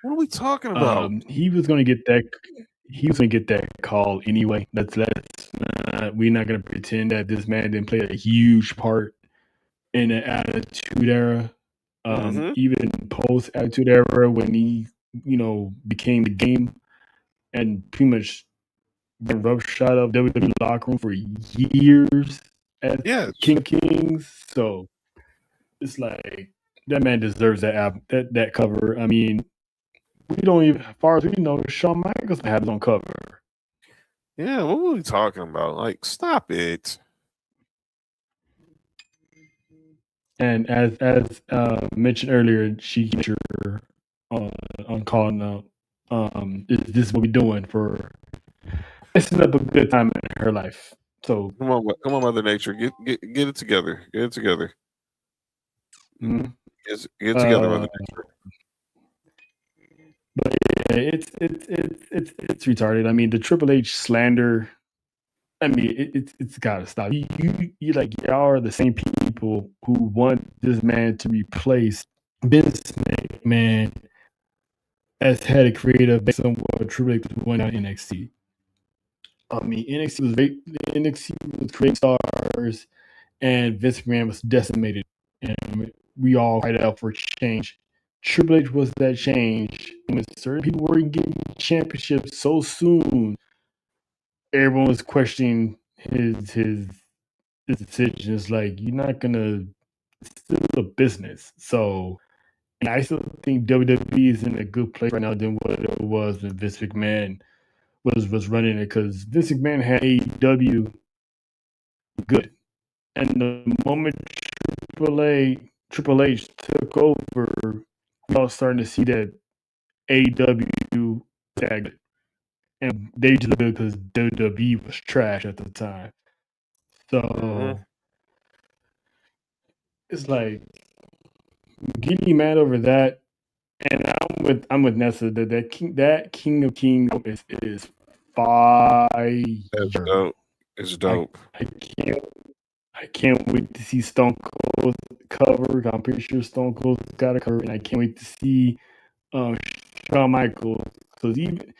What are we talking about? He was going to get that. He was going to get that call anyway. We're not going to pretend that this man didn't play a huge part in the Attitude Era. Mm-hmm. Even post Attitude Era when he, became the game and pretty much been roughshod of WWE locker room for years as Yes. King of Kings. So it's like that man deserves that cover. I mean, we don't even, as far as we know, Shawn Michaels had his own cover. Yeah. What were we talking about? Like, stop it. And as mentioned earlier, she on on calling out. Is this what we doing for messing up a good time in her life? So, Come on, Mother Nature, get it together. Get it together. mm, Get it together, uh, Mother Nature. but yeah, it's retarded. I mean, the Triple H slander. I mean, it's gotta stop. You like y'all are the same people who want this man to replace Vince McMahon as head of creative based on what Triple H was doing on NXT. I mean, NXT was creating stars, and Vince McMahon was decimated, and we all cried out for change. Triple H was that change. When certain people were getting championships so soon, everyone was questioning his decision. It's like you're not gonna. It's still a business, so. And I still think WWE is in a good place right now than what it was when Vince McMahon was running it, because Vince McMahon had AEW good, and the moment Triple H took over, we all starting to see that AEW tagged, and they just good because WWE was trash at the time. Mm-hmm. So it's like getting mad over that, and I'm with Nessa that King of Kings is fire. That's dope. It's I dope. I can't I can't wait to see Stone Cold cover. I'm pretty sure Stone Cold's got a cover, and I can't wait to see um, Shawn Michaels. Because even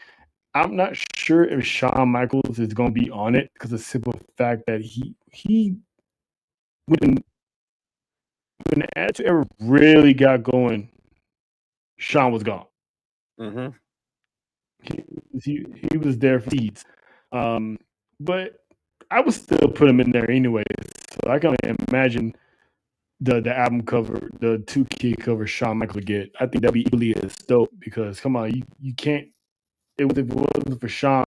I'm not sure if Shawn Michaels is going to be on it because of the simple fact that he when when the Attitude ever really got going, Shawn was gone. Mm-hmm. He was there for seeds, but I would still put him in there anyway. So I can only imagine the album cover, the 2K cover Shawn Michaels would get. I think that'd be equally as dope because come on, you can't. If it wasn't for Shawn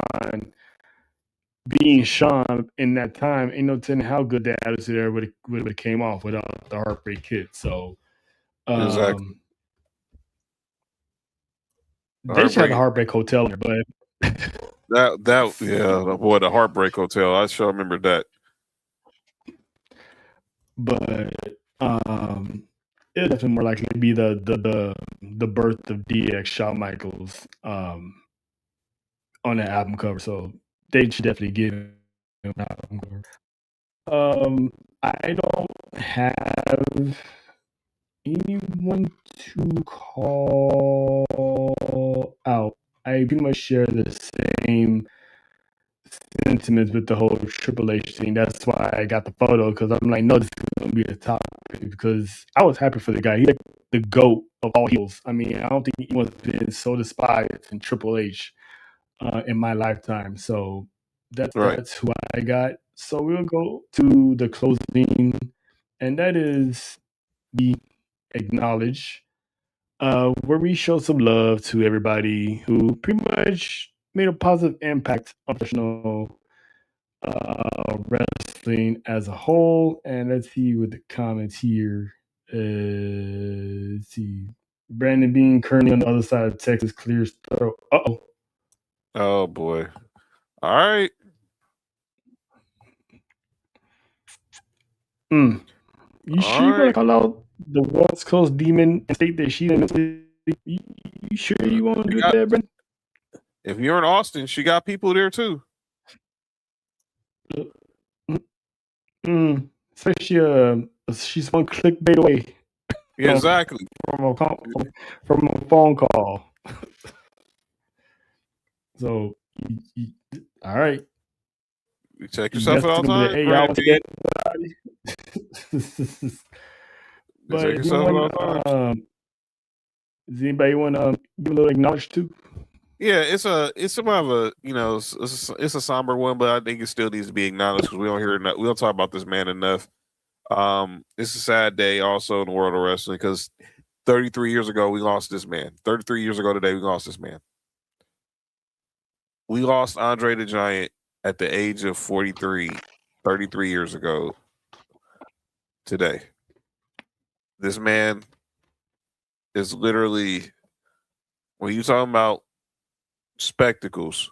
being Shawn in that time, ain't no telling how good that attitude there would have came off without the Heartbreak Kid. So Exactly. they should have the Heartbreak. Heartbreak Hotel there, but Yeah, boy, the Heartbreak Hotel. I sure remember that. but it's definitely more likely to be the birth of DX Shawn Michaels on the album cover. So they should definitely give him an album cover. I don't have anyone to call out. I pretty much share the same sentiments with the whole Triple H thing. That's why I got the photo because I'm like, no, this is gonna be the topic because I was happy for the guy. He's like the GOAT of all heels. I mean, I don't think anyone's been so despised in Triple H in my lifetime. So Right. that's who I got. So we'll go to the closing, and that is the acknowledge, where we show some love to everybody who pretty much made a positive impact on professional wrestling as a whole. And let's see what the comments here. Let's see. Brandon Bean currently on the other side of Texas clears throat. Uh-oh. Oh boy. All right. You All sure you want to right. call out the West Coast demon and state that she didn't? You sure you want to do that, Brandon? If you're in Austin, she got people there too. Especially, she's one clickbait away Yeah, exactly. from a phone call. So, all right. You check You yourself at all messaging with times, it. Hey, y'all Brandon want to B. get You check But yourself at all times. does anybody want to give a little acknowledge too? Yeah, it's about a it's a somber one, but I think it still needs to be acknowledged because we don't hear enough. We don't talk about this man enough. It's a sad day also in the world of wrestling because 33 years ago we lost this man. 33 years ago today we lost this man. We lost Andre the Giant at the age of 43, 33 years ago today. This man is literally, when you talking about spectacles,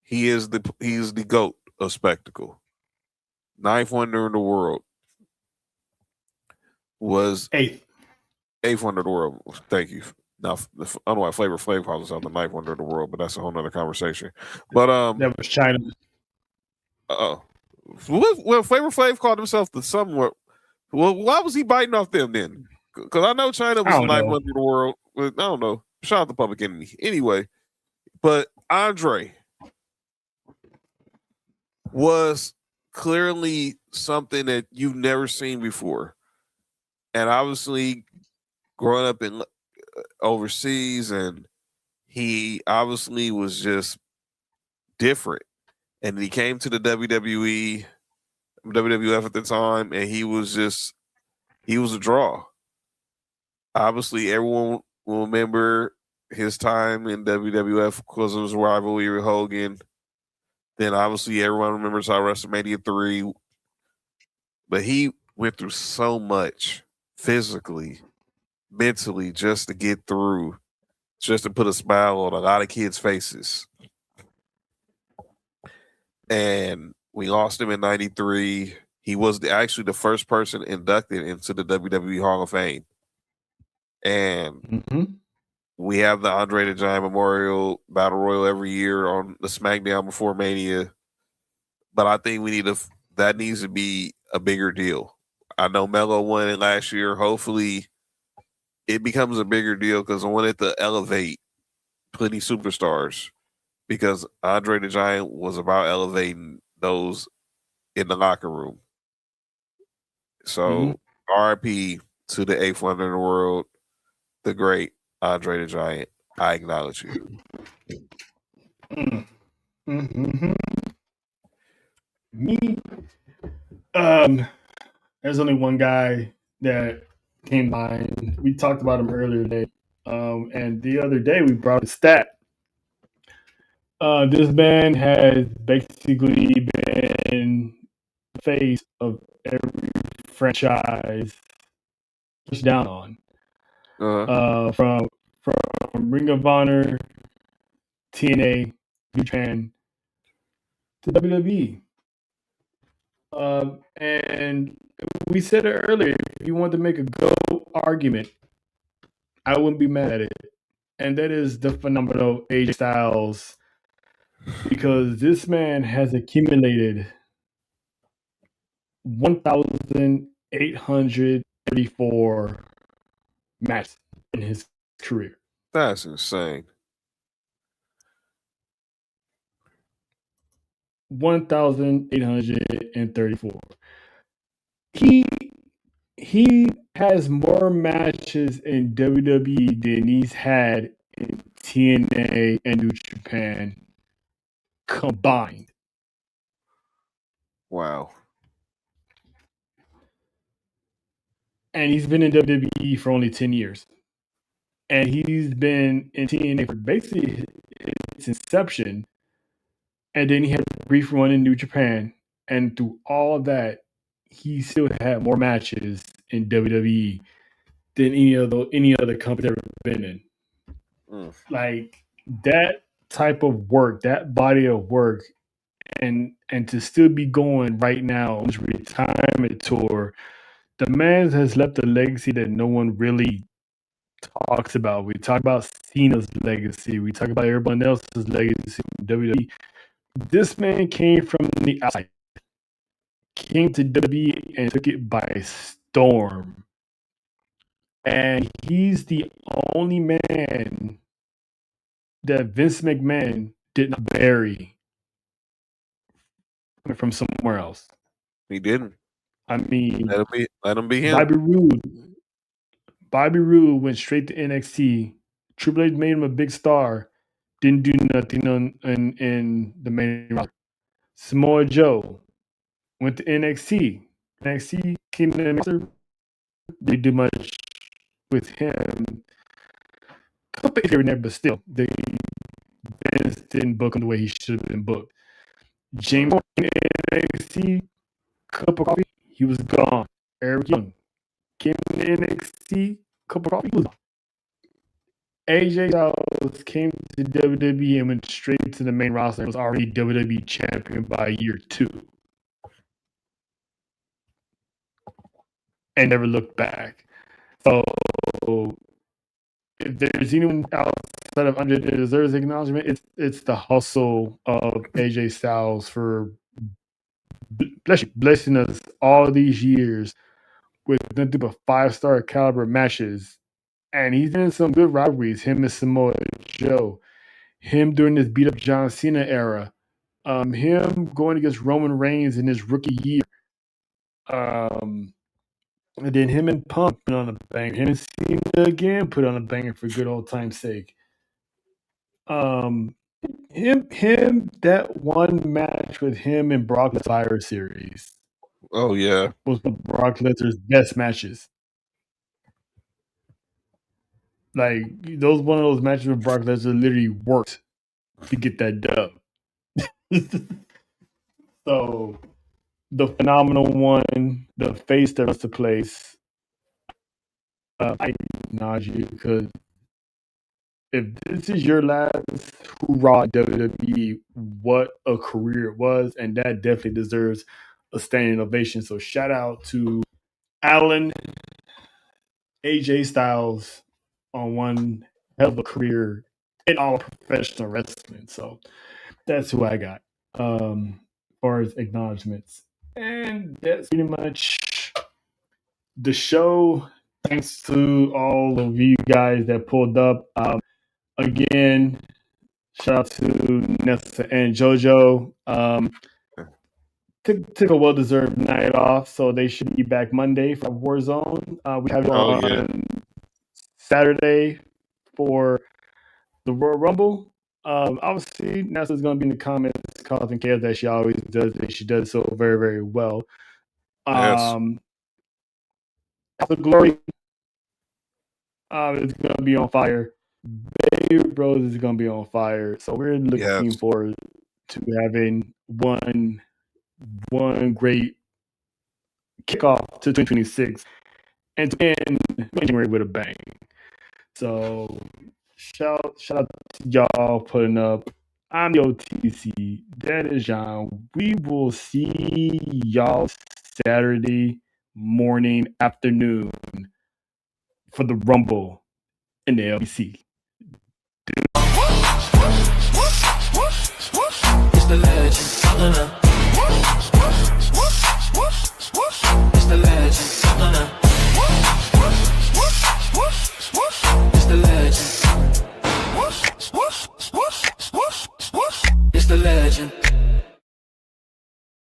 he's the GOAT of spectacle. Ninth wonder in the world. Was Eighth wonder of the world. Thank you. Now, I don't know why Flavor Flav calls himself the ninth wonder of the world, but that's a whole nother conversation. But that was China. well, Flavor Flav called himself the somewhat. Well, why was he biting off them then? Because I know China was the ninth wonder of the world. But I don't know. Shout out to Public Enemy. Anyway, but Andre was clearly something that you've never seen before, and obviously growing up in overseas, and he obviously was just different. And he came to the WWE, WWF at the time, and he was a draw. Obviously, everyone will remember his time in WWF because of his rivalry with Hogan. Then obviously everyone remembers how WrestleMania 3. But he went through so much physically, mentally, just to get through, just to put a smile on a lot of kids' faces. And we lost him in 93. He was actually the first person inducted into the WWE Hall of Fame. And we have the Andre the Giant Memorial Battle Royal every year on the SmackDown before Mania. But I think that needs to be a bigger deal. I know Melo won it last year. Hopefully it becomes a bigger deal because I wanted to elevate plenty superstars, because Andre the Giant was about elevating those in the locker room. So RIP to the eighth wonder in the world, the great Andre the Giant. I acknowledge you. Me, there's only one guy that came to mind. We talked about him earlier today. And the other day we brought a stat. This man has basically been the face of every franchise pushed down on. From Ring of Honor, TNA, New Japan, to WWE. And we said it earlier, if you want to make a GOAT argument, I wouldn't be mad at it. And that is the phenomenal AJ Styles, because this man has accumulated 1,834 matches in his career. That's insane. 1,834. He has more matches in WWE than he's had in TNA and New Japan combined. Wow. And he's been in WWE for only 10 years. And he's been in TNA for basically its inception. And then he had a brief run in New Japan. And through all of that, he still had more matches in WWE than any other company I've ever been in. Like that type of work, that body of work, and to still be going right now on his retirement tour, the man has left a legacy that no one really talks about. We talk about Cena's legacy. We talk about everyone else's legacy from WWE. This man came from the outside, came to WWE and took it by storm. And he's the only man that Vince McMahon did not bury from somewhere else. He didn't. I mean, let him be him. Bobby Roode went straight to NXT. Triple H made him a big star. Didn't do nothing in the main roster. Samoa Joe went to NXT. NXT came to the roster. They did much with him. Couple here and there, but still, Vince didn't book him the way he should have been booked. James in NXT, cup of coffee, he was gone. Eric Young came to NXT, cup of coffee, he was gone. AJ Styles came to WWE and went straight to the main roster and was already WWE champion by year 2. And never looked back. So if there's anyone outside of Andre that deserves acknowledgement, it's the hustle of AJ Styles for blessing us all these years with nothing but 5-star caliber matches. And he's in some good rivalries. Him and Samoa Joe. Him during this beat up John Cena era. Him going against Roman Reigns in his rookie year. And then him and Punk put on a banger. Him and Cena again put on a banger for good old time's sake. Him that one match with him and Brock Lesnar series. Oh yeah, was one of Brock Lesnar's best matches. Like those one of those matches with Brock Lesnar literally worked to get that dub. So the phenomenal one, the face that runs the place. I acknowledge you because if this is your last hoorah at WWE, what a career it was, and that definitely deserves a standing ovation. So shout out to Alan, AJ Styles on one hell of a career in all professional wrestling. So that's who I got as far as acknowledgments. And that's pretty much the show. Thanks to all of you guys that pulled up. Again, shout out to Nessa and JoJo. Took a well-deserved night off, so they should be back Monday for Warzone. We have on Saturday for the Royal Rumble. Obviously, Nessa's going to be in the comments causing chaos that she always does. And she does so very, very well. Yes. The Glory is going to be on fire. Baby Bros is going to be on fire. So we're looking forward to having one great kickoff to 2026 and to end January with a bang. So shout out to y'all putting up. I'm the OTC. That is John. We will see y'all Saturday morning, afternoon for the Rumble in the LBC. It's the legend calling up.